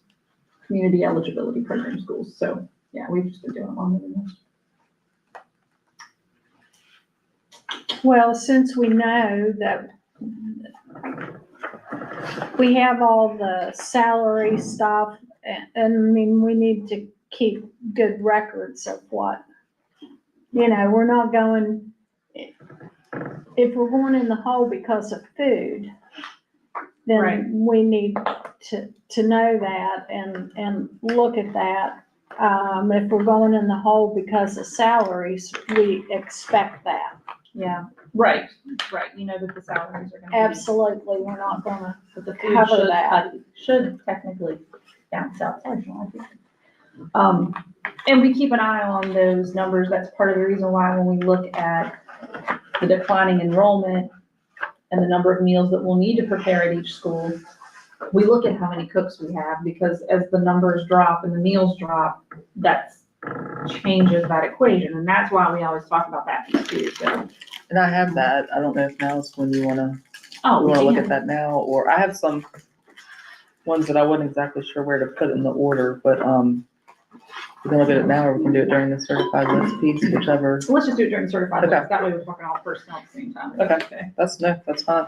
community eligibility program schools. So, yeah, we've just been doing it longer than this. Well, since we know that we have all the salary stuff, and I mean, we need to keep good records of what, we're not going, if we're going in the hole because of food, Right. then we need to know that and look at that. If we're going in the hole because of salaries, we expect that. Yeah, right. You know that the salaries are gonna be. Absolutely, we're not gonna But the food cover that. should technically balance out. Sorry, Sean, I think. And we keep an eye on those numbers. That's part of the reason why when we look at the declining enrollment and the number of meals that we'll need to prepare at each school, we look at how many cooks we have, because as the numbers drop and the meals drop, that changes that equation. And that's why we always talk about that piece too, so. And I have that. I don't know if now's when you wanna Oh, look yeah. at that now, or I have some ones that I wasn't exactly sure where to put in the order, but, we can look at it now, or we can do it during the certified list piece, whichever. Let's just do it during certified Okay. list. That way we're talking all personnel at the same time. Okay. That's fine.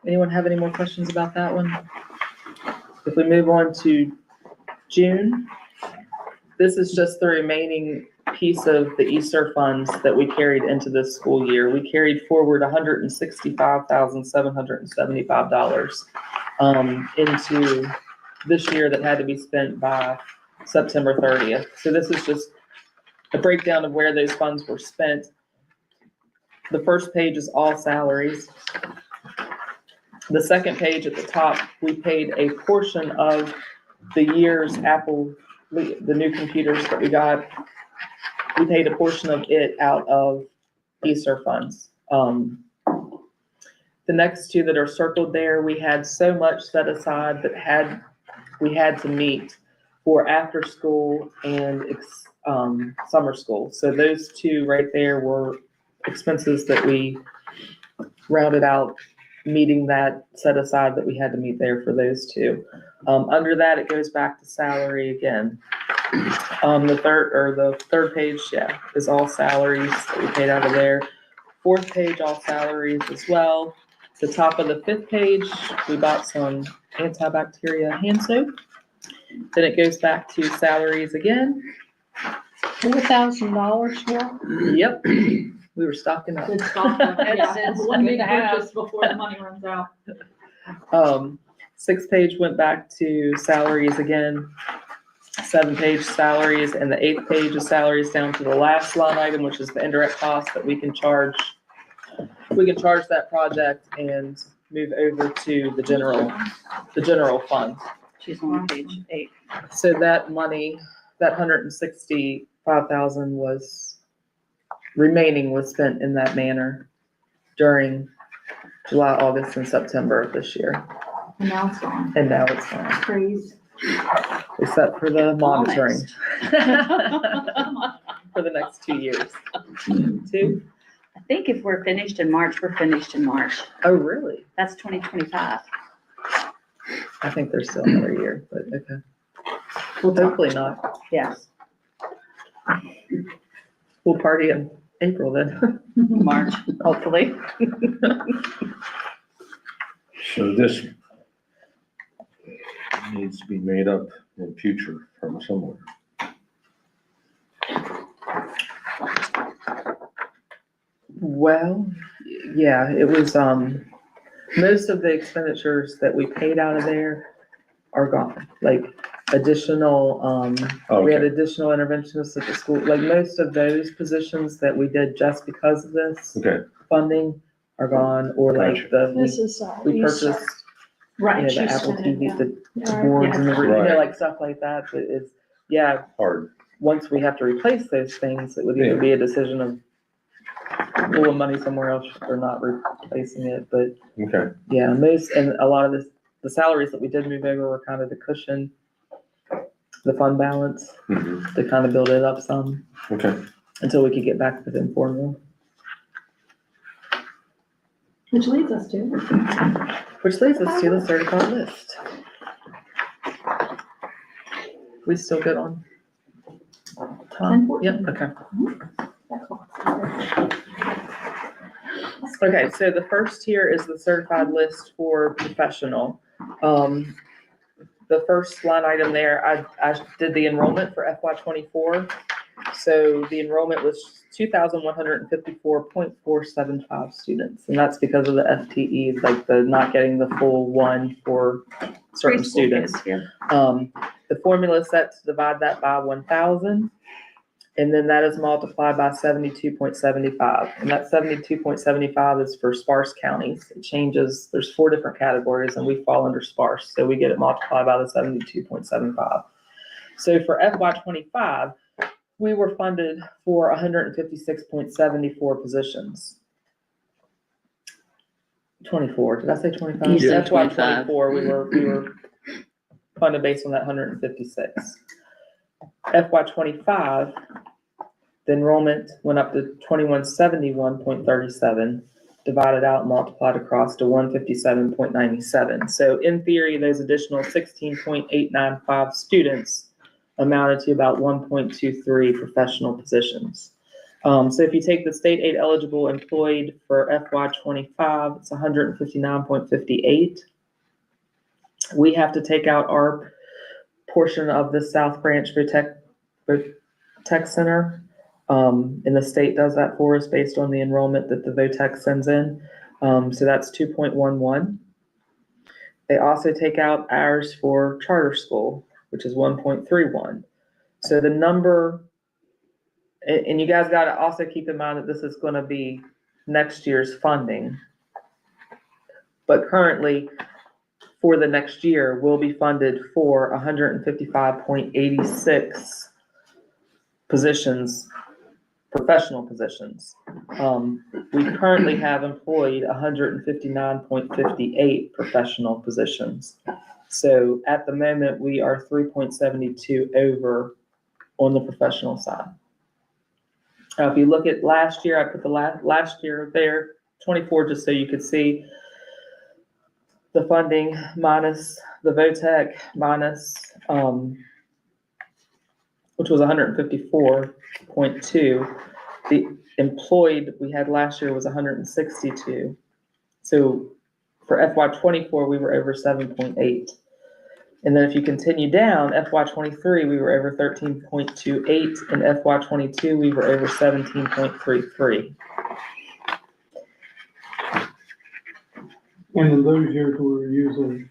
Anyone have any more questions about that one? If we move on to June, this is just the remaining piece of the Easter funds that we carried into this school year. We carried forward $165,775, into this year that had to be spent by September 30th. So this is just a breakdown of where those funds were spent. The first page is all salaries. The second page at the top, we paid a portion of the year's the new computers that we got. We paid a portion of it out of Easter funds. The next two that are circled there, we had so much set aside that we had to meet for after school and summer school. So those two right there were expenses that we rounded out, meeting that set aside that we had to meet there for those two. Under that, it goes back to salary again. The third page, is all salaries that we paid out of there. Fourth page, all salaries as well. The top of the fifth page, we bought some antibacterial hand soap. Then it goes back to salaries again. $4,000 more. Yep, we were stocking up. Good stuff. Yeah, It's one big good to have. purchase before the money runs out. Sixth page went back to salaries again. Seventh page salaries, and the eighth page is salaries down to the last line item, which is the indirect cost that we can charge. We can charge that project and move over to the general fund. She's on page 8. So that money, that $165,000 was spent in that manner during July, August, and September of this year. And now it's gone. And now it's gone, Praise. except for the monitoring Almost. for the next 2 years. 2? I think if we're finished in March, we're finished in March. Oh, really? That's 2025. I think there's still another year, but okay. Well, hopefully not. Yes, We'll party in April then. March, hopefully. So this needs to be made up in future from somewhere. Well, Yeah, it was, most of the expenditures that we paid out of there are gone, like additional, we had Okay. additional interventionists at the school, like most of those positions that we did just because of this Okay, funding are gone, or like This is, we Easter. purchased, Right. the she's Apple spending, TV, the Right. boards and the, Right. like stuff like that, but it's, yeah, hard. once we have to replace those things, it would either Yeah. be a decision of pulling money somewhere else or not replacing it, but Okay, yeah, most, and a lot of this, the salaries that we did move over were kind of to cushion the fund balance, mhm, to kind of build it up some, okay. until we could get back within formula. Which leads us to. Which leads us to the certified list. We still good on time? 10:14. Yep, okay. Okay, so the first here is the certified list for professional. The first line item there, I did the enrollment for FY '24. So the enrollment was 2,154.475 students, and that's because of the FTEs, like the not getting the full one for certain Preschool students. kids, yeah. The formula is set to divide that by 1,000. And then that is multiplied by 72.75. And that 72.75 is for sparse counties. It changes, there's 4 different categories and we fall under sparse. So we get it multiplied by the 72.75. So for FY '25, we were funded for 156.74 positions. 24, did I say 25? You said FY 25. '24, we were funded based on that 156. FY '25, the enrollment went up to 2171.37, divided out and multiplied across to 157.97. So in theory, those additional 16.895 students amounted to about 1.23 professional positions. So if you take the state aid eligible employed for FY '25, it's 159.58. We have to take out our portion of the South Branch Tech Center. And the state does that for us based on the enrollment that the VOTEC sends in. So that's 2.11. They also take out ours for charter school, which is 1.31. So the number, and you guys got to also keep in mind that this is going to be next year's funding. But currently, for the next year, we'll be funded for 155.86 positions, professional positions. We currently have employed 159.58 professional positions. So at the moment, we are 3.72 over on the professional side. If you look at last year, I put the last year there, 24, just so you could see the funding minus the VOTEC minus, which was 154.2. The employed we had last year was 162. So for FY '24, we were over 7.8. And then if you continue down, FY '23, we were over 13.28. And FY '22, we were over 17.33. And in those years, we were using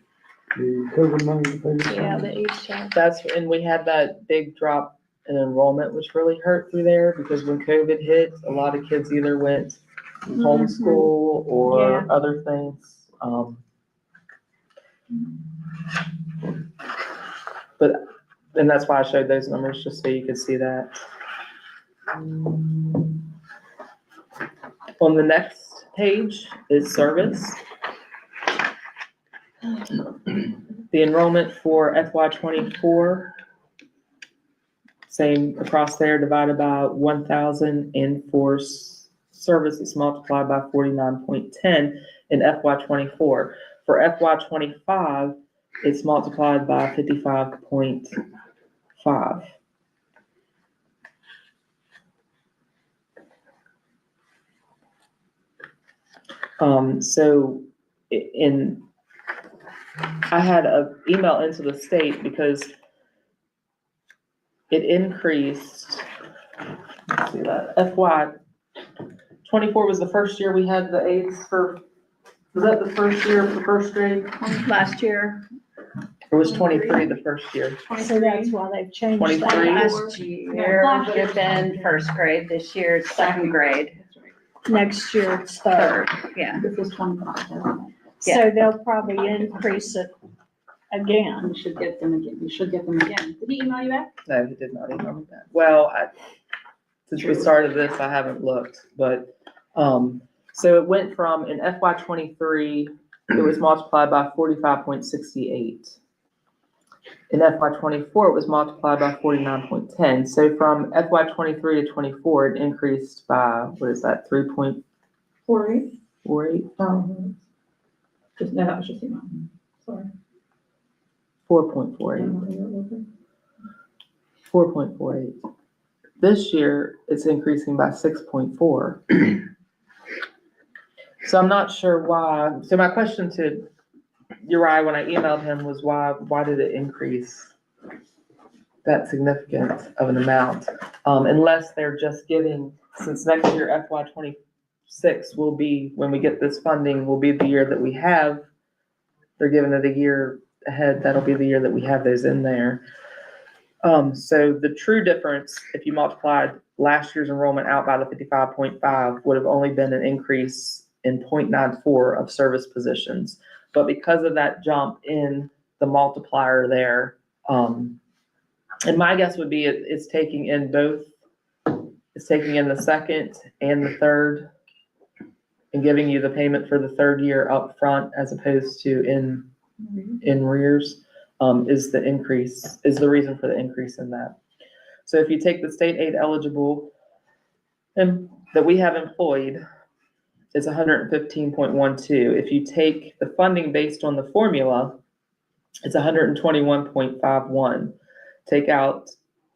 the COVID money to pay. Yeah, the age check. And we had that big drop in enrollment, which really hurt through there because when COVID hit, a lot of kids either went homeschool or Yeah. other things. And that's why I showed those numbers, just so you could see that. On the next page is service. The enrollment for FY '24, same across there, divided by 1,000, and for service, it's multiplied by 49.10 in FY '24. For FY '25, it's multiplied by 55.5. So I had an email into the state because it increased, let's see that, FY 24 was the first year we had the aides for, was that the first year for first grade? Last year, Or was 23 the first year? so that's why they've changed that 23? last Year would have been first grade, this year it's second grade, Next year it's third. yeah. This was 25. So they'll probably increase it again. We should get them again. We should get them again. Did he email you back? No, he did not email me that. Well, since we started this, I haven't looked, but, so it went from, in FY 23, it was multiplied by 45.68. In FY 24, it was multiplied by 49.10. So from FY 23 to 24, it increased by, what is that, 3.48? 48. Just, no, that was just email. Sorry. 4.48. 4.48. This year, it's increasing by 6.4. So I'm not sure why. So my question to Uriah, when I emailed him, was why did it increase that significant of an amount? Unless they're just giving, since next year FY 26 will be, when we get this funding, will be the year that we have, they're giving it a year ahead, that'll be the year that we have those in there. So the true difference, if you multiplied last year's enrollment out by the 55.5, would have only been an increase in 0.94 of service positions. But because of that jump in the multiplier there, and my guess would be it's taking in both, it's taking in the second and the third and giving you the payment for the third year up front as opposed to in rears, is the increase, is the reason for the increase in that. So if you take the state aid eligible and that we have employed, it's 115.12. If you take the funding based on the formula, it's 121.51. Take out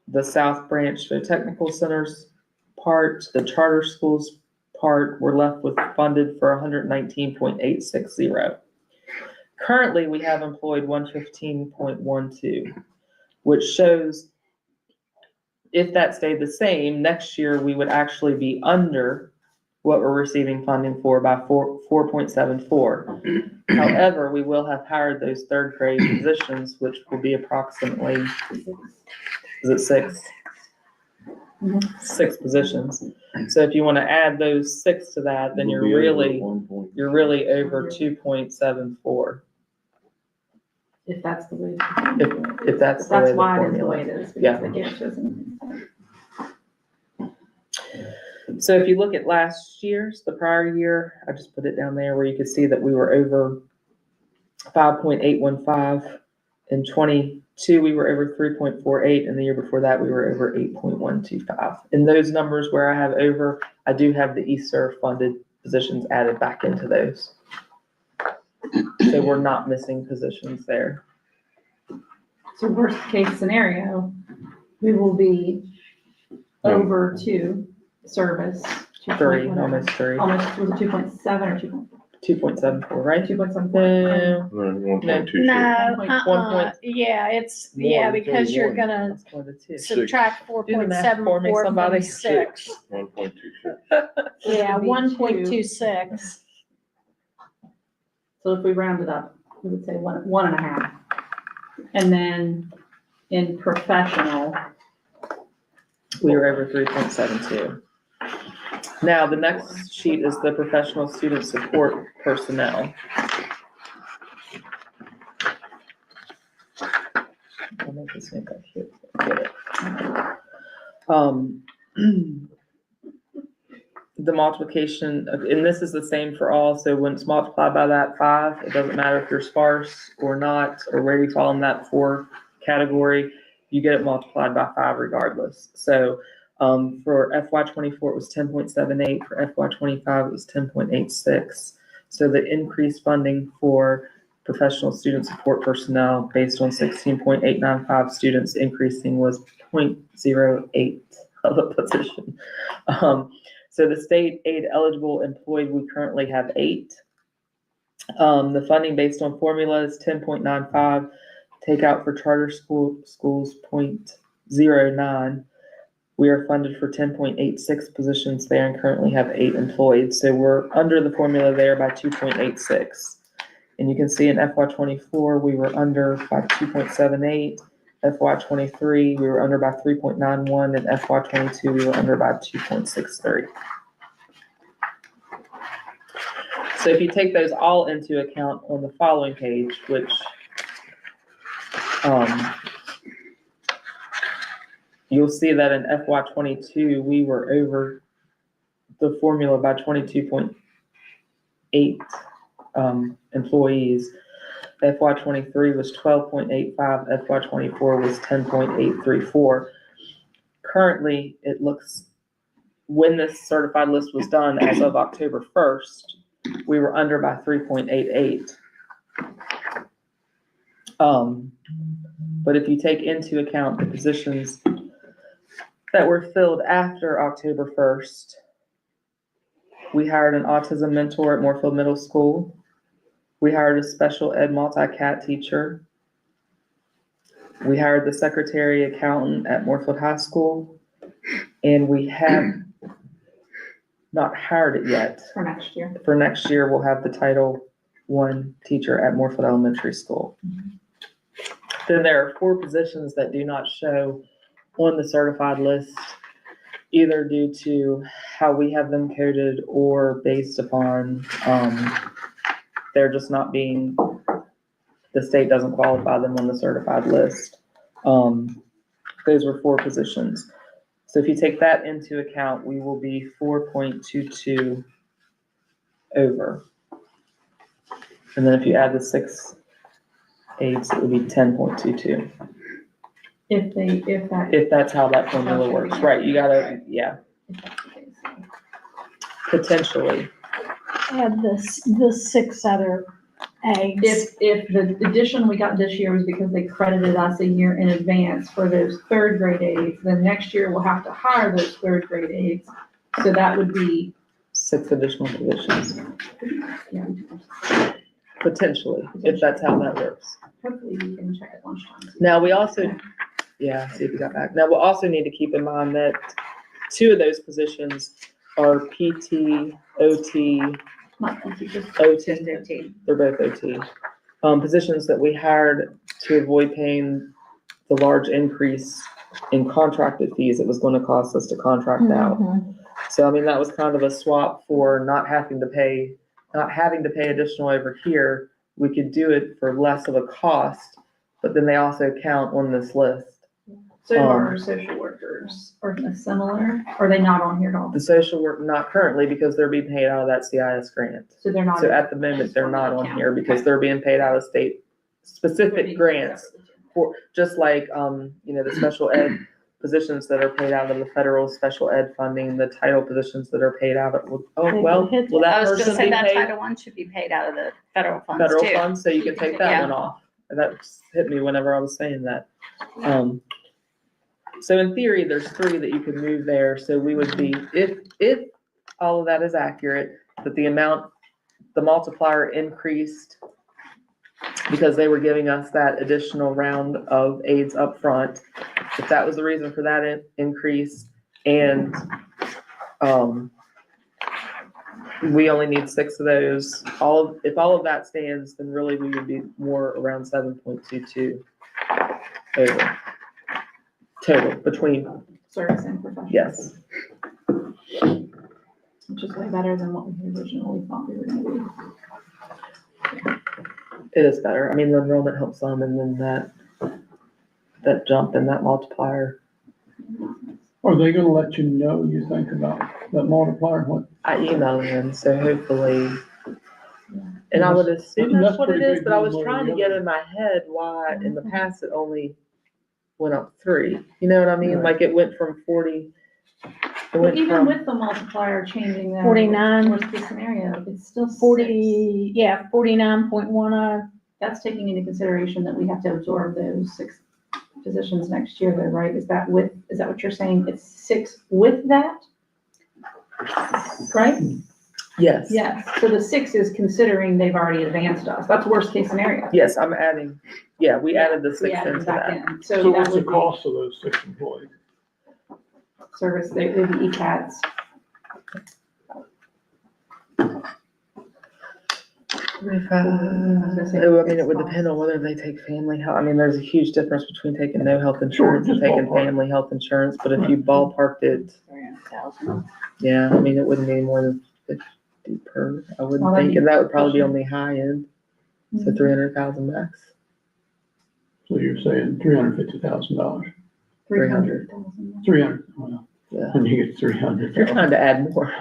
the South Branch Technical Centers part, the charter schools part, we're left with funded for 119.860. Currently, we have employed 115.12, which shows if that stayed the same, next year we would actually be under what we're receiving funding for by 4.74. However, we will have hired those third grade positions, which will be approximately, is it 6? 6 positions. So if you want to add those 6 to that, then you're really over 2.74. If that's the way. If that's the way That's the why it is the formula. way it is. Yeah. Because they give to us in- So if you look at last year's, the prior year, I just put it down there where you could see that we were over 5.815. In 22, we were over 3.48, and the year before that, we were over 8.125. In those numbers where I have over, I do have the ESSER funded positions added back into those. So we're not missing positions there. So worst case scenario, we will be over 2 service. 3, almost 3, Almost, was it 2.7 or 2.4? 2.74, right? 2.74. No, 1.26. No, 1.1. yeah, it's, More yeah, than because you're 31. gonna that's more than 2. subtract Do the math for me, 4.74 somebody. from 6. 1.26. Yeah, It would be 1.26. So if we round it up, we would say 1.5. And then in professional, We were over 3.72. Now, the next sheet is the professional student support personnel. I'll make this name back here. Get it. The multiplication, and this is the same for all, so when it's multiplied by that 5, it doesn't matter if you're sparse or not, or where you fall in that 4 category, you get it multiplied by 5 regardless. So for FY 24, it was 10.78. For FY 25, it was 10.86. So the increased funding for professional student support personnel based on 16.895 students increasing was 0.08 of a position. So the state aid eligible employed, we currently have 8. The funding based on formula is 10.95. Take out for charter schools 0.09. We are funded for 10.86 positions there and currently have 8 employed. So we're under the formula there by 2.86. And you can see in FY '24, we were under by 2.78. FY '23, we were under by 3.91, and FY '22, we were under by 2.63. So if you take those all into account on the following page, which you'll see that in FY '22, we were over the formula by 22.8 employees. FY '23 was 12.85, FY '24 was 10.834. Currently, it looks, when this certified list was done as of October 1st, we were under by 3.88. But if you take into account the positions that were filled after October 1st, we hired an autism mentor at Moorfield Middle School. We hired a special ed multi-cat teacher. We hired the secretary accountant at Moorfield High School. And we have not hired it yet. For next year. For next year, we'll have the Title I teacher at Moorfield Elementary School. Then there are 4 positions that do not show on the certified list, either due to how we have them coded or based upon, they're just not being, the state doesn't qualify them on the certified list. Those were 4 positions. So if you take that into account, we will be 4.22 over. And then if you add the 6 aides, it would be 10.22. If that's how that formula works, right, you gotta, yeah, potentially. Add the 6 other eggs. If the addition we got this year was because they credited us a year in advance for those 3rd grade aides, then next year we'll have to hire those 3rd grade aides. So that would be. 6 additional positions, Yeah, potentially, if that's how that works. hopefully we can check at lunchtime. Now, we also, yeah, see if you got back. Now, we'll also need to keep in mind that 2 of those positions are PT, OT, Not PT, just OT, they're both OT. Positions that we hired to avoid paying the large increase in contracted fees it was gonna cost us to contract out. So, I mean, that was kind of a swap for not having to pay additional over here. We could do it for less of a cost, but then they also count on this list. So are social workers, are they similar? Are they not on here at all? The social work, not currently, because they're being paid out of that CIS grant. So they're not. So at the moment, they're not on here because they're being paid out of state specific grants for, just like, the special ed positions that are paid out of the federal special ed funding, the title positions that are paid out of, will that I was person gonna say be that paid Title I should be paid out of the federal funds federal too. funds? So you can take that Yeah. one off. That hit me whenever I was saying that. So in theory, there's 3 that you could move there. So we would be, if all of that is accurate, that the amount, the multiplier increased because they were giving us that additional round of aides up front. If that was the reason for that increase, and we only need 6 of those, if all of that stands, then really we would be more around 7.22 over total between, Service and professional. yes. Which is way better than what we originally thought we were gonna do. It is better. I mean, the enrollment helps some, and then that jump and that multiplier. Are they gonna let you know, you think, about that multiplier, what? I emailed him, so hopefully, and I would assume that's what it is, but I was trying to get in my head why in the past it only went up 3. You know what I mean? Right. Like it went from 40. It But went even from, with the multiplier changing that. 49. Worst case scenario, it's still 40, yeah, 49.10. That's taking into consideration that we have to absorb those 6 positions next year though, right? Is that what you're saying? It's 6 with that? Right? yes. Yes. So the 6 is considering they've already advanced us. That's worst case scenario. Yes, I'm adding, we added the 6 We added into back that. in. So So that what's the would be, cost of those 6 employees? service, they'd be ECATs. I mean, it would depend on whether they take family health. I mean, there's a huge difference between taking no health insurance and just taking ballpark. family health insurance, but if you ballparked it, 300,000. yeah, I mean, it wouldn't be more than 50 per, I Well, wouldn't that'd think, be and that would probably be on pushing. the high end, so 300,000 max. So you're saying $350,000, 300,000. 300, well, Yeah, when you get 300. you're trying to add more.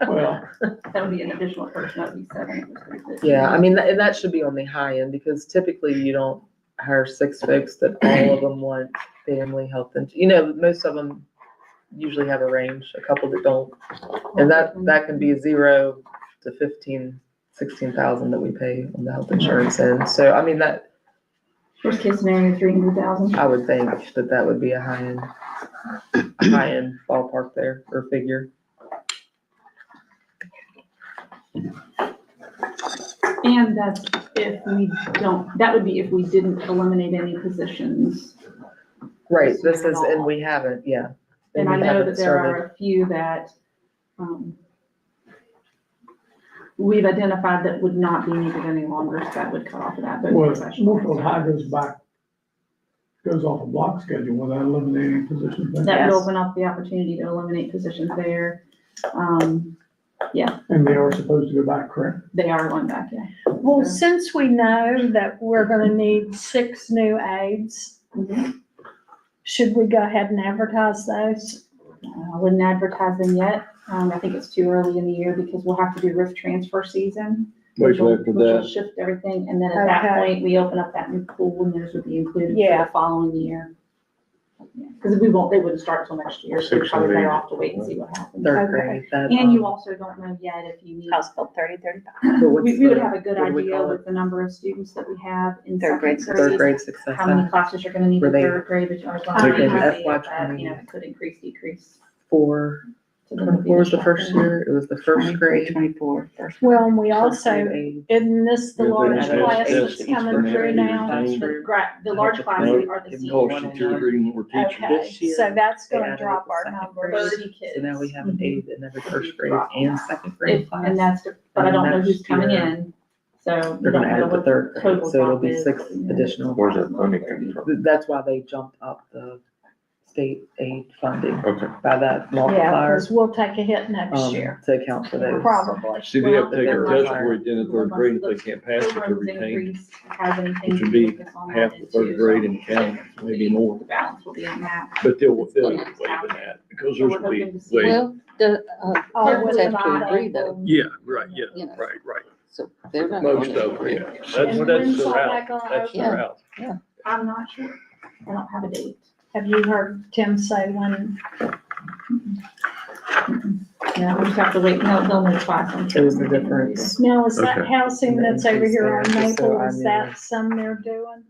Well, That would be an additional person, that would be 7. It was 350. Yeah, I mean, and that should be on the high end, because typically you don't hire 6 folks that all of them want family health, and, most of them usually have a range, a couple that don't. And that can be 0 to 15, 16,000 that we pay on the health insurance end. So, I mean, that, Worst case scenario, 300,000. I would think that would be a high end ballpark there, or figure. And that's if we don't, that would be if we didn't eliminate any positions. Right, this is, and we haven't, yeah. And I we know haven't that there started. are a few that, we've identified that would not be needed any longer, so that would cut off of that. those well, professionals. Norfolk High goes off a block schedule without eliminating positions. there. That would Yes. open up the opportunity to eliminate positions there. And they are supposed to go back, correct? They are going back, yeah. Well, since we know that we're gonna need 6 new aides, should we go ahead and advertise those? I wouldn't advertise them yet. I think it's too early in the year because we'll have to do RIF transfer season. Wait which till will- after which will that. Shift everything, and then at that Okay. point, we open up that new pool and those would be included for Yeah. the following year. Because they wouldn't start till next year, so it's probably better off to wait and see what happens. Third Okay. grade, that. And you also don't know yet if you need, House Bill 3035. But what's we would the- have a good what do we idea call it? with the number of students that we have in Third grade second Third grade. grade success. How many classes you're gonna need Were in they third grade, but you are taking going to have FY that, it could increase, decrease. 4, So then it'd be 24 was the first shotgun. year, it was the first grade. 24, first. Well, and we first grade also, aid. isn't this the Yeah, they large just have class tests that's and coming stuff through every now? year. The large classes are the Give seniors. Cost you 2 or 3 more teachers. Okay, This year, so that's they gonna added drop the our second numbers. 30 kids. So now we have an aid in every first grade Drop. and second grade If- class. And that's, but I don't know who's Next coming year, in, so. we They're don't gonna add know it to what third grade, total so it'll drop be is, 6 but, you know. additional. Where's that money coming from? That's why they jumped up the state aid funding Okay. by that Yeah, multiplier, because we'll take a hit next year, to account for those. probably. See, they have to take a Well, test for it then in third grade, if they can't pass it, they're Programs retained. increase, has anything Which would to be focus on half that the third too, grade so in the county, maybe more. The balance will be in that. But they'll waive that, because So theirs we're will be hoping to see- waived. Well, the, Oh, parents with have to the agree though, Bible. Yeah, right, yeah, You know. right. so they're not. Most gonna of them, agree. yeah. That's, And that's when's the all route, that gonna that's the open? route. I'm not sure. I don't have a date. Have you heard Tim say when? Yeah, we just have to wait. No, they'll notify us. It was the difference. Now, is that Okay. housing that's over here on Just so Maple, I is knew. that some they're doing?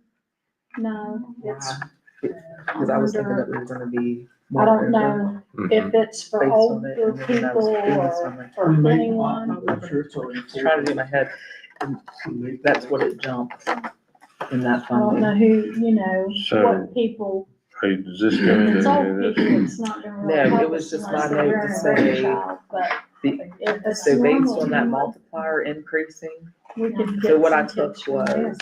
No, it's, Because I was thinking that we were gonna be. I don't know Mhm. if it's for Based on it, older and then I was people doing this, or I'm like, for anyone. I'm sure it's already. Just trying to get my head, that's what it jumped in that I don't know funding. who, So- what people, Is this if gonna it's old do people, this? it's not gonna No, really it help was us just unless my they're note wearing to a say grandchild, but The- if it's So based normal, on that multiplier increasing, we could so get what I some took kids from was there.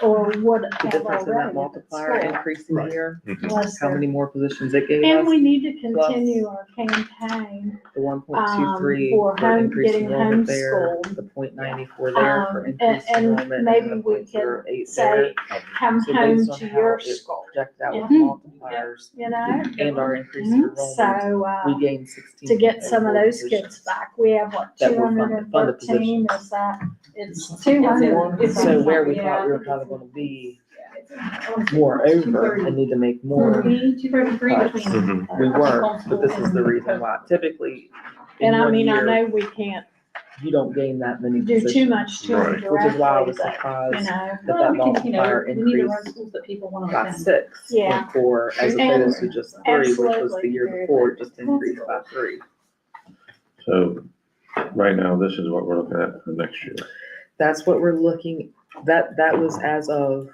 Or would the have difference in that already at multiplier school, increasing Right. here, unless how they're- many more positions it gave And us, we need to continue our campaign, the 1.23 for for home, increased getting enrollment there, homeschooled. the 0.94 there for And, increased and enrollment. maybe and we 1.08 can there. say, come So home based on to how your it school, projected out with Mhm. multipliers you know? and our increased enrollment, So, we gained 16. to get some of those positions. kids back, we have what, That were 213, funded is that, it's It's 200. So where we Yeah. thought we were kind of gonna be I wanna say more it's over 230. and need to make more, 233 cuts. between. Mhm. we weren't, but this is the reason why. Typically, in And I one mean, I year, know we can't you don't gain that many do too positions. much to them Right. directly, Which is why I was but, surprised you know, that Well, that we can, multiplier we need to run increased schools that people want to by attend. 6 Yeah. or 4, as And- opposed to just 3, which was the Absolutely. year before, it just increased by 3. So, right now, this is what we're looking at for next year. That's what we're looking, that was as of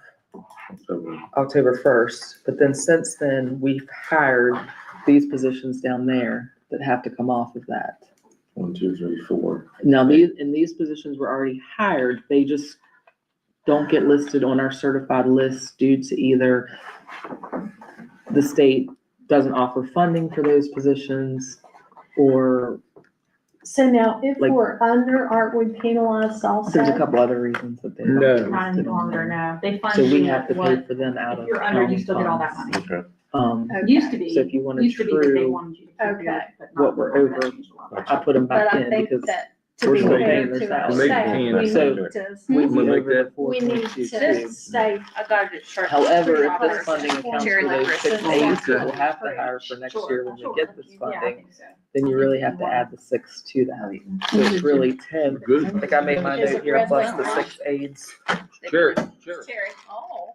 So, October 1st, but then since then, we've hired these positions down there that have to come off of that. 1, 2, 3, 4. Now, these positions were already hired, they just don't get listed on our certified list due to either the state doesn't offer funding for those positions, or So now, if Like- we're under, aren't we penalized also? there's a couple other reasons that they don't. No. get Not any listed on longer, there. no. They fund So we you have to pay what, for them out if of. you're under, you county still get all that funds. money. Okay. Used to be. So if you want a Used to be that they true, wanted you to keep Okay. yours, but not what we're anymore. over, That changed a lot. I put them But back I in think because that to We're be still fair paying their to our salaries. staff, we We're need so- to, we We'll make over the that- we need 4.22. to stay. I got it short. However, if Pretty this funding close. accounts Cherry for those lippers. 6 Yeah. aides that we'll have to hire for next year when we get this Yeah, I funding, think so. then you really have to add the 6 to that. So it's really 10. Good. I think I made my Is note it here, red plus line? the 6 aides Cherry. Cherry. Oh.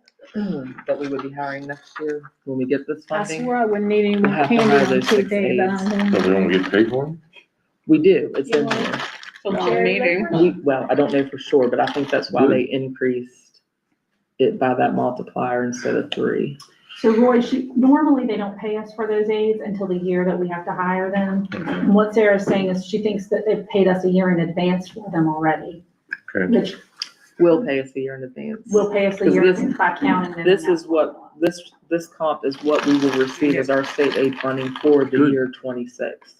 that we would be hiring next year when we get this I funding. swear I wouldn't need any We'll more have to candy hire on those 6 TV, but I aides. don't. So we don't get paid for them? We do, it's in You want- here. Cherry lippers? Well, I don't know for sure, but I think that's why they increased it by that multiplier instead of 3. So Roy, normally they don't pay us for those aides until the year that we have to hire them. And what Sarah's saying is she thinks that they've paid us a year in advance for them already. Okay. Which Will pay us a year in advance. will pay us a year in advance by counting them. in This that is what, this comp is what we will receive as our state aid funding for the Good. year 26.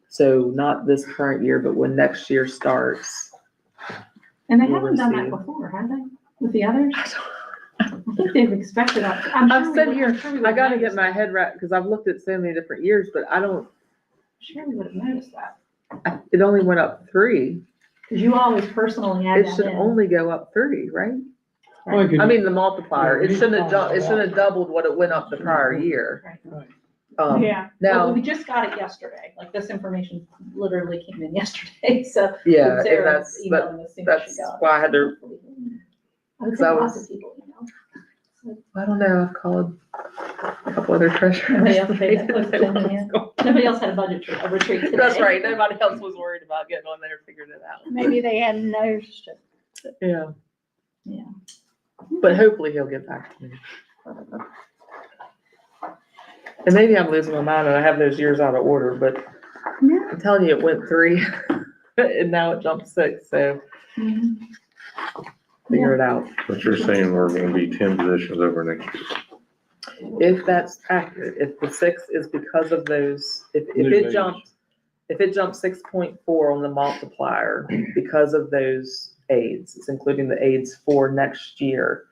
So not this current year, but when next year starts. And they we'll haven't done that receive. before, have they? With the others? I think they've expected us. I'm I'm sure we sitting would- here, I'm sure we I would've gotta get noticed my that. head wrapped, because I've looked at so many different years, but I don't, Sure, we would have noticed that. it only went up 3. Because you always personally add It that should in. only go up 3, right? Well, I mean, the multiplier, Yeah, it we shouldn't need have to done, it find shouldn't out. have doubled what it went up the prior year. Right. Yeah. Well, Now, we just got it yesterday. Like this information literally came in yesterday, so. yeah, and Sarah's that's, emailing as soon as she that's got it. why I had to, I would because I think lots was- of people email. I don't know, I've called a couple other treasurers. Nobody else paid that They close didn't know attention what yet. was going on. Nobody else had a budget a retreat today. That's right, nobody else was worried about getting on there and figuring it out. Maybe they hadn't noticed it. Yeah. Yeah. But hopefully he'll get back to me. And maybe I'm losing my mind and I have those years out of order, but I'm telling you, it went 3 and now it jumped 6, so Mhm. figure it out. But you're saying we're gonna be 10 positions over next year. If that's accurate, if the 6 is because of those, if New it aides. jumped 6.4 on the multiplier because of those aides, it's including the aides for next year,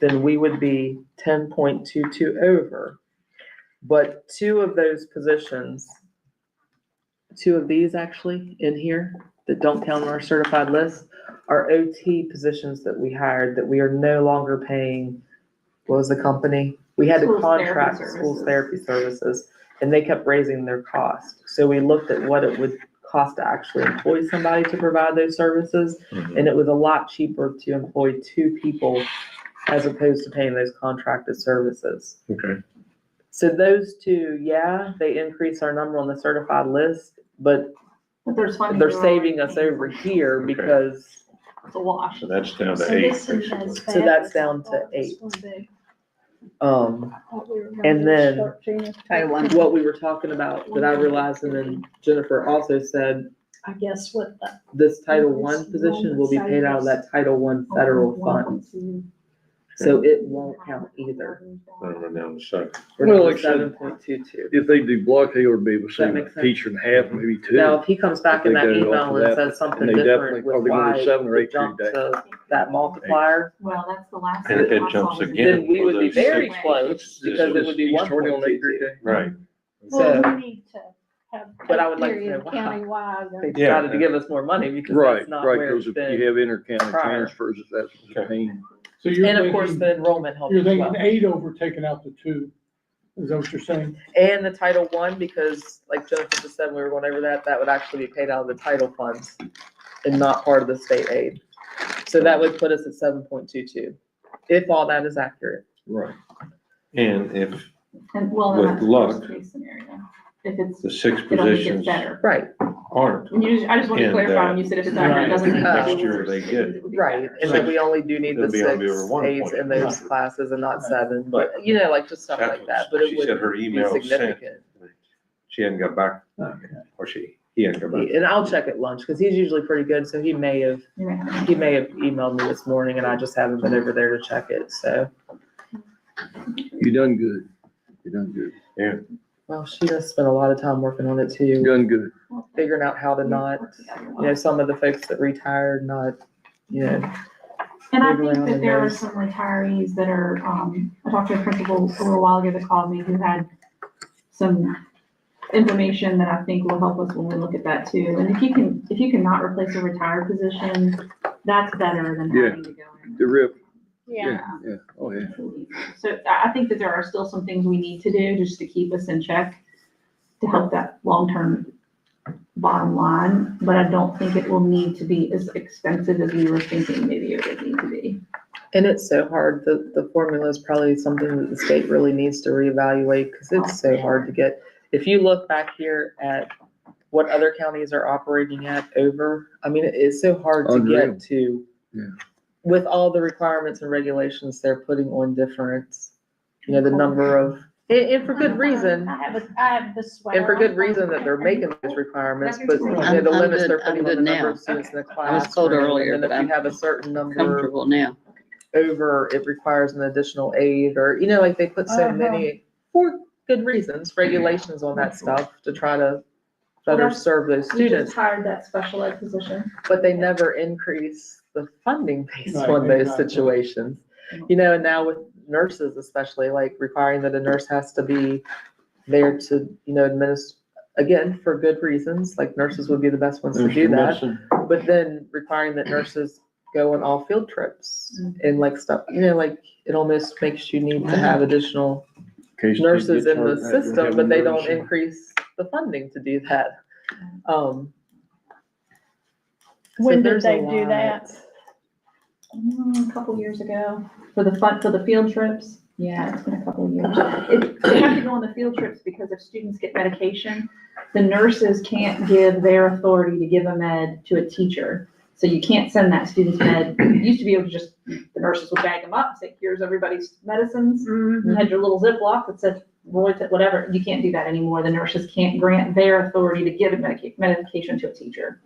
then we would be 10.22 over. But 2 of those positions, 2 of these actually in here that don't count on our certified list are OT positions that we hired that we are no longer paying. What was the company? We had to Schools Therapy contract schools Services. therapy services, and they kept raising their cost. So we looked at what it would cost to actually employ somebody to provide those services, and it was a lot cheaper to employ 2 people as opposed to paying those contracted services. Okay. So those 2, yeah, they increase our number on the certified list, but But there's funding. they're we're already saving us paying over for. here Okay. because, It's a wash. So that's down So to 8, this isn't basically. as So bad that's as I down to thought this 8. would be. um, I thought we were gonna And do then 13. Title I. what we were talking about that I realized, and then Jennifer also said, I guess with the, this Title I position will be paid out of that Title I federal fund, so it won't count either. Then we're down to 7. We're Well, down like to I said, 7.22. If they do block, they ought to be able to That save makes a sense. teacher and a half, maybe 2. Now, if he comes back in I that think they go email off and of says that, something and they different definitely with probably go to why 7 or 8 it jumped today. to that multiplier, Well, that's the last. And if it I saw jumps was- again, then we would be for those very 6 close, because it would be Each attorney on 8 1.22. day. Right. well, So- we need to have. But I would like to period know why. countywide They and- Yeah. decided to give us more money because Right, that's not right, where because it's if you been. have inter-county prior. transfers, that's what you're paying. So you're And of course, thinking, the enrollment helps you're as well. thinking 8 over taking out the 2, is that what you're saying? And the Title I, because like Jennifer just said, when we were going over that, that would actually be paid out of the title funds and not part of the state aid. So that would put us at 7.22, if all that is accurate. Right. And if And well, then With that's the luck, worst case scenario. If it's, the 6 it only gets positions better. Right. aren't. And I just wanted to And, clarify when you said if it's accurate, it doesn't mean. next year they get. Right, and then we only do need the It'll be only 6 over 1 aides in point. those classes and not 7, but, you know, like just stuff like that, but it She said her would be email sent, significant. she hadn't got back, or he hadn't got back. And I'll check at lunch, cause he's usually pretty good, so he may have emailed me this morning and I just haven't been over there to check it, so. You done good. You done good. Well, she does spend a lot of time working on it You too, done good. figuring out how to not, you know, some of the folks that retired, not, you know, And I move think around that in there are those. some retirees that are, I talked to a principal a little while ago that called me who had some information that I think will help us when we look at that too. And if you can not replace a retired position, that's better than having to go in. The rip. Yeah. Yeah. Oh, yeah. So I think that there are still some things we need to do just to keep us in check to help that long-term bottom line, but I don't think it will need to be as expensive as we were thinking maybe it would need to be. And it's so hard, the formula is probably something that the state really needs to reevaluate, because it's so hard to get. If you look back here at what other counties are operating at over, I mean, it's so hard to Unreal. get to. Yeah. With all the requirements and regulations they're putting on different, you know, the number of, and for good reason. I have the sweater. And for good reason that they're making those requirements, but you know, the I'm limits they're good- I'm putting on good the number now. of students in the I was class. told earlier, And if but you I'm have a certain number Comfortable now. over, it requires an additional aid, or, you know, like they put so many, for good reasons, regulations on that stuff to try to better That's- serve those We just students, hired that special ed position. but they never increase the funding based Right, on those exactly. situations. You know, and now with nurses especially, like requiring that a nurse has to be there to, you know, administer, again, for good reasons, like nurses would be the best ones to do that. Medicine. But then requiring that nurses go on all field trips and like stuff, you know, like it almost makes you need to have additional Case nurses they get in the hurt, have to system, have but they don't emergency. increase the funding to do that. So When did there's a they do lot. that? A couple years ago, for the field trips. Yeah, it's been a couple of years. They have to go on the field trips because if students get medication, the nurses can't give their authority to give a med to a teacher. So you can't send that student's med. You used to be able to just, the nurses would bag them up and say, here's everybody's medicines. You had your little Ziploc that said, whatever. You can't do that anymore. The nurses can't grant their authority to give a medication to a teacher,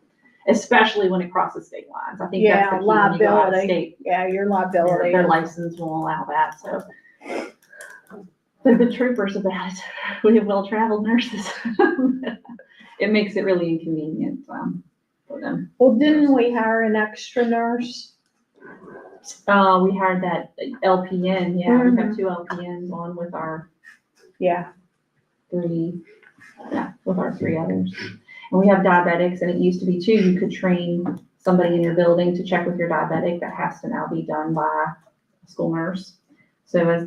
especially when it crosses state lines. I think that's the key when you go out of liability. state. Yeah, your liability. Their license won't allow that, so. They're good troopers about it. We have well-traveled nurses. It makes it really inconvenient, for them. Well, didn't we hire an extra nurse? We hired that LPN, yeah, we have 2 LPNs on with our Yeah. 3 others. And we have diabetics, and it used to be too, you could train somebody in your building to check with your diabetic. That has to now be done by a school nurse. So as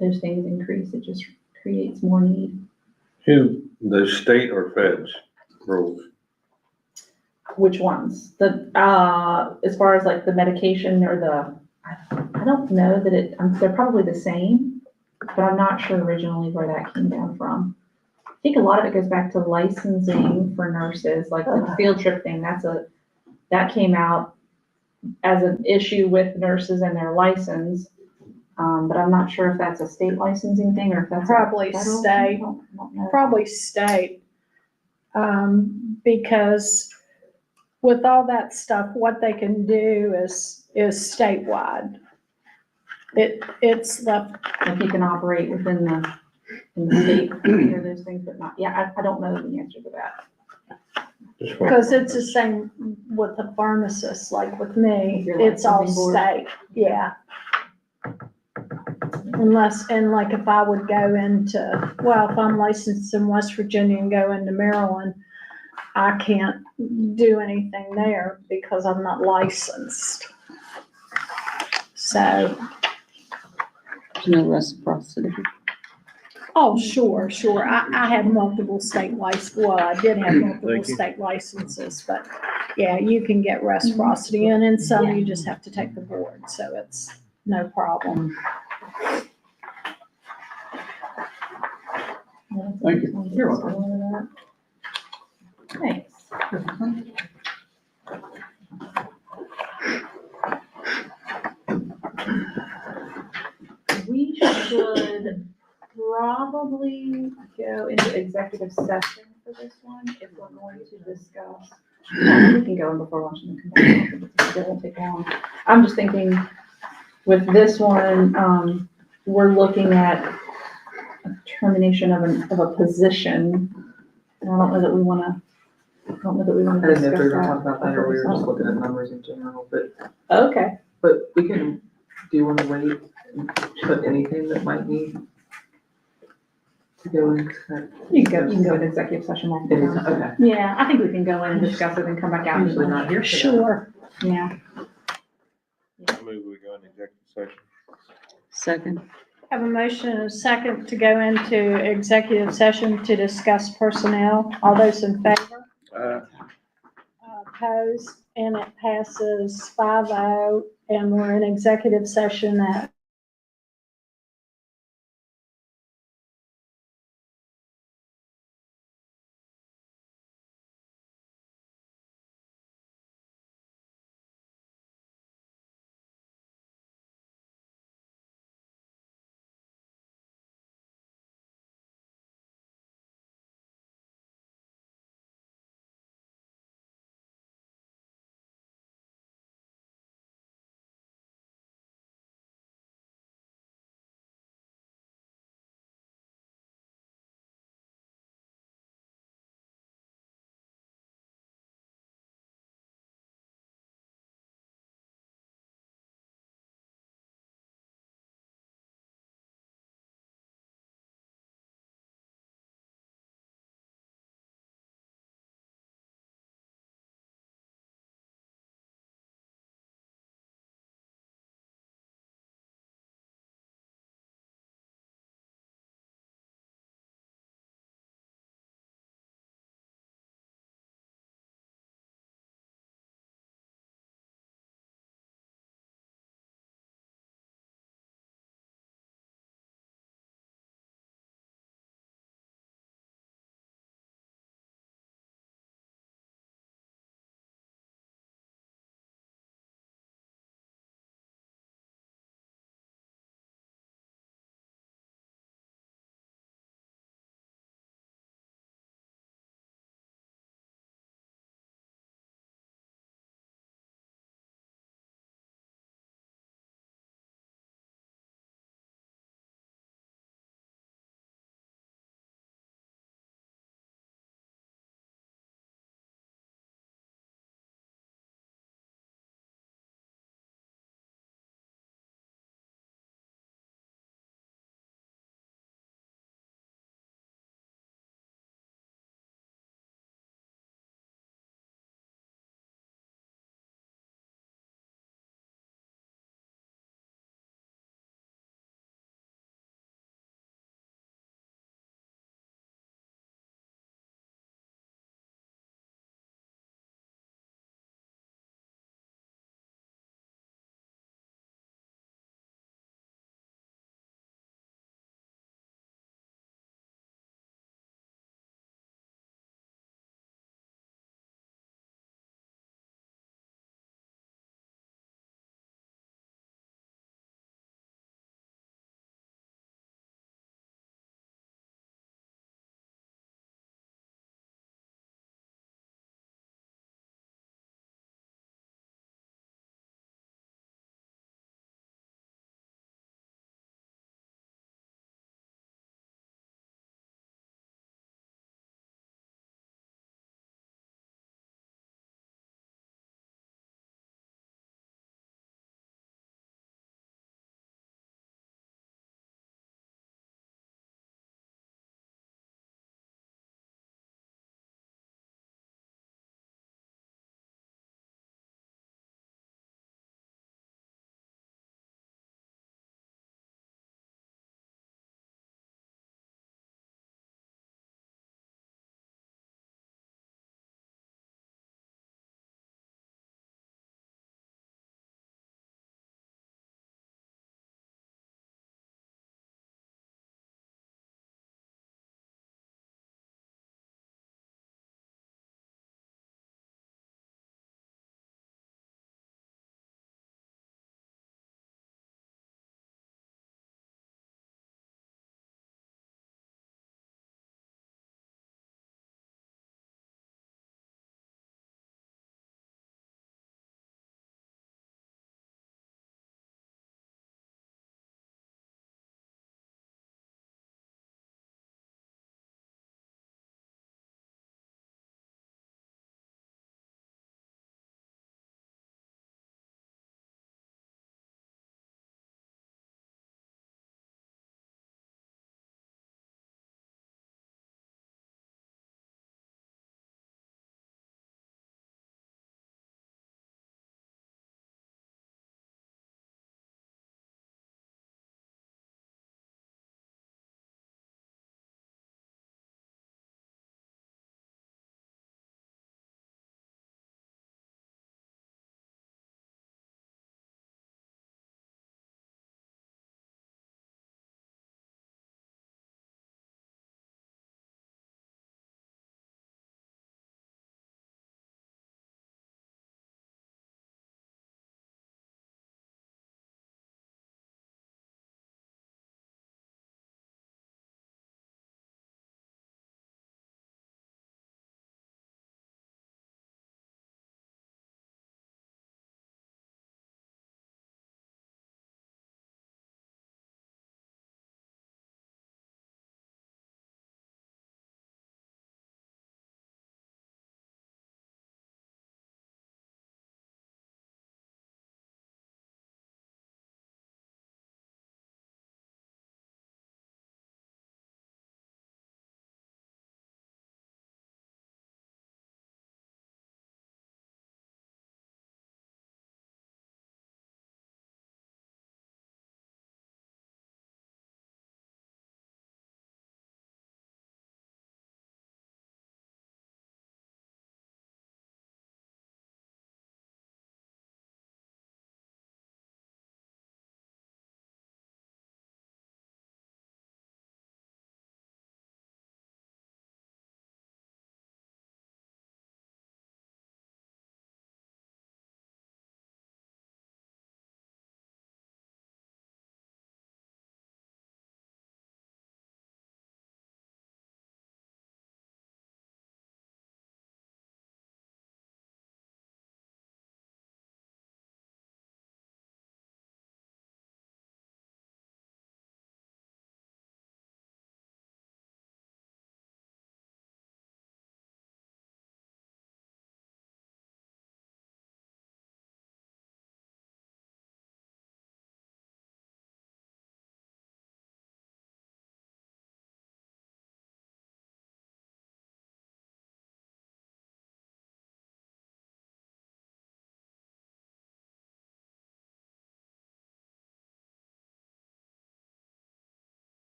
those things increase, it just creates more need. Who, the state or feds rules? Which ones? As far as like the medication or I don't know that they're probably the same, but I'm not sure originally where that came down from. I think a lot of it goes back to licensing for nurses, like the field trip thing, that came out as an issue with nurses and their license. But I'm not sure if that's a state licensing thing or if that's. Probably a federal state. thing. I don't know. Probably state. Because with all that stuff, what they can do is statewide. It's left, If you can operate within in the state, or those things, but not, yeah, I don't know the answer to that. Just one. because it's the same with the pharmacists, like with me, Your it's all licensing board. state, yeah. Unless, and like if I would go into, well, if I'm licensed in West Virginia and go into Maryland, I can't do anything there because I'm not licensed. So, There's no reciprocity. oh, sure. I had multiple state well, I did have multiple Thank you. state licenses, but yeah, you can get reciprocity and in some you just have to take the board, so it's no problem. Thank you. You're welcome. Thanks. We should probably go into executive session for this one if we're going to discuss. We can go in before watching the come back. It won't take long. I'm just thinking with this one, we're looking at a termination of a position. And I don't know that we wanna I didn't know if we were discuss gonna talk about that or we were just that. looking at numbers in general, but Okay, we can, do you wanna wait and put anything that might need to go into that? you can go into executive session like It is, that. okay. Yeah, I think we can go in and discuss it and come back out. I'm usually not here for that. Sure. Yeah. I move we go into executive session. Second, Have a motion and a second to go into executive session to discuss personnel. All those in favor? Opposed? And it passes 5-0, and we're in executive session at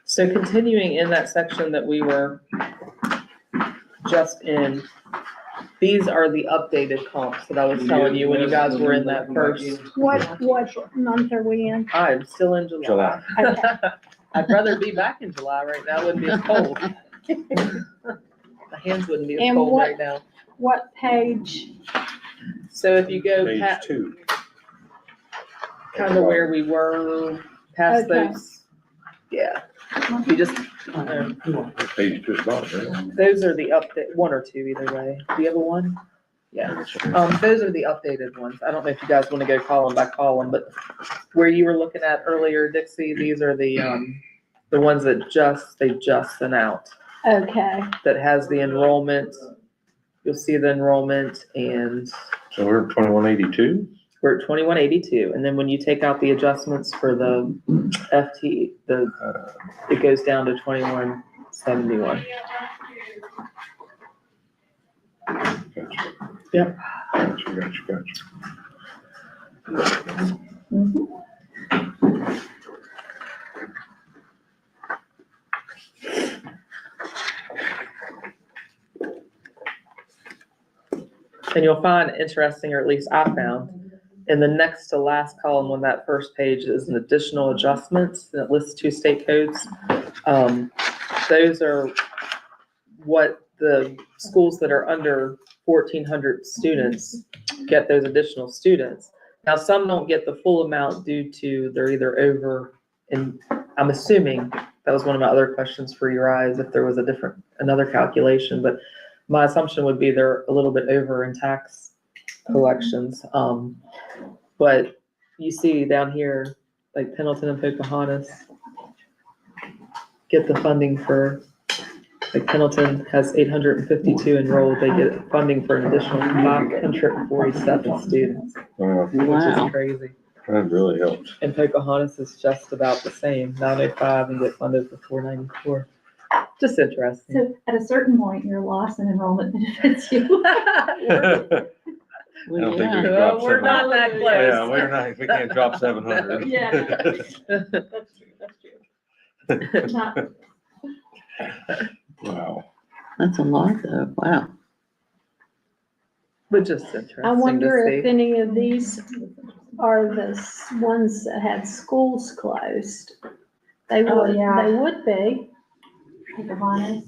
So continuing in that section that we were just in, these are the updated comps that I was telling you when you guys were in that first. What month are we in? I'm still in July. Okay. I'd rather be back in July right now, it wouldn't be as cold. My hands wouldn't be as And cold what- right now. What page? So if you go Page past, 2. kind of where we were, past Okay. those, yeah. You just, Page 2 is about, right? those are the update, one or two either way. Do you have a one? Yeah. Those are the updated ones. I don't know if you guys want to go column by column, but where you were looking at earlier, Dixie, these are the ones that they just sent out. Okay, That has the enrollment. You'll see the enrollment and So we're at 2182? we're at 2182. And then when you take out the adjustments for the FT, it goes down to 2171. Gotcha. Yep. Gotcha. And you'll find interesting, or at least I found, in the next to last column on that first page is an additional adjustments, and it lists 2 state codes. Those are what the schools that are under 1,400 students get those additional students. Now, some don't get the full amount due to they're either over, and I'm assuming, that was one of my other questions for your eyes, if there was another calculation, but my assumption would be they're a little bit over in tax collections. But you see down here, like Pendleton and Pocahontas get the funding for, like Pendleton has 852 enrolled, they get funding for an additional 547 students, Wow, which Wow. is crazy. that really helps. And Pocahontas is just about the same, 905, and get funded for 494. Just interesting. So at a certain point, your loss in enrollment benefits you. I don't think we can Well, drop we're not that 700. close. Yeah, we're not, we can't drop 700. Yeah. That's true. Not, Wow. That's a lot though, wow. But just interesting I wonder to if see. any of these are the ones that had schools closed. They Oh, would, yeah. they would be. Pocahontas.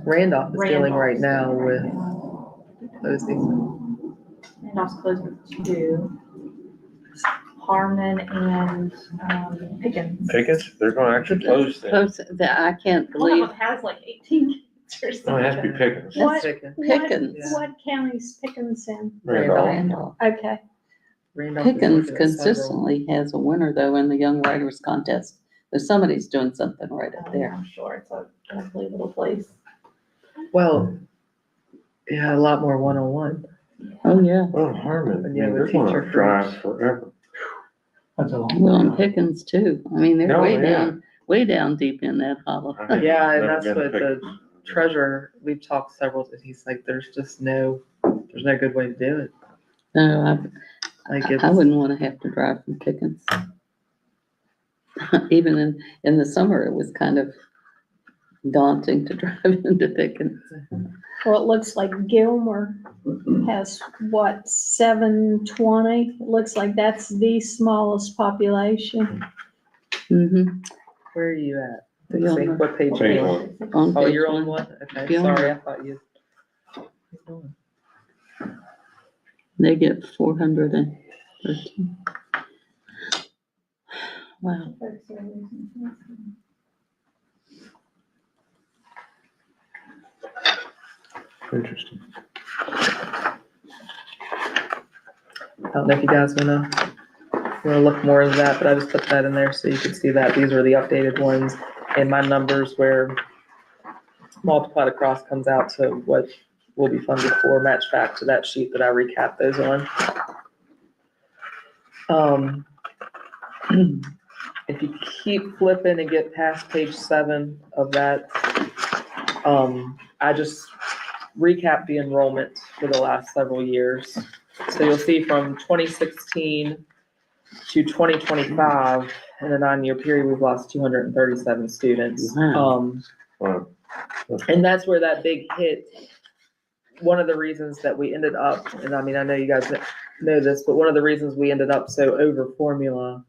Randolph is dealing Randolph. right now with closing. Randolph's closed with 2. Harmon and Pickens. Pickens, they're gonna actually close them. Close, that, I can't One believe, of them has like 18 kids or No, it has to be something. Pickens. What, Pickens. what county's Pickens in? Randolph. Randolph. Okay, Randolph is Pickens looking at several. consistently has a winner though in the Young Writers Contest. So somebody's doing something right up there. I'm sure it's a lovely little place. Well, yeah, a lot more one-on-one. Oh, yeah. Well, Harmon, I And you have mean, a they're gonna teacher drive first. forever. That's a long. Well, and Pickens too. I mean, they're Oh, way down deep in that hollow. I have Yeah, and never that's been to what the Pickens. treasurer, we've talked several, he's like, there's no good way to do it. No, Like I wouldn't want to have to drive from Pickens. Even in the summer, it was kind of daunting to drive into Pickens. well, it looks like Gilmer has, what, 720? It looks like that's the smallest population. Mm-hmm. Where are you at? Yeah. Dixie? What page? Page are you on? one. On Oh, page you're on one? Okay, Yeah. sorry, I thought you. They get 413. Wow. Interesting. I don't know if you guys wanna look more into that, but I just put that in there so you can see that these are the updated ones. And my numbers where multiplied across comes out to what will be funded for, match back to that sheet that I recapped those on. If you keep flipping and get past page 7 of that, I just recapped the enrollment for the last several years. So you'll see from 2016 to 2025, in a 9-year period, we've lost 237 students. Wow. Wow. And that's where that big hit, one of the reasons that we ended up, and I mean, I know you guys know this, but one of the reasons we ended up so over formula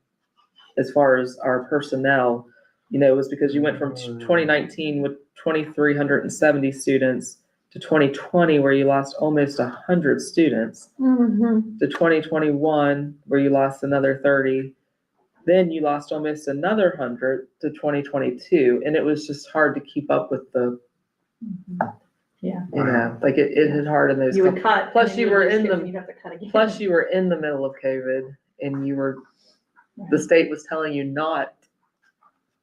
as far as our personnel, was because you went from 2019 with 2,370 students to 2020 where you lost almost 100 students, Mm-hmm. to 2021 where you lost another 30. Then you lost almost another 100 to 2022. And it was just hard to keep up with the, Yeah. like it hit hard in those You would couple. cut. Plus and then you would were lose in kids the- and you'd have to cut again. Plus you were in the middle of COVID and the state was telling you not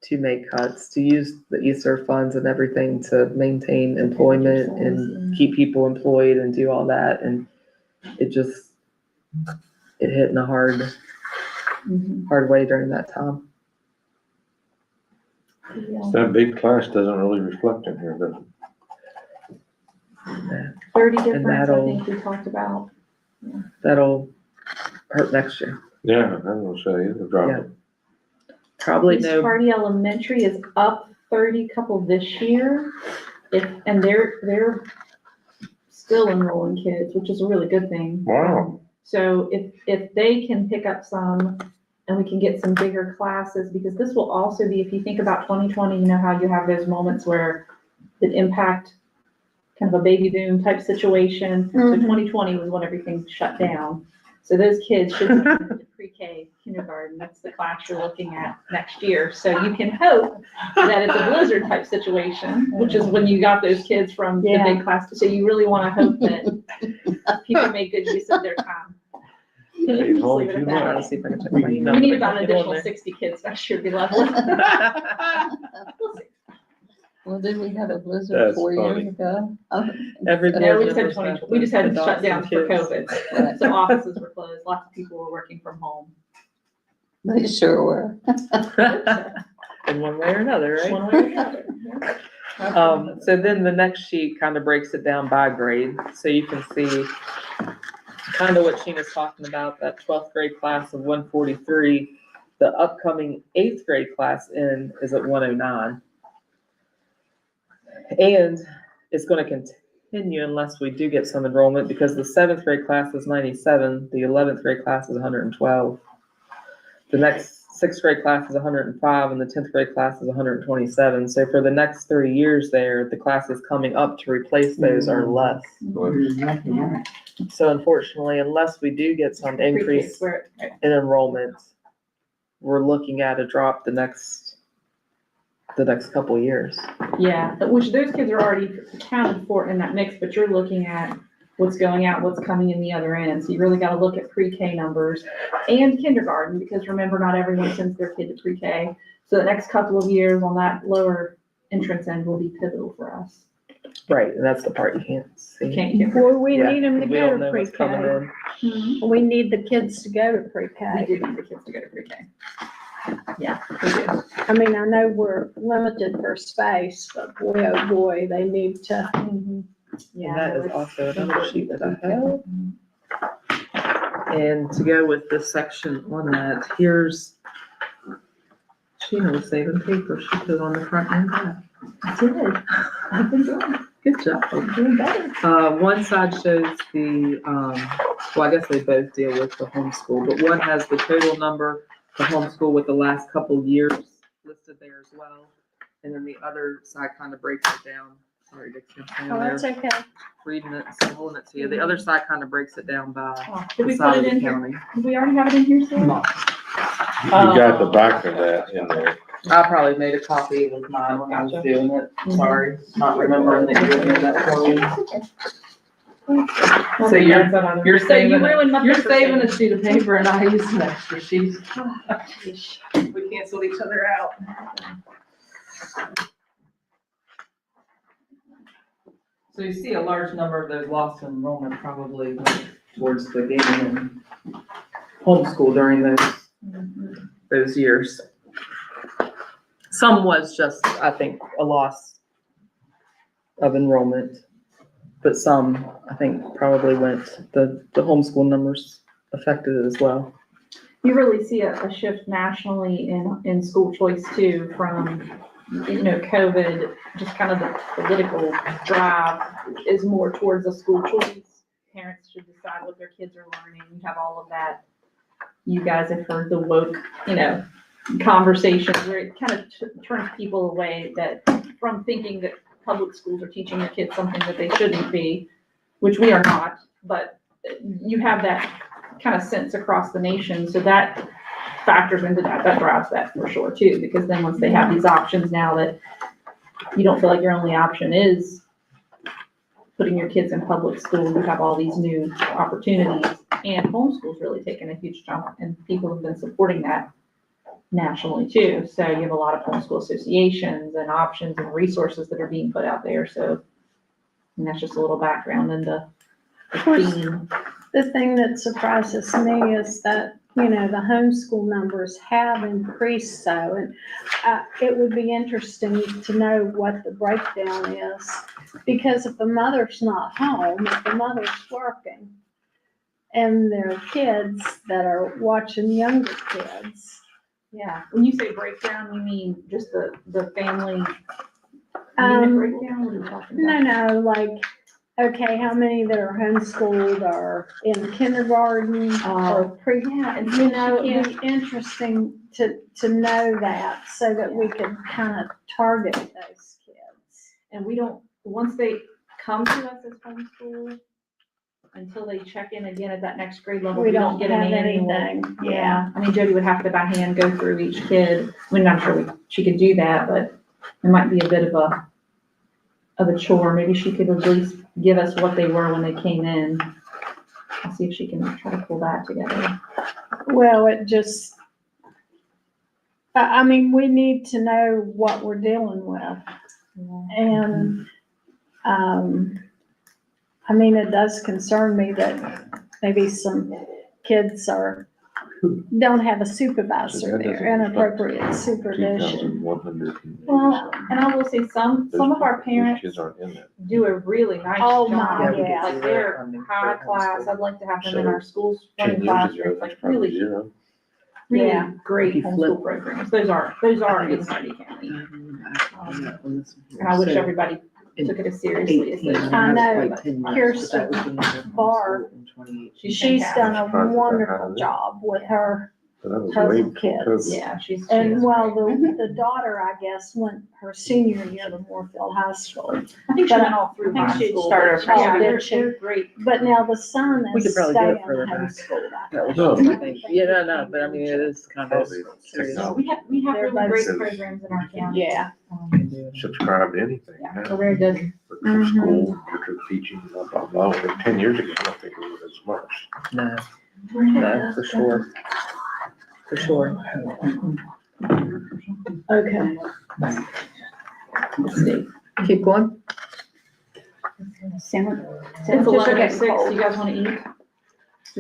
to make cuts, to use the ESSER funds and everything to maintain employment and keep people employed and do all that. And it hit in a hard way during that time. Yeah. That big class doesn't really reflect in here, does it? 30 difference, I that'll- think we talked about. That'll hurt next year. Yeah, I was gonna say, it'll drop Yeah. it. Probably East no, Hardy Elementary is up 30 couple this year. And they're still enrolling kids, which is a really good thing. Wow. So if they can pick up some and we can get some bigger classes, because this will also be, if you think about 2020, you know how you have those moments where it impact kind of a baby boom type situation. So Mhm. 2020 was when everything shut down. So those kids should be in pre-K kindergarten. That's the class you're looking at next year. So you can hope that it's a blizzard type situation, which is when you got those kids from the Yeah. big class. So you really want to hope that people make good use of their time. Stays Just home leave it at too that. I'll see if I can check my email. We need about an Get on additional there. 60 kids next year to be level. We'll see. Well, did we have a blizzard That's 4 funny. years ago? Every No, we board just had member's 20, got we just had the dogs and shutdowns for kids. COVID. Right. So offices were closed, lots of people were working from home. They sure were. In one way or another, right? One way or another. Yeah. So then the next sheet kind of breaks it down by grade, so you can see kind of what Sheena's talking about, that 12th grade class of 143. The upcoming 8th grade class is at 109. And it's gonna continue unless we do get some enrollment, because the 7th grade class is 97, the 11th grade class is 112. The next 6th grade class is 105, and the 10th grade class is 127. So for the next 3 years there, the classes coming up to replace those are less. Exactly right. So unfortunately, unless we do get some increase Where- in enrollment, we're looking at a drop the next couple years. Yeah, which those kids are already accounted for in that mix, but you're looking at what's going out, what's coming in the other end. So you really gotta look at pre-K numbers and kindergarten, because remember, not everyone sends their kid to pre-K. So the next couple of years on that lower entrance end will be pivotal for us. Right, and that's the part you can't see. You can't get, Well, we Yeah, need them to we go don't to know what's coming pre-K. in. We need the kids to go to we pre-K. do need the kids to go to pre-K. Yeah, we do. I mean, I know we're limited for space, but boy, oh boy, they need to. And Yeah. that no, is it's also another sheet that I important. have. And to go with this section on that, here's, Sheena was saving paper, she put it on the front and back. I did. I've been doing, Good job. doing better. One side shows the, well, I guess they both deal with the homeschool, but one has the total number for homeschool with the last couple years listed there as well. And then the other side kind of breaks it down. Sorry to keep Oh, saying that's there, okay. reading it, so holding it to you. The other side kind of breaks it down by Oh, Did the we side put of it the in here? county. Did we already have it in here, Sarah? No. You got the back of that in there. I probably made a copy with mine when I was doing it. Sorry, not remembering that you did that for me. So you're So you saving, ruined my you're paper saving a saving. sheet of paper and I use an extra sheet. We canceled each other out. So you see a large number of those lost in enrollment probably went towards the gaming and homeschool during those years. Some was just, I think, a loss of enrollment, but some, I think, probably went, the homeschool numbers affected it as well. you really see a shift nationally in school choice too, from, COVID, just kind of the political drive is more towards a school choice. Parents should decide what their kids are learning. You have all of that. You guys have heard the woke, conversations where it kind of turns people away from thinking that public schools are teaching their kids something that they shouldn't be, which we are not, but you have that kind of sense across the nation. So that factors into that drives that for sure too, because then once they have these options now that you don't feel like your only option is putting your kids in public school, you have all these new opportunities, and homeschool's really taken a huge jump, and people have been supporting that nationally too. So you have a lot of homeschool associations and options and resources that are being put out there. So, and that's just a little background into the theme. The thing that surprises me is that, the homeschool numbers have increased so, and it would be interesting to know what the breakdown is. Because if the mother's not home, if the mother's working, and there are kids that are watching younger kids. Yeah, when you say breakdown, you mean just the family unit Um, breakdown? What are you talking about? No, like, okay, how many that are homeschooled are in kindergarten or pre? Yeah, and It'd be interesting to know that so that we could kind of target those kids. and we don't, once they come to us as homeschool, until they check in again at that next grade level, We we don't don't get have an annual. anything, Yeah, I mean, Jody would have to by hand go through each kid. I mean, I'm sure she could do that, but it might be a bit of a chore. Maybe she could at least give us what they were when they came in. I'll see if she can try to pull that together. Well, it just, I mean, we need to know what we're dealing with. And, I mean, it does concern me that maybe some kids don't have a supervisor there, inappropriate supervision. Well, and I will say some of our parents Kids aren't in that. do a really nice Oh, job. my, yeah. Like they're high class. I'd like to have them in our schools running 10 years ago, classrooms, that's like probably really, zero. really Yeah. great If you homeschool programs. Those are in Hardy County. And I wish everybody took it as seriously as those. I know, but Kirsten Barr, she's done a wonderful job with her So that was way puzzle before kids. COVID. Yeah, she's. And well, the daughter, I guess, went her senior year to Moorfield High School. I think she went all through I think high she school. started but Yeah, her they're, freshman. they're great. But now the son We is could probably do staying it further back. homeschooled. Yeah, no, but I mean, it is kind of Probably serious. technology. We have They're really great both- programs in our county. Yeah. Subscribe to anything. Yeah, now. so we're good. But Mhm. for school, for teaching, blah, blah, blah. Well, 10 years ago, I don't think it was as much. No, no, for sure. For sure. Okay. Let's see. Keep going. Sandwich. It's Sandwiches are 11:06. getting cold. You guys want to eat?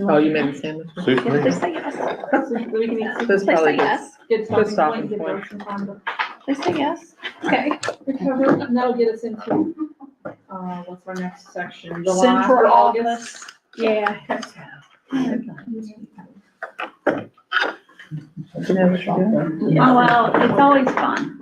Oh, you made the sandwich? Suits me. Just say yes. So we can eat. This They probably say gets, yes. Good Good stopping stopping point, give point. us some time to They say yes. Okay. recover, and that'll get us into, what's our next section? July Central or August? office, yeah. you know what you're doing? Oh, well, it's always fun.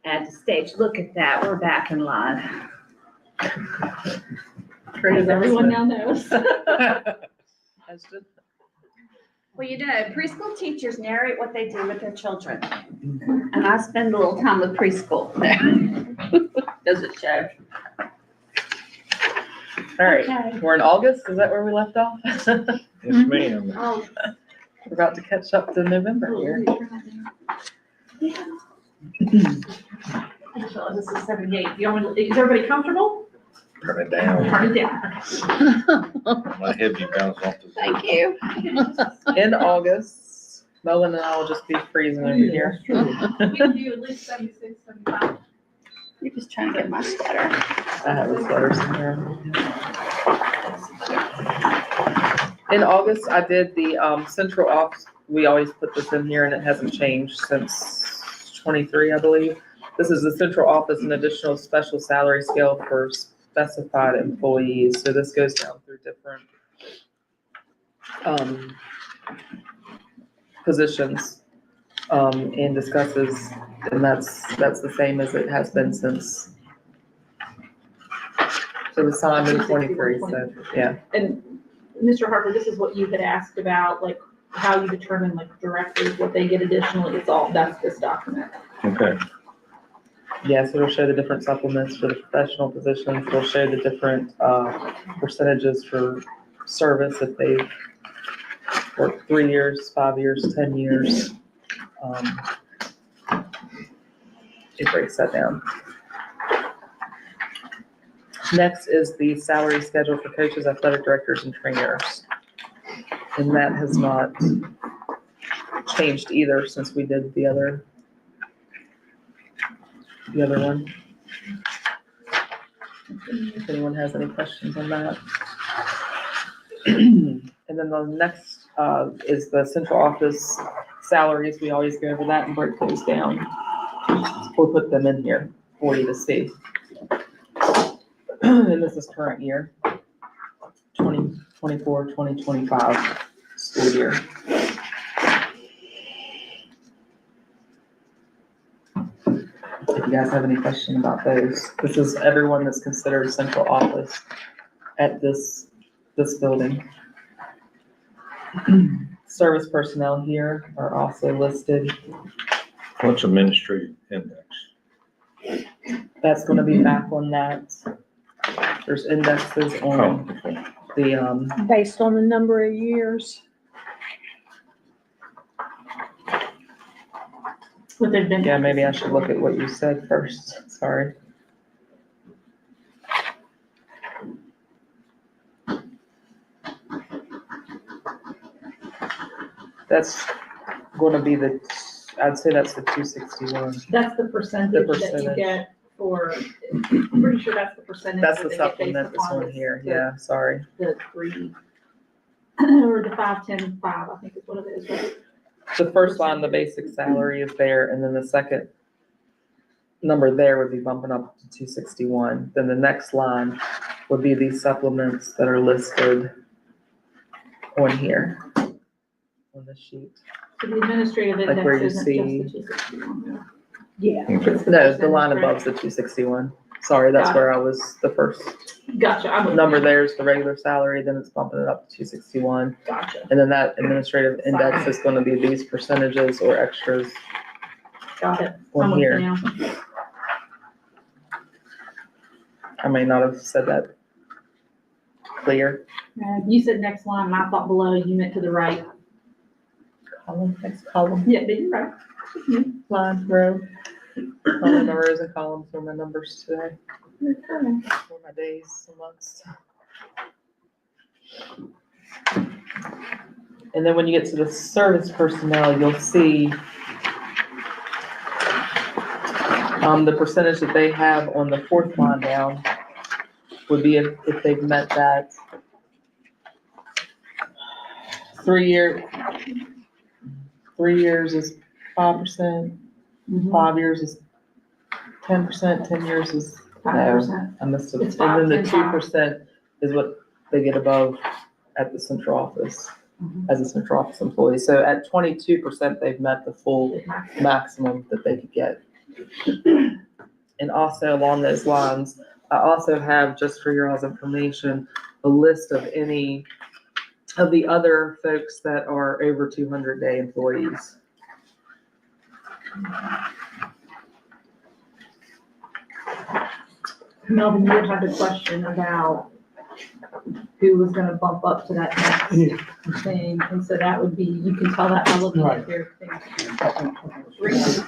Add to stage. Look at that. We're back in live. Great As everyone now announcement. knows. That's just- Well, preschool teachers narrate what they do with their children. And I spend a little time with preschool. Does it show? All right, Okay. we're in August. Is that where we left off? Yes, ma'am. Oh, We're about to catch up to November here. This is 78. Is everybody comfortable? Turn it down. Turn it down. My head be bouncing off the. Thank you. In August, Melvin and I will just be freezing over here. We can do at least 76, 75. You're just trying to get my sweater. I have a sweater somewhere. In August, I did the central office. We always put this in here and it hasn't changed since 23, I believe. This is the central office and additional special salary scale for specified employees. So this goes down through different positions and discusses, and that's the same as it has been since. So it was signed in 23, so, yeah. And Mr. Harper, this is what you had asked about, like how you determine like directors, what they get additionally. That's this document. Okay. Yes, it'll show the different supplements for the professional positions. It'll show the different percentages for service if they've worked 3 years, 5 years, 10 years. It breaks that down. Next is the salary schedule for coaches, athletic directors, and trainers. And that has not changed either since we did the other one. If anyone has any questions on that. And then the next is the central office salaries. We always go over that and break those down. We'll put them in here for you to see. And this is current year, 2024, 2025 school year. If you guys have any question about those, this is everyone that's considered central office at this building. Service personnel here are also listed. What's administrative index? That's gonna be back on that. There's indexes on the, Based on the number of years. What they've been. yeah, maybe I should look at what you said first, sorry. That's gonna be I'd say that's the 261. That's the percentage that you percentage. get for, I'm pretty sure that's the percentage. That's that the they get based supplement that's upon on here, the- yeah, sorry. The 3, or the 5, 10, 5, I think is what it is, right? The first line, the basic salary is there, and then the second number there would be bumping up to 261. Then the next line would be these supplements that are listed on here, on the sheet. So the administrative Like where index you isn't just see- the 261. Yeah. Okay. it's No, the line percentage, right? above's the 261. Sorry, that's Got it. where I was, the first Gotcha, I'm with you. number there is the regular salary, then it's bumping it up to 261. Gotcha, And then that administrative index is gonna be these percentages or extras got it. I'm on with you here. now. I may not have said that clear. You said next line, and I thought below, you meant to the right. Column, next column, Yeah, but you're right. line, row. All of the rows and columns are my numbers today, or my days and months. And then when you get to the service personnel, you'll see the percentage that they have on the fourth line down would be if they've met that 3 years is 5%, 5 years is 10%, 10 years is, 5%. I missed it. It's And then the 5, 2% is what they get above at the central office, as a central office employee. So at 22%, they've met the full maximum that they could get And also along those lines, I also have, just for your all's information, a list of any of the other folks that are over 200-day employees. Melvin, you had the question about who was gonna bump up to that next thing, and so that would be, you can tell that by looking at their things.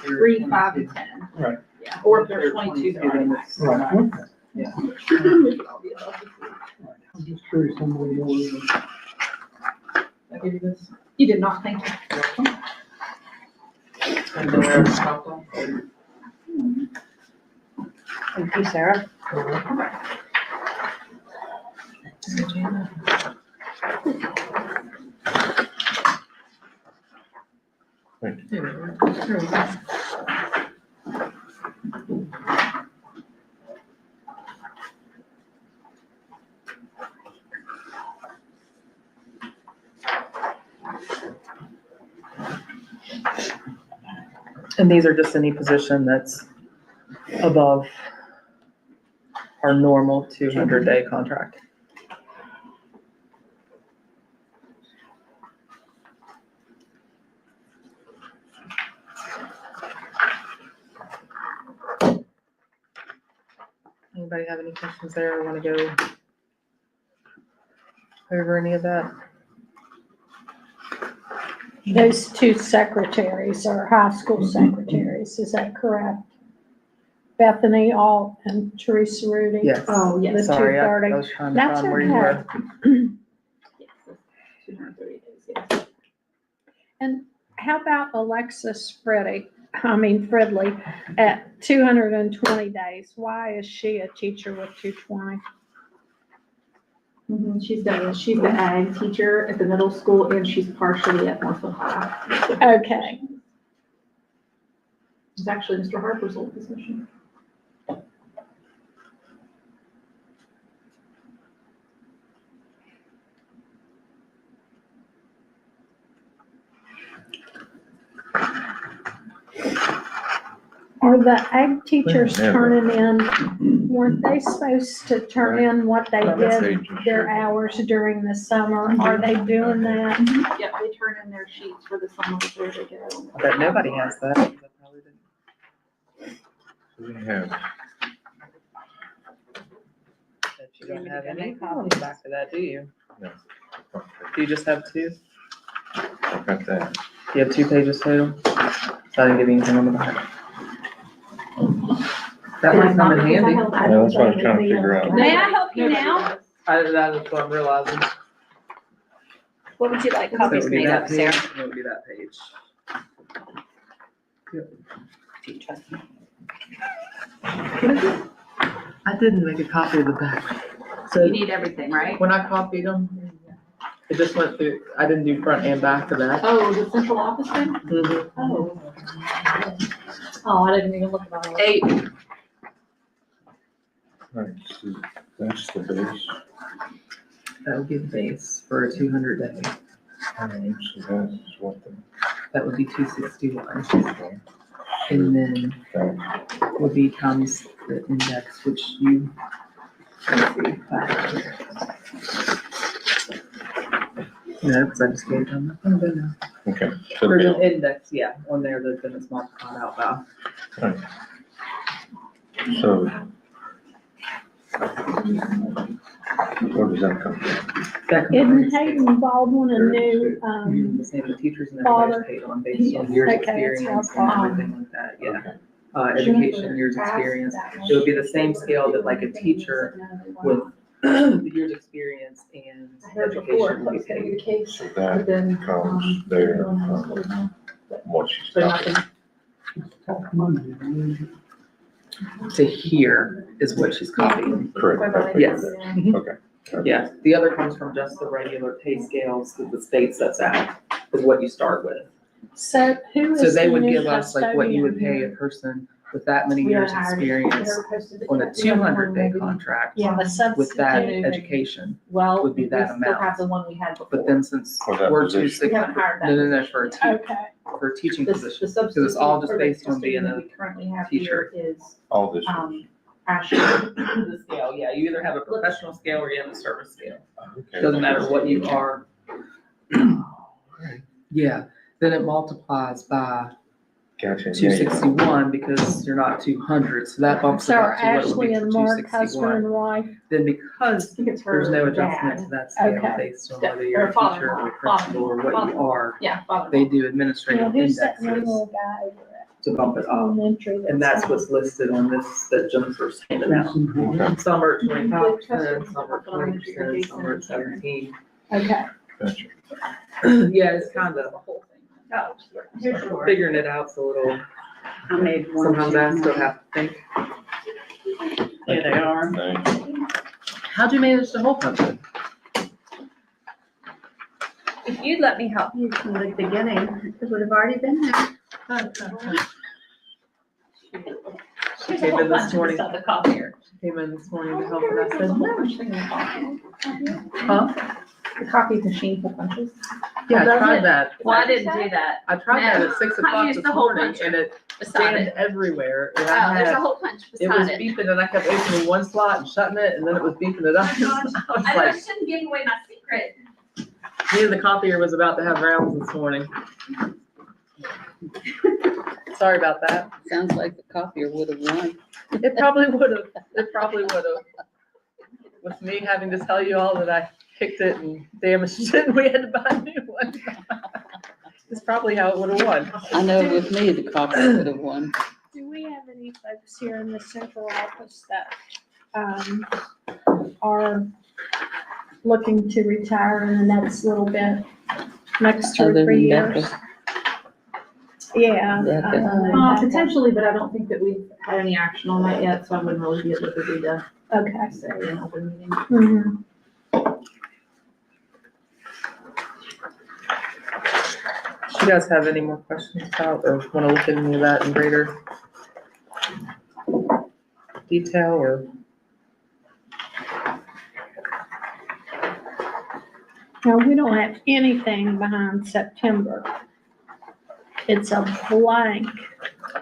3, 5, and 10. Right. Yeah, or if there's 22, they're already max. Right. I'm just curious how many more. I give you this. You did not, thank you. And then there's top one. Thank you, Sarah. And these are just any position that's above our normal 200-day contract. Anybody have any questions there or want to go over any of that? Those two secretaries are high school secretaries, is that correct? Bethany Alt and Teresa Rudy? Yes. Oh, The yes. Sorry, I 230. was trying to That's find where you okay. were. Yes, that's 230 days, yes. And how about Alexis Fridley at 220 days? Why is she a teacher with 220? She's the ag teacher at the middle school, and she's partially at Northfield High. Okay, It's actually Mr. Harper's old position. are the ag teachers Yeah. turning in, weren't they supposed to turn in what they did, their hours during the summer? Are they doing that? Yep, they turn in their sheets for the summer, where they go. But nobody has that. I probably didn't. We have, But you don't have any copies back to that, do you? no. Do you just have two? I got that. You have 2 pages total? So I didn't give you anything on the back. That might come in handy. Yeah, that's what I was trying to figure out. May I help you now? That is what I'm realizing. What would you like So it copies would be made that of, page, Sarah? and it would be that page. Do you trust me? I didn't make a copy of the back. You So need everything, right? when I copied them, it just went through, I didn't do front and back of that. Oh, the central office thing? Mhm. Oh. Oh, I didn't even look at all. 8. Right, so that's the base. That would be the base for a 200 day. Alright, so that's what That would be 261. the, And then would be times the index, which you, let's see, no, because I just gave them. Oh, no, no. okay. So For bill, the index, yeah, on there, then it's multiplied out by. so. Where does that come from? That Isn't combines Hayden Baldwin a new, using the same, the teachers and father? everybody's paid on based on years Okay, experience it's and awesome. everything like that, yeah. Okay. Education, years experience. It would be the same scale that like a teacher with the years experience and I heard before, education that would was be gonna be paid. the case, So but that then. comes there, what she's got. To here is what she's copying. Correct. Yes. Okay. Yeah, the other comes from just the regular pay scales that the state sets out, is what you start with. so who So is they the would new give us like what you would custodian pay a here? person with that many We years' haven't hired- experience never posted it on a yet. We haven't 200-day maybe- contract Yeah. with that education. Well, would be we that still amount. have the one we had before. But then since For that we're position. We haven't hired that. no, for a Okay. for a teaching The position. substitute it's all just or the based on being student a that we currently have teacher. here is, All this. Ashley. The scale, yeah, you either have a professional scale or you have a service scale. Okay. Doesn't matter what you are. Yeah, then it multiplies by Gotcha. Yeah, 261 because you're not 200, so that bumps it So are up to what it would Ashley be and for Mark, husband 261. and wife? Then I because think it's her there's no dad. adjustment to that scale Okay. based on whether you're Or a father-in-law, teacher or principal or what you father-in-law. are, Yeah, father. they do Now, administrative who's that indexes little guy over to bump it at up. elementary? And that's what's listed on this that Jennifer's handed out. Some are at 25%, some are 20%, some are at 17. Okay. Gotcha. Yeah, it's kind of Oh, here's yours. figuring it out's a little, I made one. sometimes I still have to think, There they are. Thanks. how'd you manage to hold them? If you'd let me help you from the beginning, it would have already been there. She There's a came whole in this bunch of morning, this other copier. came in this morning to help and I said, no. Huh? The copy machine for punches. Yeah, I Does tried it? that. Well, I didn't do that. I tried that No. at 6 I o'clock used this the whole morning puncher and it beside jammed it. everywhere. And Oh, I there's a had, whole punch it was beside it. beeping and I kept opening one slot and shutting it and then it was beeping it up. I was I know, I like, shouldn't give away my secret. me and the copier was about to have rounds this morning. Sorry about that. Sounds like the copier would have won. It probably would have. With me having to tell you all that I kicked it and damaged it and we had to buy a new one. It's probably how it would have won. I know with me, the copier would have won. Do we have any folks here in the central office that, are looking to retire in the next little bit, next 2 or Other 3 than years? Becca. Yeah. Becca. I don't know. Potentially, but I don't think that we've had any action on that yet, so I wouldn't really be at liberty to Okay. say in open meeting. Mhm. Do you guys have any more questions about or want to look at any of that in greater detail or? No, we don't have anything behind September. It's a blank.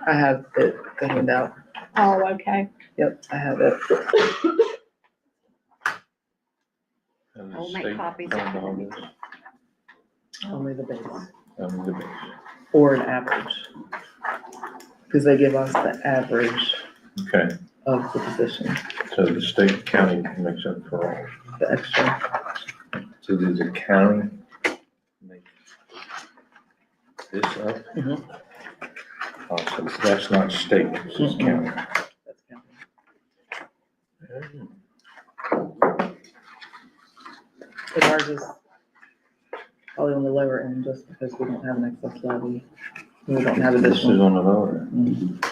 I have it, the handout. Oh, okay. Yep, I have it. And the I'll make state copies. fund all this, Only the base the base. or an average. Because they give us the average Okay, of the position, so the state county makes up for all. the extra. So does the county make this up? Mhm. So that's not state, this is county. That's counting. And ours is probably on the lower end just because we don't have an excess levy. We don't have This is additional. on the lower. Mhm.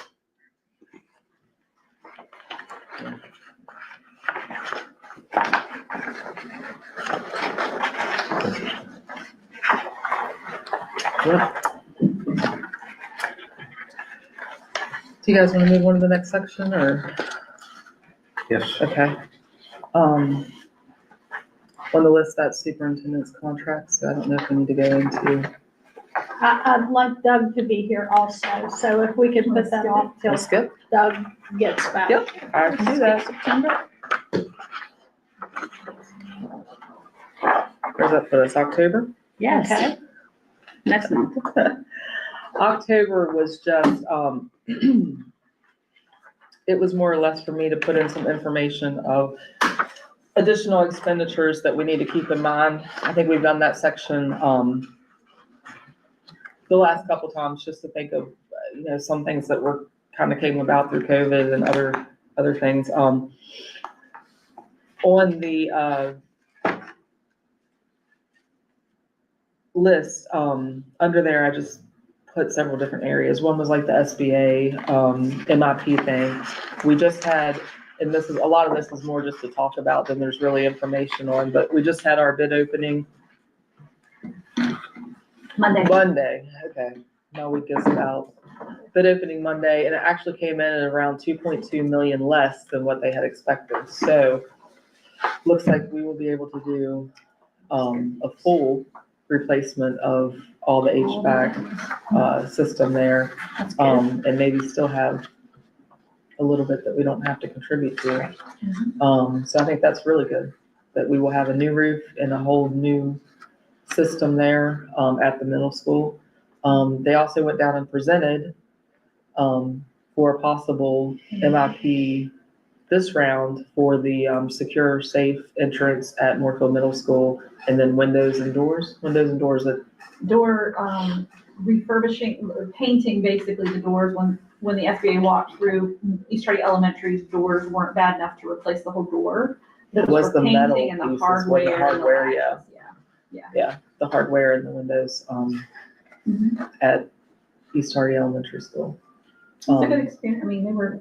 Yep. Do you guys want to move on to the next section or? Yes. Okay. On the list, that's superintendent's contracts, so I don't know if we need to go into. I'd like Doug to be here also, so if we could put that off till Let's skip. Doug gets back. Yep, I can do that. September. Where's that for us, October? Yes, Okay. next month. October was just, it was more or less for me to put in some information of additional expenditures that we need to keep in mind. I think we've done that section, the last couple times, just to think of, some things that were, kind of came about through COVID and other things. On the, list, under there, I just put several different areas. One was like the SBA, MIP thing. We just had, and this is, a lot of this is more just to talk about than there's really information on, but we just had our bid opening Monday. Monday. Okay. No, we guess about bid opening Monday, and it actually came in at around 2.2 million less than what they had expected. So looks like we will be able to do a full replacement of all the HVAC system there, and maybe still have a little bit that we don't have to contribute to. So I think that's really good, that we will have a new roof and a whole new system there at the middle school. They also went down and presented for a possible MIP this round for the secure, safe entrance at Moorfield Middle School, and then windows and doors that, Door, refurbishing, painting basically the doors when the SBA walked through East Hardy Elementary's doors weren't bad enough to replace the whole door. it was for the metal painting and the pieces, was the hardware, yeah. Yeah. The hardware and the windows at East Hardy Elementary School. It's a good experience. I mean, they were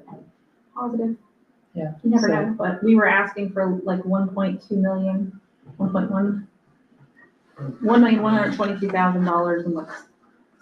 positive. Yeah. You never So- know, but we were asking for like 1.2 million, 1,122,000 and like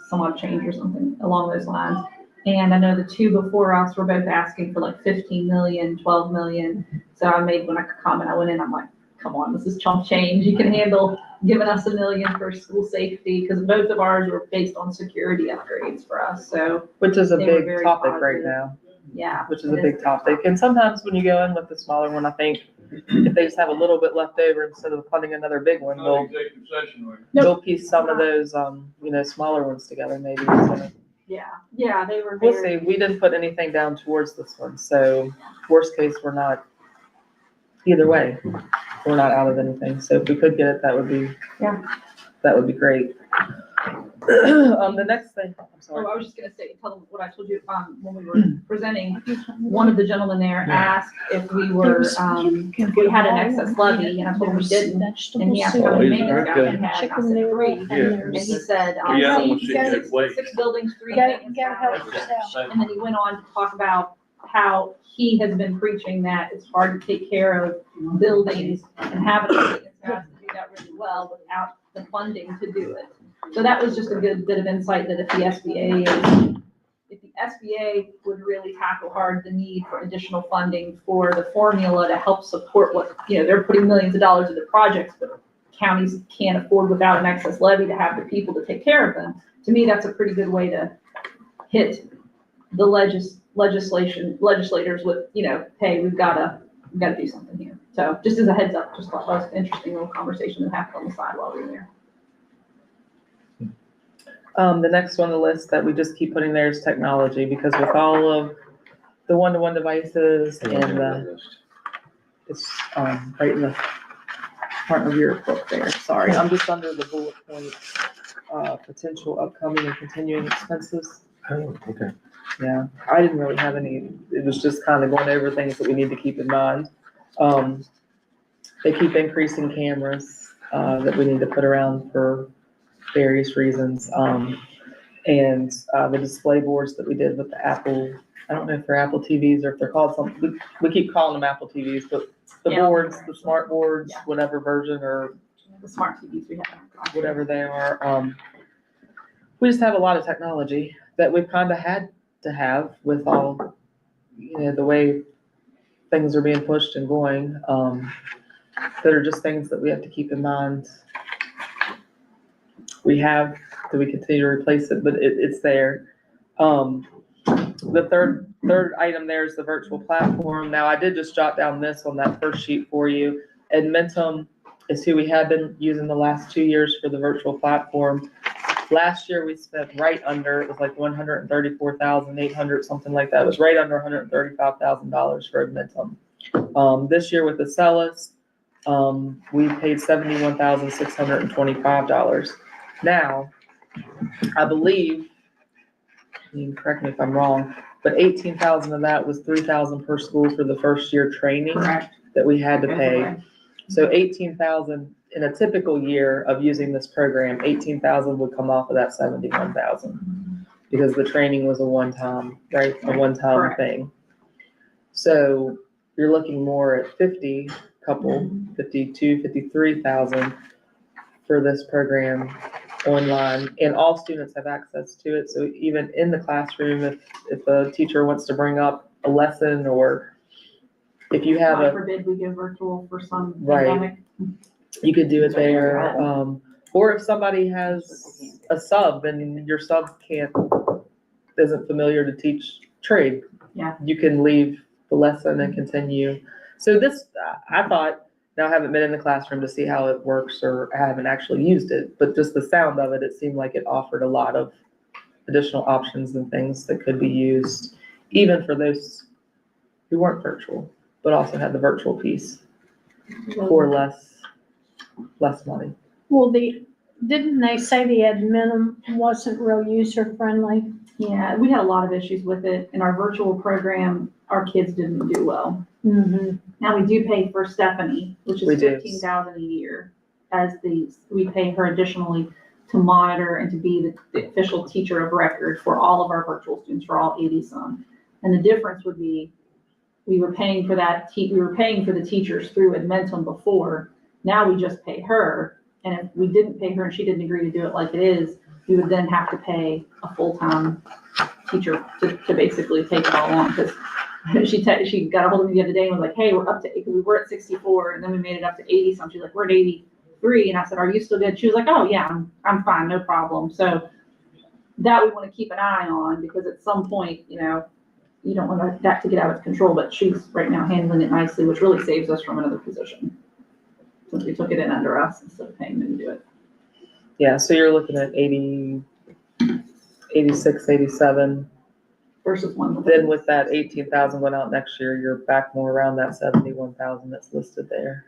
some odd change or something along those lines. And I know the two before us were both asking for like 15 million, 12 million. So I made, when I could comment, I went in, I'm like, come on, this is chump change. You can handle giving us $1 million for school safety, because both of ours were based on security upgrades for us. So, Which is a They were big very topic right positive. now, yeah. which is a it big topic. And sometimes when you go in with the smaller one, I think if they just have a little bit left over instead of funding another big one, Not they'll, executive session, or they'll piece some of those, smaller ones together maybe. So Yeah, they were we'll very. see. We didn't put anything down towards this one. So worst case, we're not, either way, we're not out of anything. So if we could get it, that would be, Yeah. that would be great. The next thing, I'm Oh, sorry. I was just gonna say, tell them what I told you, when we were presenting, one of the gentlemen there asked if we were, if we had an excess levy, and I told him we didn't. And he asked how many maintenance guys we had, and I said 3. And he said, Yeah, I see, want to see that way. 6 buildings, 3 Go maintenance help guys. yourself. And then he went on to talk about how he has been preaching that it's hard to take care of buildings and having a maintenance guys to do that really well without the funding to do it. So that was just a good bit of insight that if the SBA would really tackle hard the need for additional funding for the formula to help support what, they're putting millions of dollars into projects, but counties can't afford without an excess levy to have the people to take care of them. To me, that's a pretty good way to hit the legislators with, hey, we've gotta do something here. So just as a heads up, just thought that was an interesting little conversation that happened on the side while we were there. The next on the list that we just keep putting there is technology, because with all of the one-to-one devices and it's, right in the front of your book there. Sorry, I'm just under the bullet point, potential upcoming and continuing expenses. Oh, okay. Yeah, I didn't really have any, it was just kind of going over things that we need to keep in mind. They keep increasing cameras, that we need to put around for various reasons. And the display boards that we did with the Apple, I don't know if they're Apple TVs or if they're called something, we keep calling them Apple TVs, but the Yeah. boards, the smart boards, Yeah. whatever version or The smart TVs we have. whatever they are, we just have a lot of technology that we've kind of had to have with all, the way things are being pushed and going, that are just things that we have to keep in mind. Do we continue to replace it? But it's there. The third item there is the virtual platform. Now, I did just jot down this on that first sheet for you. Edmentum is who we have been using the last 2 years for the virtual platform. Last year, we spent right under, it was like 134,800, something like that. It was right under $135,000 for Edmentum. This year with Acellus, we paid $71,625. Now, I believe, you can correct me if I'm wrong, but 18,000 of that was 3,000 per school for the first year training Correct. that we had to pay. So 18,000 in a typical year of using this program, 18,000 would come off of that 71,000 because the training was a one-time, right? A one-time Correct. thing. So you're looking more at 52, 53,000 for this program online, and all students have access to it. So even in the classroom, if a teacher wants to bring up a lesson, or if you have God a, forbid we go virtual for some Right. pandemic. you could do it there. Or if somebody has a sub and your sub isn't familiar to teach trade. Yeah. You can leave the lesson and continue. So this, I thought, now I haven't been in the classroom to see how it works, or I haven't actually used it, but just the sound of it, it seemed like it offered a lot of additional options and things that could be used, even for those who weren't virtual, but also had the virtual piece for less money. Well, didn't they say the admin wasn't real user friendly? Yeah, we had a lot of issues with it. In our virtual program, our kids didn't do well. Mm-hmm. Now, we do pay for Stephanie, which We is do. $15,000 a year, we pay her additionally to monitor and to be the official teacher of record for all of our virtual students, for all 80 some. And the difference would be, we were paying for the teachers through Edmentum before. Now we just pay her. And if we didn't pay her and she didn't agree to do it like it is, we would then have to pay a full-time teacher to basically take it all on. Because she got a hold of me the other day and was like, hey, we're up to, because we were at 64 and then we made it up to 80 some. She's like, we're at 83. And I said, are you still good? She was like, oh yeah, I'm fine, no problem. So that we want to keep an eye on, because at some point, you don't want that to get out of control, but she's right now handling it nicely, which really saves us from another position, since we took it in under us instead of paying them to do it. Yeah, so you're looking at 80, 86, 87. Versus one. Then with that 18,000 going out next year, you're back more around that 71,000 that's listed there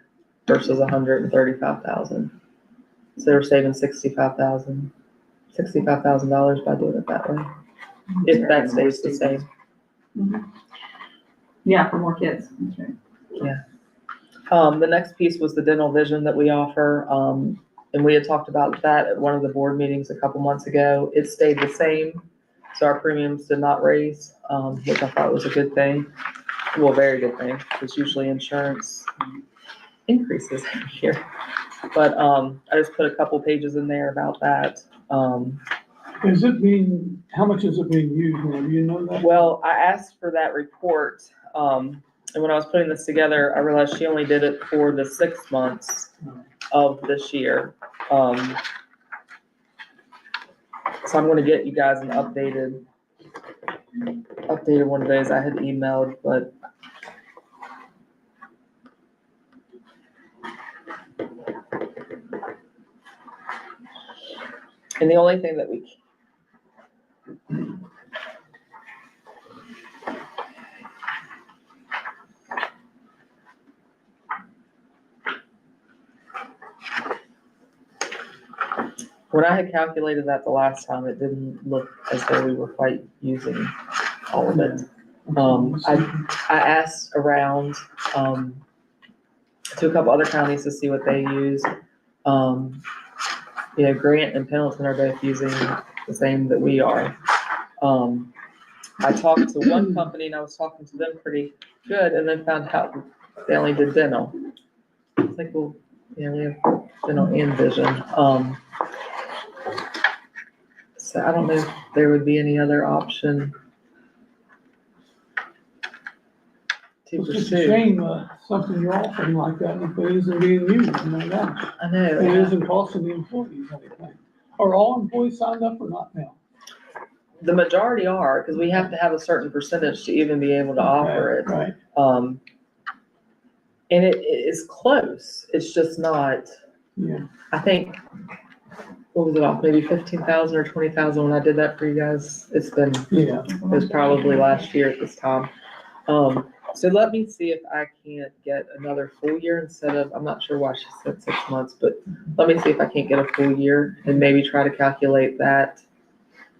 versus 135,000. So they're saving $65,000 by doing it that way, if that stays the same. Mhm. Yeah, for more kids. That's right. The next piece was the dental vision that we offer. And we had talked about that at one of the board meetings a couple months ago. It stayed the same. So our premiums did not raise, which I thought was a good thing. Well, very good thing, because usually insurance increases every year. But, I just put a couple pages in there about that. How much is it being used now? Do you know that? Well, I asked for that report, and when I was putting this together, I realized she only did it for the 6 months of this year. So I'm gonna get you guys an updated one of those I had emailed, but and the only thing that when I had calculated that the last time, it didn't look as though we were quite using all of it. I asked around, to a couple other counties to see what they use. Grant and Pendleton are both using the same that we are. I talked to one company and I was talking to them pretty good, and then found out they only did dental. It's like, well, yeah, we have dental and vision. So I don't know if there would be any other option to It's just a pursue. shame, something you're offering like that, if it isn't being used, oh my gosh. I It know. isn't costing the employees anything. Are all employees signed up or not now? The majority are, because we have to have a certain percentage to even be able to offer it. Right. And it is close. It's just not, Yeah. I think, what was it off? Maybe 15,000 or 20,000 when I did that for you guys. It Yeah. was probably last year at this time. So let me see if I can't get another full year instead of, I'm not sure why she said 6 months, but let me see if I can't get a full year and maybe try to calculate that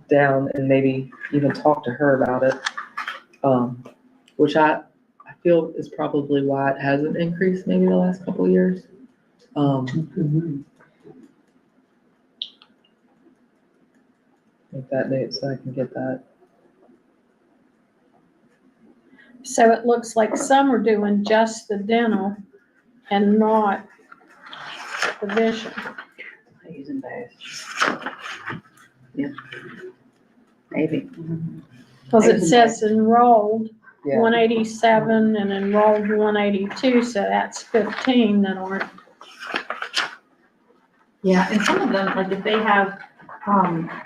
down and maybe even talk to her about it. Which I feel is probably why it hasn't increased maybe the last couple of years. Make that note so I can get that. So it looks like some are doing just the dental and not the vision. I use an in both. Yeah. Maybe. Cause it says enrolled Yeah. 187 and enrolled 182, so that's 15 that aren't. Yeah, and some of them, like if they have,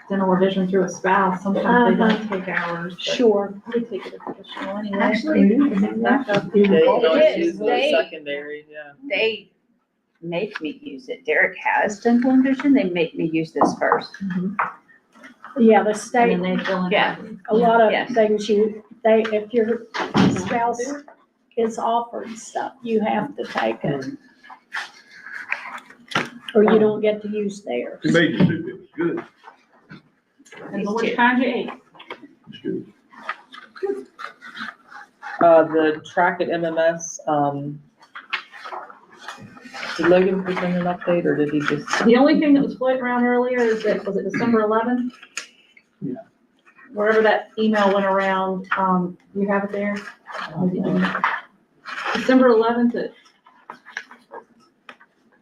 dental or vision through a spouse, sometimes they don't take hours. but Sure. I would take it as additional anyway. Actually, Back up. They can always is. use the They- secondary, yeah. They make me use it. Derek has dental and vision. They make me use this first. Yeah, the And state, then they fill in. Yeah. a lot of Yes. things if your spouse is offered stuff, you have to take it. Or you don't get to use theirs. It made you do it, it's good, And which kind you ate. it's good. The track at MMS, did Logan present an update or did he just? The only thing that was floating around earlier is that, was it December 11th? Yeah. Wherever that email went around, you have it there? December 11th,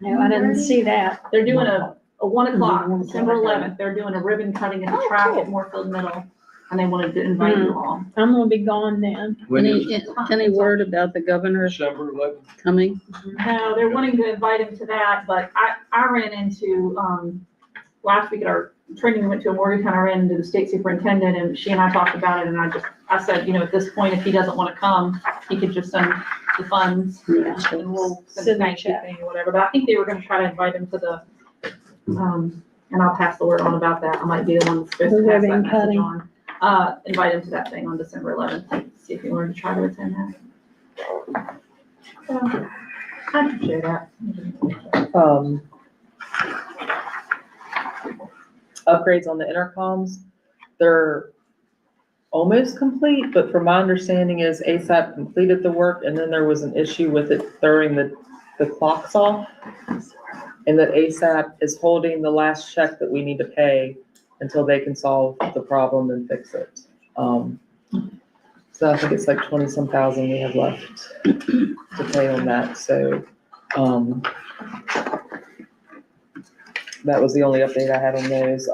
No, I didn't see that. they're doing a 1 o'clock, Mhm. December 11th, they're doing a ribbon cutting at the Oh, track cool. at Moorfield Middle, and they wanted to invite you all. I'm gonna be gone then. When is Any word about the governor December 11th? coming? No, they're wanting to invite him to that, but I ran into, last week at our training, we went to a Morgantown, I ran into the state superintendent, and she and I talked about it, and I said, at this point, if he doesn't wanna come, he could just send the funds, Yeah. and we'll send Send a the thank you check. thing or whatever, but I think they were gonna try to invite him to the, and I'll pass the word on about that, I might be the one that's supposed The to pass that ribbon message cutting. on. Invite him to that thing on December 11th, see if he wanted to try to attend that. So, I appreciate that. Upgrades on the intercoms, they're almost complete, but from my understanding is ASAP completed the work and then there was an issue with it throwing the clocks off. And that ASAP is holding the last check that we need to pay until they can solve the problem and fix it. So I think it's like 20-some thousand we have left to pay on that, so, that was the only update I had on those.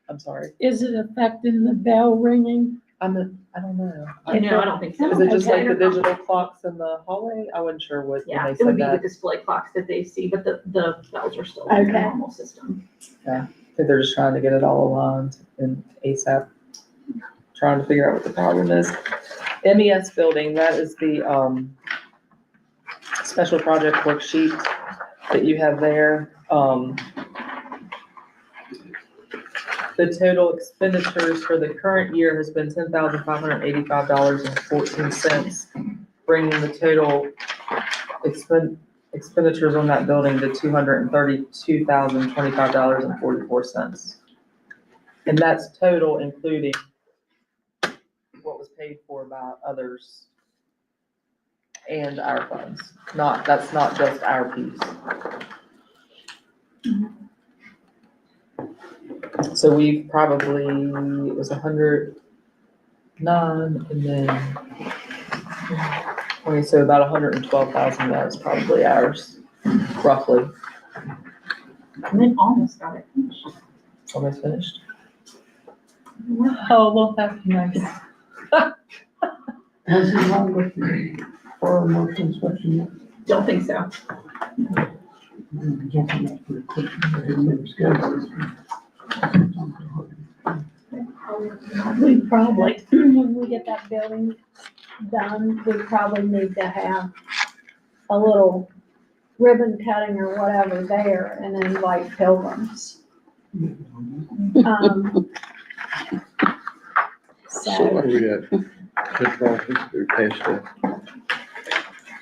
I'm sorry, Is it affecting the bell ringing? I don't know. No, I don't think so. Is it just like the Okay. digital clocks in the hallway? I wasn't sure what, when Yeah, they it would said be the that. display clocks that they see, but the bells are still in the Okay. normal system. I think they're just trying to get it all aligned and ASAP, trying to figure out what the problem is. MES building, that is the, special project worksheet that you have there. The total expenditures for the current year has been $10,585.14, bringing the total expenditures on that building to $232,025.44. And that's total including what was paid for by others and our funds. That's not just our piece. So we probably, it was 109 and then, okay, so about 112,000, that's probably ours, roughly. And then almost got it finished. Almost finished. Oh, well, that's nice. Has he gone with the fire marshal inspection yet? Don't think so. Jumping up pretty quick, they didn't even schedule it. We probably, when we get that building done, we probably need to have a little ribbon cutting or whatever there and invite pilgrims. So, Where we at? Just walking through past that.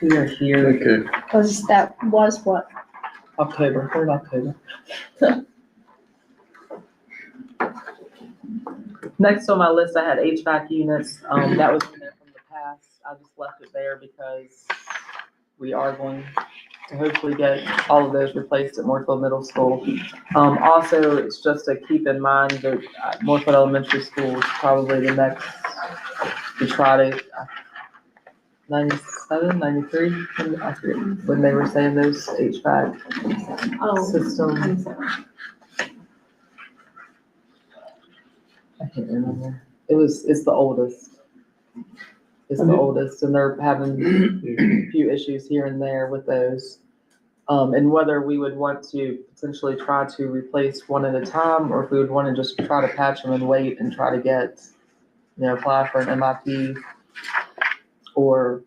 We are here, Okay. cause that was what, October, 3rd October. Next on my list, I had HVAC units. That was in there from the past. I just left it there because we are going to hopefully get all of those replaced at Moorfield Middle School. Also, it's just to keep in mind that Moorfield Elementary School is probably the next to try to, 97, 93, I forget when they were saying those HVAC Oh, system. 27. I can't remember. It's the oldest. It's the oldest, and they're having a few issues here and there with those. And whether we would want to potentially try to replace one at a time, or if we would want to just try to patch them and wait and try to get, apply for an MIP or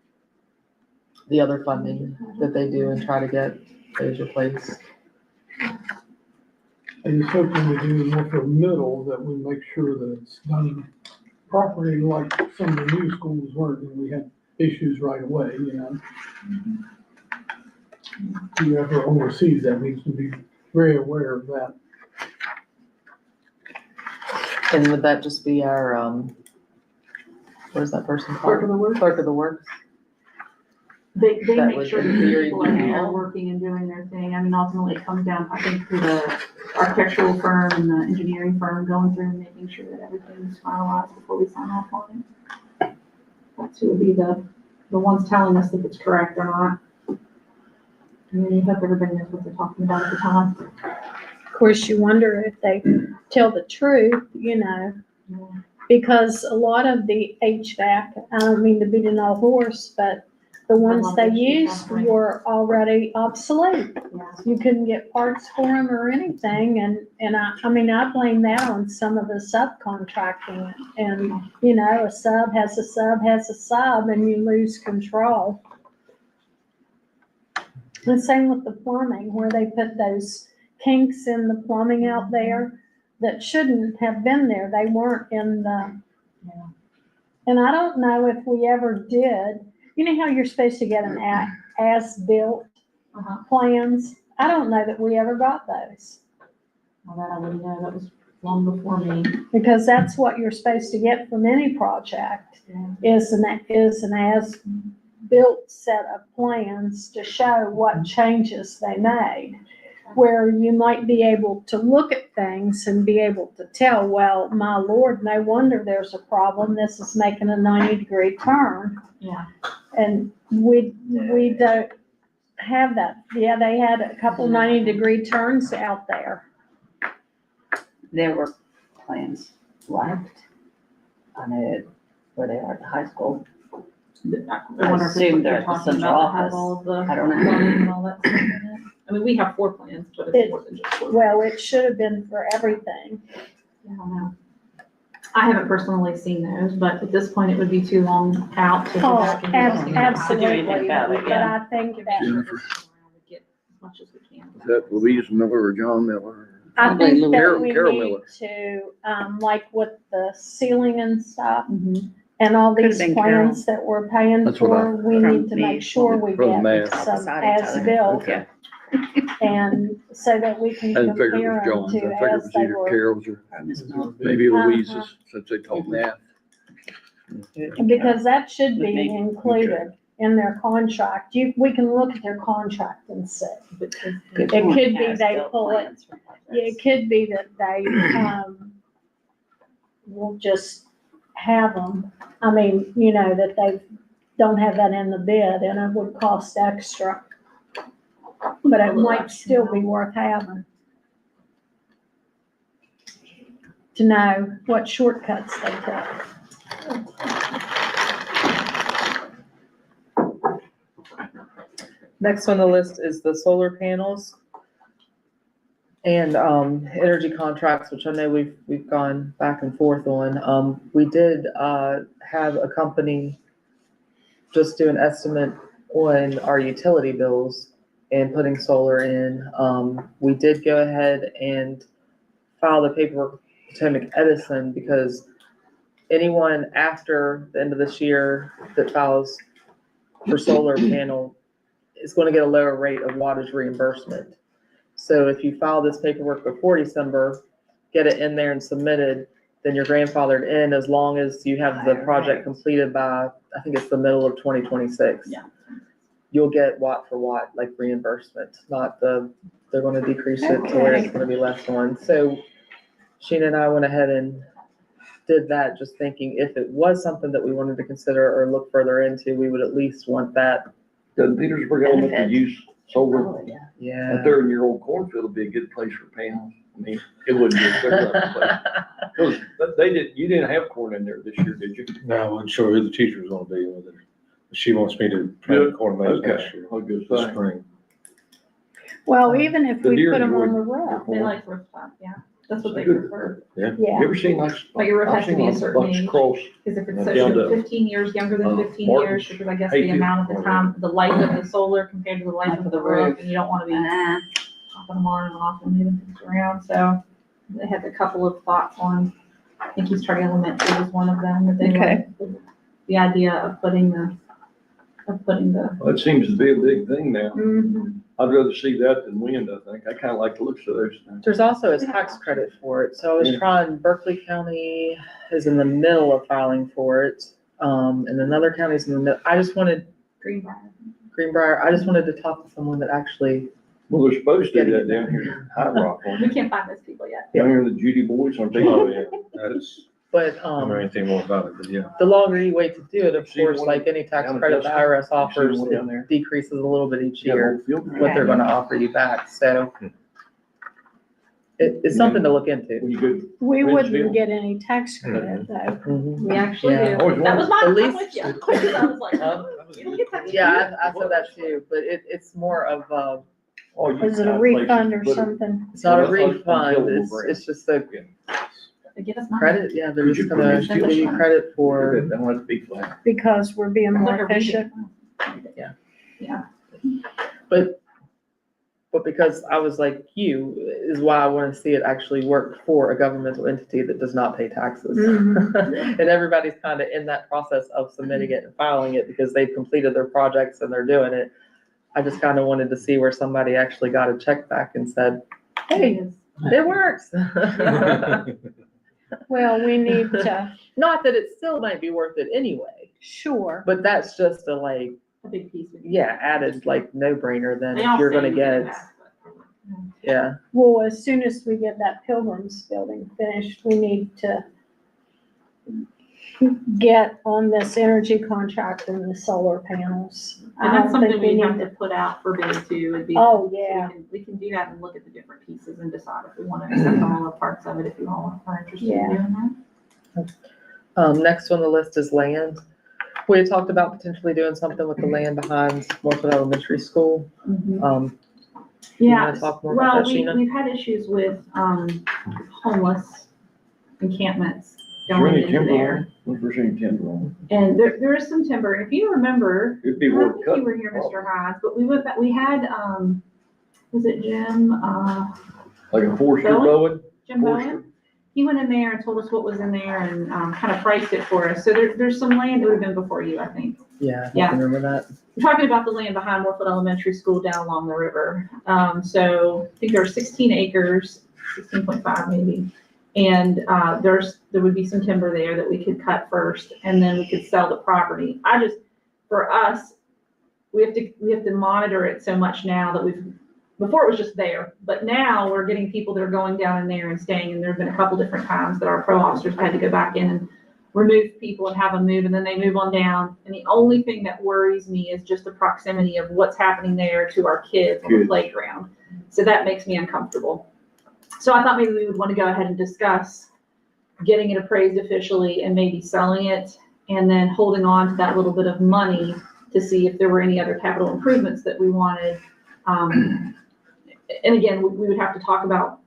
the other funding that they do and try to get those replaced. I just hope when we do the Northfield Middle, that we make sure that it's done properly, like some of the new schools weren't, and we had issues right away, you know? Whoever oversees that needs to be very aware of that. And would that just be our, what is that person called? Clerk of the Works. Clerk of the Works? They That make would sure that in the theory people in be there are all. working and doing their thing. I mean, ultimately it comes down, I think, to the architectural firm and the engineering firm going through and making sure that everything's finalized before we sign off on it. That's who would be the ones telling us if it's correct or not. And then you hope everybody knows what they're talking about at the time. Of course, you wonder if they tell the truth, because a lot of the HVAC, I don't mean to beat an old horse, but the ones they used were already obsolete. Yeah. You couldn't get parts for them or anything, and I blame that on some of the subcontracting. And, a sub has a sub has a sub, and you lose control. The same with the plumbing, where they put those kinks in the plumbing out there that shouldn't have been there. They weren't in the, and I don't know if we ever did. You know how you're supposed to get an as-built plans? I don't know that we ever got those. Well, that I wouldn't know. That was long before me. Because that's what you're supposed to get from any project, is an as-built set of plans to show what changes they made. Where you might be able to look at things and be able to tell, well, my Lord, no wonder there's a problem. This is making a 90-degree turn. Yeah. And we don't have that. Yeah, they had a couple 90-degree turns out there. There were plans left on it, where they are at the high school. I wonder if it's assume what they're you're at the talking central about, that has office. all of the I don't know. plumbing and all that stuff in it. I mean, we have 4 plans, but it's more than just 4. Well, it should have been for everything. I don't know. I haven't personally seen those, but at this point, it would be too long out to go Oh, back and do anything absolutely. about it, But yeah. I think Make that, sure that we get as much as we can. Is that Louise Miller or John Miller? I Probably think that Carol- we Carol need Miller. to, like with the ceiling and stuff, Mhm. and all Could've these been plans that we're paying That's what for, we From need to me, make sure we from the get math. some Beside each other. as-built, Okay. and so that we can I didn't figure it compare was them John's. I to figured it as was they either were. Carol's or Mhm. maybe Louise's, Uh-huh. since they taught math. Because that should Would be be. included in their contract. We can look at their contract and see. Good It point. could be As they built pull it. plans for Yeah, projects. it could be that they, will just have them. I mean, that they don't have that in the bid and it would cost extra. But it might still be worth having. To know what shortcuts they took. Next on the list is the solar panels and energy contracts, which I know we've gone back and forth on. We did have a company just do an estimate on our utility bills and putting solar in. We did go ahead and file the paperwork with Potomac Edison, because anyone after the end of this year that files for solar panel is going to get a lower rate of wattage reimbursement. So if you file this paperwork before December, get it in there and submitted, then you're grandfathered in as long as you have the project completed by, I think it's the middle of 2026. Yeah. You'll get watt for watt, like reimbursement, not they're going to decrease it to where it's going to be less on. So Sheena and I went ahead and did that just thinking if it was something that we wanted to consider or look further into, we would at least want that. Doesn't Petersburg Elementary Benefit. use solar? Oh, yeah. Yeah. Out there in your old cornfield would be a good place for panels. I mean, it wouldn't be a good place. Because you didn't have corn in there this year, did you? No, I wasn't sure who the teacher's gonna be with it. She wants me to plant corn maze next year, Oh, good this thing. spring. Well, even if The we deer put them you on the would- roof, They like rooftop, yeah. That's what they Good. prefer. yeah. You ever seen like? But your roof has I've to seen be a like certain Bucks age. Cross. Because if it's Down to, 15 years younger than 15 years, Martin's. because I guess Hey, the dude. amount of the time, the life of the solar compared to the life of the roof, and you don't want to be Ah, popping them on and off and moving things around, so they had a couple of thoughts on, I think East Tardy Elementary was one of them, that they Okay. were, the idea of putting the. Well, it seems to be a big thing now. Mhm. I'd rather see that than wind, I think. I kind of like the looks of those things. There's also a tax credit for it, so I was Yeah. trying, Berkeley County is in the middle of filing for it. And another county's in the middle, I just wanted, Greenbrier. Greenbrier, I just wanted to talk to someone that actually, Well, they're supposed to do that down here in High Rock, aren't We they? can't find those people yet. Down here in the Judy Boys, aren't they? Oh, yeah, that's, but, I don't know anything more about it, but yeah. the longer you wait to do it, of See the course, one like any tax down at credit the Tustin? IRS You see the offers, one down there? it decreases a little bit each Yeah, the year, whole field. what they're gonna offer you back, so. It's something to look into. When you go, we Ridgeville. wouldn't get any tax credit though. Mhm. We actually Yeah. do. Always That was wondered. mine, At I'm with you. I was like, Huh? you don't get that. Yeah, I said that too, but it's more of, oh, you Is it a find places refund to or put it. something? it's not a Well, refund, unkillable it's just a They give us money. credit, yeah, they're Could just you put gonna these give you deals? credit for, They don't have to be flat. Because we're being It's like more a rebate. efficient. but because I was like you, is why I wanna see it actually work for a governmental entity that does not pay taxes. Mhm. And everybody's kinda in that process of submitting it and filing it because they've completed their projects and they're doing it. I just kinda wanted to see where somebody actually got a check back and said, hey, it works. Well, we need to, Not that it still might be worth it anyway, sure. but that's just a like, A big piece. yeah, added like no brainer then They if all you're say gonna you get, that, but- yeah. Well, as soon as we get that Pilgrims building finished, we need to get on this energy contract and the solar panels. I And that's don't think something we we need have to to. put out for bid too, would be. Oh, so yeah. we can do that and look at the different pieces and decide if we want to accept all the parts of it, if you all are interested in Yeah. doing that. Next on the list is land. We had talked about potentially doing something with the land behind Morphin Elementary School. You Yeah, wanna talk more about well, that, Sheena? we've had issues with, homeless encampments Is there going any into timber there. on? If there's any timber on, And there is some timber, if you remember, it'd I be don't worth think you cutting. were here, Mr. Hines, but we had, was it Jim, Like a Forester Bowen? Bowen? Jim Forster. Bowen? He went in there and told us what was in there and, kind of priced it for us. So there's some land, it would have been before you, I think. Yeah, I Yeah. can remember that. We're talking about the land behind Morfield Elementary School down along the river. So I think there are 16 acres, 16.5 maybe. And, there would be some timber there that we could cut first and then we could sell the property. For us, we have to monitor it so much now that before it was just there, but now we're getting people that are going down in there and staying. And there've been a couple different times that our pro officers had to go back in and remove people and have them move, and then they move on down. And the only thing that worries me is just the proximity of what's happening there to our kids on the Kids. playground. So that makes me uncomfortable. So I thought maybe we would want to go ahead and discuss getting it appraised officially and maybe selling it, and then holding on to that little bit of money to see if there were any other capital improvements that we wanted. And again, we would have to talk about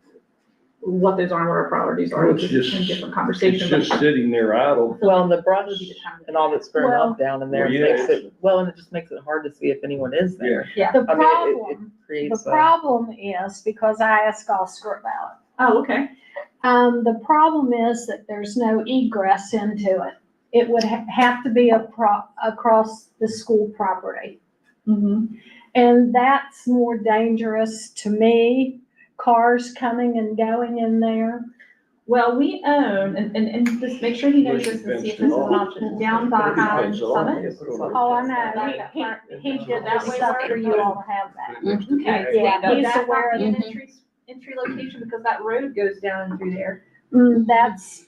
what those are and what our priorities are. Well, it's This is just- a different It's conversation. just but sitting there idle. Well, and the brush would be the time to and all that's grown Well- up down in there Well, yeah, makes it's- it, well, and it just makes it hard to see if anyone is there. Yeah. The I mean, it problem, creates the a, problem is, because I asked Oscar about Oh, okay. it, the problem is that there's no egress into it. It would have to be across the school property. Mm-hmm. And that's more dangerous to me, cars coming and going in there. Well, we own, and just make sure he knows this and see if this is an option, down behind Summit. Oh, I know, he did that stuff for you all to have that. Okay. Yeah, Would he's that aware not of be an it. entry location, because that road goes down and through there. That's,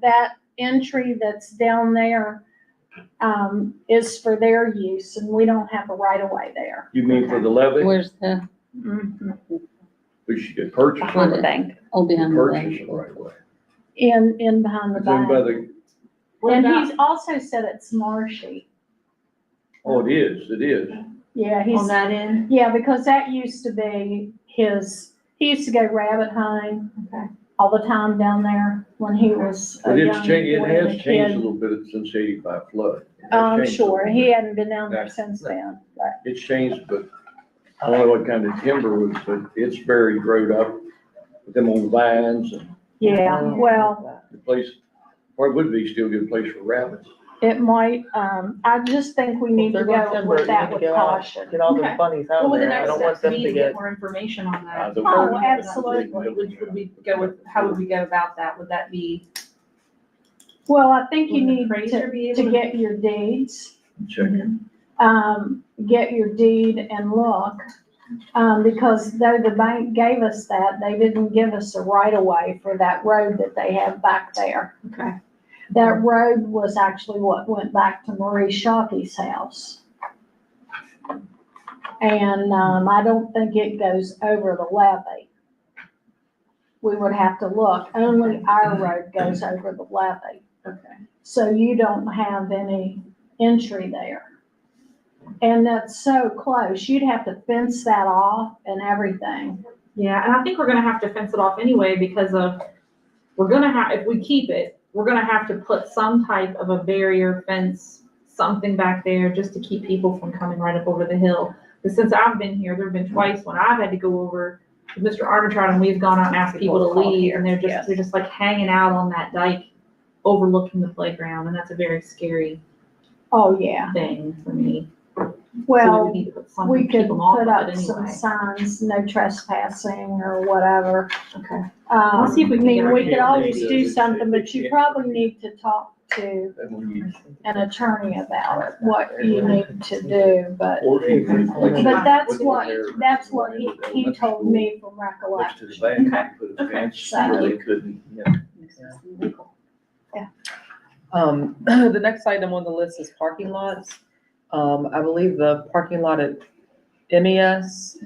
that entry that's down there, is for their use, and we don't have a right of way there. You mean for the levy? Where's the, Mhm. We should purchase, Behind the bank. oh, behind the purchase bank. it right away. In behind the It's in by bank. the, And he's also said it's marshy. oh, it is. Yeah, he's. On that end? Yeah, because that used to be his, he used to go rabbit hunting Okay. all the time down there when he was a But young it's changed, it boy and has a changed a kid. little bit since '85 flood. It has I'm changed a sure, little he bit. hadn't been down there Yeah. since then, but, It's changed, but I don't know what kind of timber was, but it's very growed up with them old vines and yeah, well, the place, or it would be still a good place for rabbits. it might, I just think we need to If they're gonna go timber, with you that need with to go out, caution. get all the Okay. bunnies What out would the there. I next don't want steps them be to to get get, more information on that? The Oh, bird- absolutely. Would we go with, how would we go about that? Would that be? Well, I think you Would an need appraiser be to able get your deeds, Check it. get your deed and look. Because though the bank gave us that, they didn't give us a right of way for that road that they have back there. Okay. That road was actually what went back to Marie Shockey's house. And, I don't think it goes over the levee. We would have to look, only our road goes over the levee. Okay. So you don't have any entry there. And that's so close, you'd have to fence that off and everything. Yeah, and I think we're gonna have to fence it off anyway because of, we're gonna have, if we keep it, we're gonna have to put some type of a barrier fence, something back there just to keep people from coming right up over the hill. Because since I've been here, there've been twice when I've had to go over with Mr. Armitage and we've gone out and asked people to leave and they're just like hanging out on that dike overlooking the playground and that's a very scary Oh, yeah. thing for me. So we Well, would need to put something we to keep could them off put of up it some anyway. signs, no trespassing or whatever. Okay. I'll see if we I can get mean, our we could hands always on it. do something, but you probably need to talk to That one you- an attorney about what you need to do, but. Or if you could place it But that's right what, there, that's what he elementary told school, me from Next to recollection. the bank, Okay. you put a fence So- where they couldn't, the next item on the list is parking lots. I believe the parking lot at MES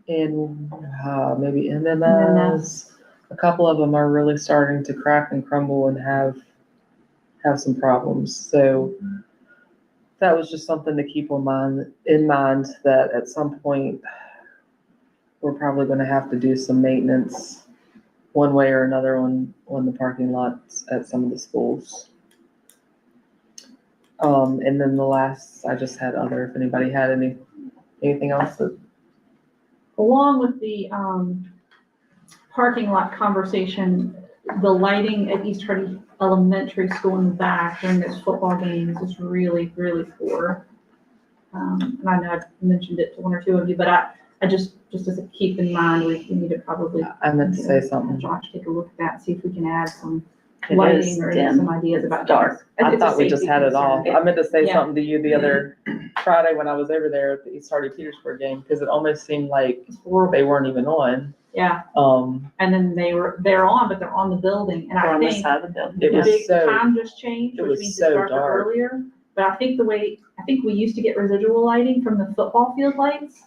and, maybe MMS, a couple of them are really starting to crack and crumble and have some problems. So that was just something to keep in mind that at some point, we're probably gonna have to do some maintenance one way or another on the parking lots at some of the schools. And then the last, I just had other, if anybody had anything else that, Along with the, parking lot conversation, the lighting at East Hardy Elementary School in the back during those football games is really, really poor. And I know I've mentioned it to one or two of you, but I just as a keep in mind, we need to probably. I meant to say something. Josh, take a look at that, see if we can add some It is lighting or dim. some ideas about. Dark. I It's a thought we just safety had it all. concern. I meant to say Yeah. something to you the other Friday when I was over there at the East Hardy Petersburg game, because it almost seemed like It's horrible. they weren't even on. Yeah, Um, and then they're on, but they're on the building, and Or I on the think. side of the building. It The was big so- time just changed, it which was means so it started dark. earlier. But I think we used to get residual lighting from the football field lights.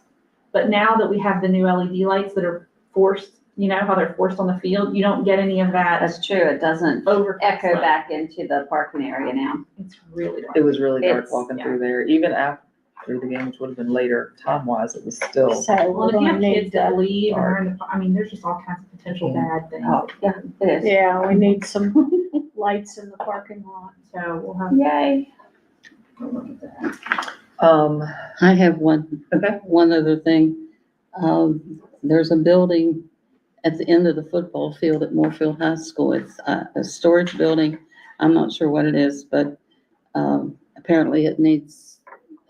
But now that we have the new LED lights that are forced, you know, how they're forced on the field, you don't get any of that That's true, it doesn't overcast echo light. back into the parking area now. It's really dark. it was really dark It's- walking yeah. through there, even after the game, which would have been later time-wise, it was still. So Well, we're if you gonna have need kids that to, leave and are in the, I mean, there's just all kinds of potential bad things. Oh, yeah, it is. yeah, we need some lights in the parking lot. So we'll have. Yay. to look at that. I have one, Okay. one other thing. There's a building at the end of the football field at Moorfield High School. It's a storage building. I'm not sure what it is, but, apparently it needs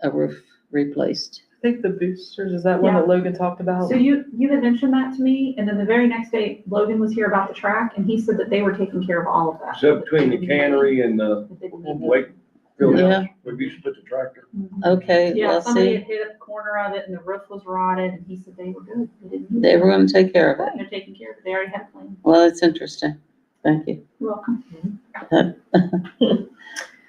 a roof replaced. I think the boosters, is that one that Logan talked about? So you had mentioned that to me, and then the very next day, Logan was here about the track, and he said that they were taking care of all of that. So between the cannery and the That they didn't need- Wakefield Yeah. house, where we used to put the tractor. Okay, Yeah, well, somebody see, had hit a corner of it and the roof was rotted, and he said they were good. They didn't need they it. were gonna take care of it. They're taking care of it. They already had a plan. Well, it's interesting. Thank you. You're welcome.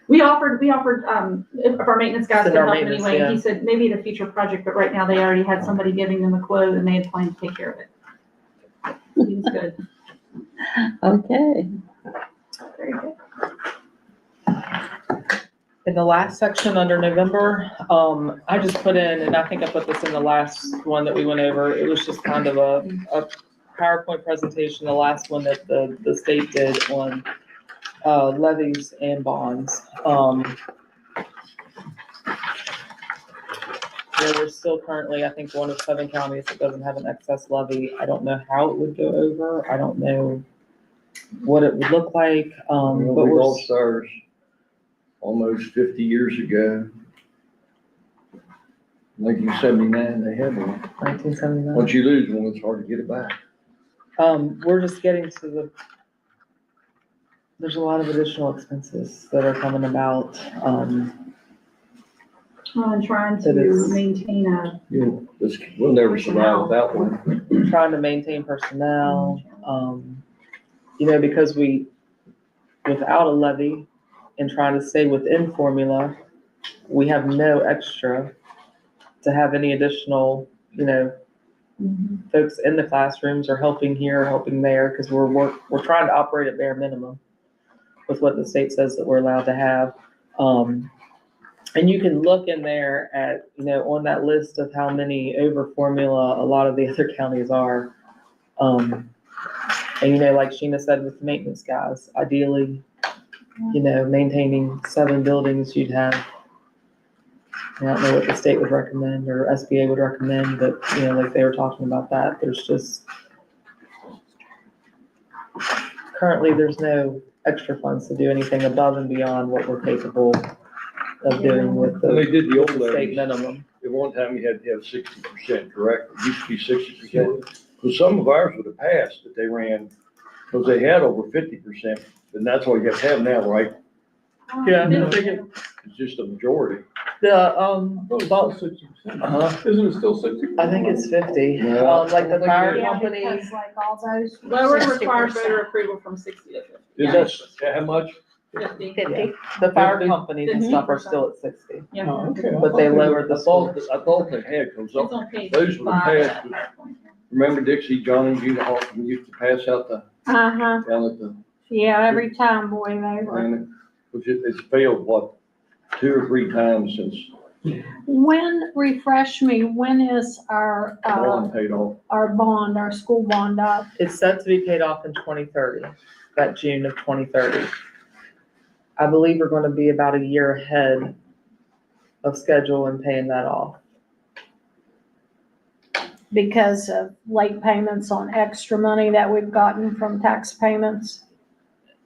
We offered, if our maintenance guys Send could our help maintenance, anyway, yeah. he said maybe in a future project, but right now they already had somebody giving them a quote and they had planned to take care of it. He was good. Okay. Very good. In the last section under November, I just put in, and I think I put this in the last one that we went over, it was just kind of a PowerPoint presentation, the last one that the state did on levies and bonds. We're still currently, I think, one of 7 counties that doesn't have an excess levy. I don't know how it would go over. I don't know what it would look like, but We we're, lost ours almost 50 years ago. 1979, they had one. 1979. Once you lose one, it's hard to get it back. We're just getting to there's a lot of additional expenses that are coming about. Well, and trying It to is. maintain a, We'll never survive without one. Trying to maintain personnel, because without a levy and trying to stay within formula, we have no extra to have any additional, folks in the classrooms or helping here, helping there, because we're trying to operate at bare minimum with what the state says that we're allowed to have. And you can look in there at, on that list of how many over formula a lot of the other counties are. And like Sheena said with the maintenance guys, ideally, maintaining 7 buildings, you'd have, I don't know what the state would recommend or SBA would recommend, but, like they were talking about that, currently there's no extra funds to do anything above and beyond what we're capable of doing with When they did the old state levies, minimum. at one time you had to have 60%, correct? It used to be 60%. So some of ours would have passed that they ran, because they had over 50%, and that's all you have to have now, right? Yeah. It's just a majority. The, It's still 60%. Isn't it still 60? I think it's 50, No. like the fire Yeah, company. because like all those. well, we're required 60%. voter approval from 60 to 50. Is that how much? 50. 50. The fire 50? companies and stuff are still at 60, Yeah. Oh, okay. but they lowered the I thought they had, It's because on page those would have 5. passed. Remember Dixie, John and Gina Hoffman used to pass out Uh-huh, down at the, yeah, every time, boy, they were. and it's failed, what, 2 or 3 times since Refresh me, when is our bond paid off. bond, our school bond up? It's set to be paid off in 2030, that June of 2030. I believe we're gonna be about a year ahead of schedule in paying that off. Because of late payments on extra money that we've gotten from tax payments?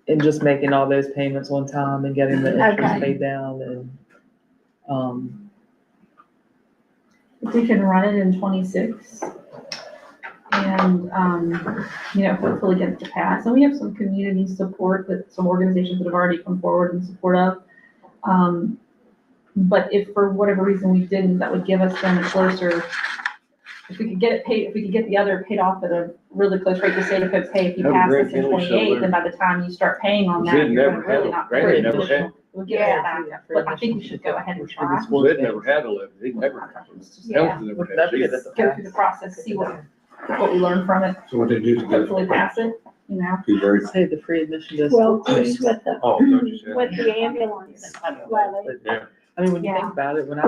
And just making all those payments on time and getting the interest Okay. paid down and, If we can run it in 26 and, hopefully get it to pass. And we have some community support that some organizations that have already come forward in support of. But if for whatever reason we didn't, that would give us then a closer, if we could get it paid, if we could get the other paid off at a really close rate to say to folks, hey, if you Have a pass great this in feeling, so 28, then there- by the time you start paying on Because that, they'd you're never gonna really had- not. Granny pay never had- additional. We'll get it back, but I think we should go ahead and try. Well, they'd never had a levy, they'd never. Yeah. Hamilton never had That'd be either. good at the Go through the process, see what we learn from it, So what they do to get hopefully pass it, be very, say the free admission to Well, school. just with the, oh, don't you say? with the ambulance levy, Yeah. I mean, when you Yeah. think about it, when I,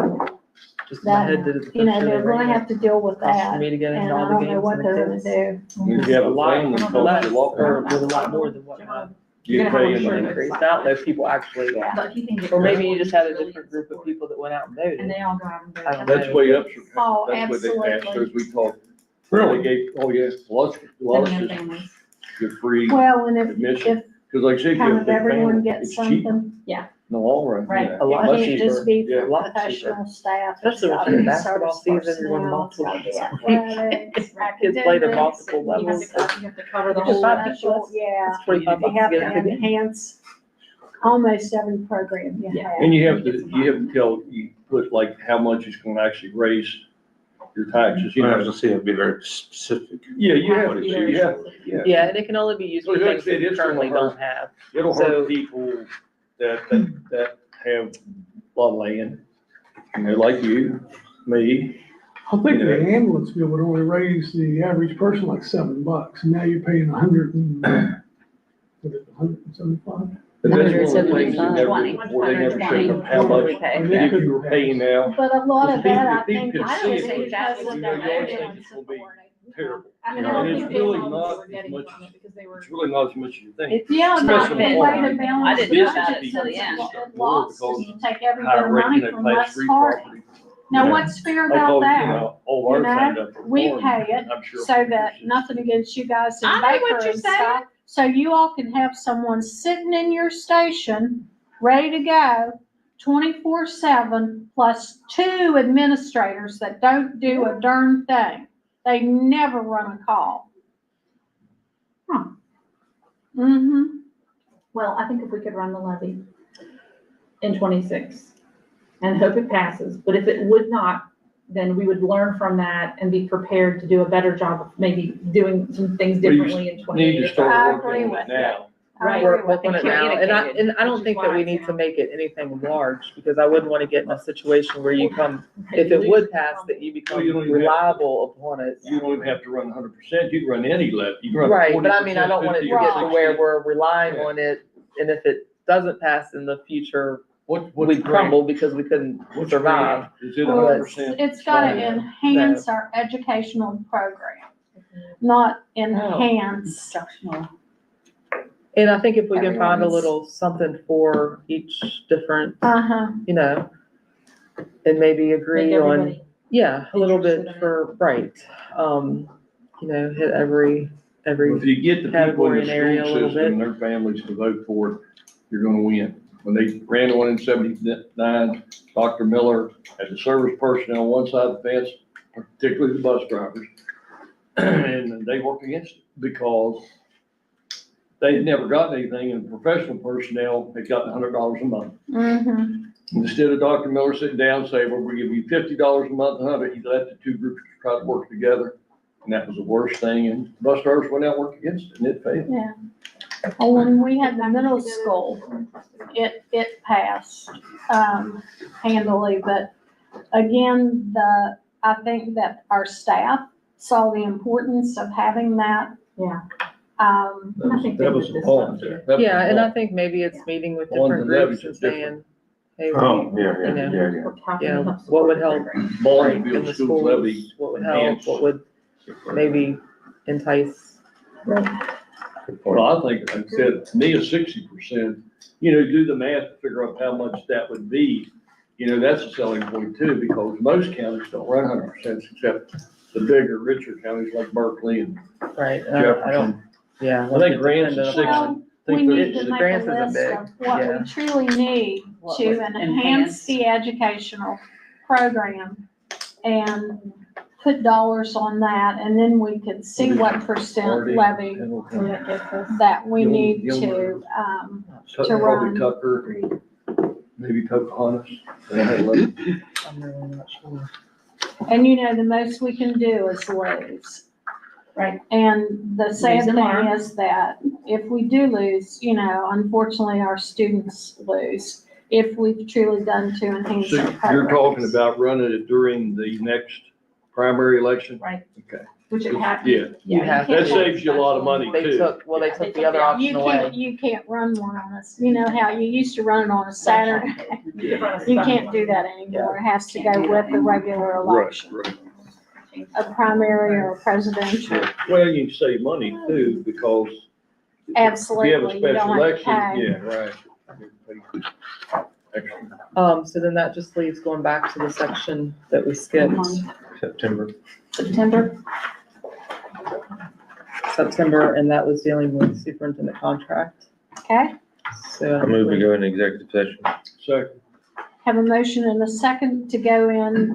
just in my That, head did it. the you know, first year they're they gonna ran have to deal with it, cost that, For me to get and into I all the don't know games what and they're the gonna kids. do. If you have A a lot, family, costs less, a lot or more. with a lot more than what You You're gonna pay have in a the- increased. I don't know if people actually, But if you can get. or maybe you just had a different group of people that went out and And voted. they all go out and I don't vote. That's way up, Oh, that's what they passed, absolutely. as we talked. Really? They gave, oh yeah, lots of Send their systems, families. the free Well, and admission, if because like I said, if you kind have a of big everyone family, gets it's cheap in something, the long run. Right. A lot it can't just be Yeah. for A lot cheaper. professional staff. It's Especially with gotta your be basketball service season, you're going personnel, multiple it's gotta times be a week. athletics, Kids played at academics, multiple You have levels. to cover the Because whole. five special, yeah. It's $25 They to have get to a ticket. enhance almost every program you Yeah. have. And you have to tell, you put like how much it's gonna actually raise your taxes, you I know. was gonna say it'd be very specific. Yeah, you have to, yeah. Yeah, and it can only be used for Well, things that it's you gonna currently hurt. don't have. It'll So- hurt people that have a lot of land, you know, like you, me. I think the ambulance bill would only raise the average person like $7, and now you're paying $175. But that's one of the things that never, 120. before they never showed them how much We pay. you were paying now. But a lot of that, I If people think, could I see would it, say because you of know, the you always think ambulance it's gonna be authority. terrible. I You know know, And people it's really were not as getting much, from it because they were. it's really not as much as you think. It's, yeah, Especially not on the the way farm. to balance. I didn't know the about it budget till since the end. it lost, is to take every bit Higher of rate money than from they pay West street Hardy. property. Now, Yeah. what's fair Like, about oh, that? all You ours signed know, up for we farm, pay it I'm sure so for that, yours. nothing against you guys in I know what Baker you're and stuff. So you all can have someone sitting in your station, ready to go, 24/7, plus 2 administrators that don't do a darn thing. They never run a call. Mm-hmm. Well, I think if we could run the levy in 26 and hope it passes, but if it would not, then we would learn from that and be prepared to do a better job of maybe doing some things Well, you differently in Need 28. to I start agree working on with it now. Right. We're working it now, and I Which don't is think that why we it's need to now. make it anything large, because I wouldn't wanna get in a situation where you come, if it would pass, that you become Well, you don't even have to- reliable upon it. You don't even have to run 100%, you can run any levy. You can run Right, but I mean, I 40%, don't want it to 50, or get to where 60. we're relying Yeah. on it, and if it doesn't pass in the future, What's we grant? crumble because we couldn't What's survive. grant? Is it Well, 100%? it's gotta Yeah. enhance our educational program, not enhance. Instructional. And I think if we can find a Everyone's- little something for each different, Uh-huh. you know, and maybe agree Make on, everybody yeah, a little interested bit in it. for, right. You know, hit every, If you get the people category in the and area a school little system and their families to vote for it, you're gonna win. When they ran one in 79, Dr. Miller had the service personnel on one side of the fence, particularly the bus drivers. And they worked against it because they had never gotten anything, and professional personnel had gotten $100 a month. Mm-hmm. Instead of Dr. Miller sitting down and saying, well, we're gonna give you $50 a month, 100, he let the two groups try to work together. And that was the worst thing, and bus drivers went out and worked against it, and it failed. Yeah. Well, when we had the middle school, it passed, handily, but again, I think that our staff saw the importance of having that. Yeah. That was the point there. That was yeah, the and I point. think maybe it's meeting with Bonds different and groups levies are and saying, different. hey, Oh, we- yeah, you yeah, know, yeah, Or how can Yeah, we help what support would the help? program? right, Baldwinville in the schools schools, levy what would help, enhanced. what would maybe entice. Well, I think, like I said, to me, a 60%, you know, do the math to figure out how much that would be. You know, that's a selling point too, because most counties don't run 100% except the bigger, richer counties like Berkeley and Right, and I don't, Jefferson. yeah. I think Grant's is dependent 60. upon- Well, we Think need that- to make grants a isn't list big, of what yeah. we truly need What to would enhance enhance. the educational program and put dollars on that, and then we could see what percent Hardy, levy Hamilton, that we need Gilmer. to, Tucker, probably run. Tucker, maybe Pocahontas. They had a levy. I'm really not sure. and you know, the most we can do is lose. Right. And the sad Lose and thing learn. is that if we do lose, you know, unfortunately, our students lose if we've truly done to enhance So our you're talking programs. about running it during the next primary election? Right. Okay. Which it happened. Yeah, You have that to. saves you a lot of money They too. took, well, they took the other You option away. can't run one on us, you know how you used to run it on a Saturday? You can't do that anymore. It has to go with the regular Right, election, right. a primary or a presidential. Well, you can save money too, because if you have a Absolutely, you special don't have to election, pay. yeah, right. Extra. So then that just leaves going back to the section that we skipped, September. September, and that was dealing with superintendent contract. Okay, So. I move we go into executive session. Second. have a motion and a second to go in,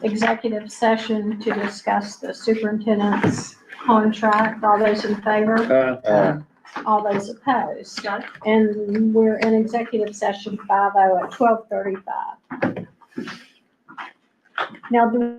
executive session to discuss the superintendent's contract. All those in favor? All those opposed? And we're in executive session 5:00 at 12:35. Now, do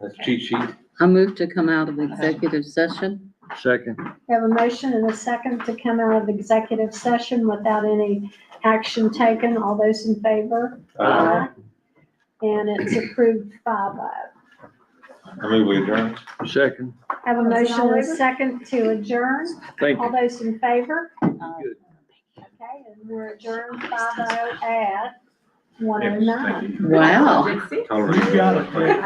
That's cheat sheet. I move to come out of executive session. Second. We have a motion and a second to come out of executive session without any action taken. All those in favor? Uh, And it's approved 5-0. I mean, we adjourn. Second. Have a motion and a second to adjourn. Thank All you. those in favor? Good. Okay, and we're adjourned 5-0 at 1:09. Wow. Tolerate. You got it, Rick.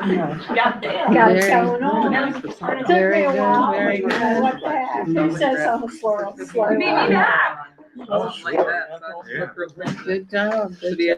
Got that. Got it Very going on. That It took me Very a good, while. very but you know What the heck? Who says I'm a slow? Beat me back. I was like that, so I was Yeah. real quick. Good job. Should be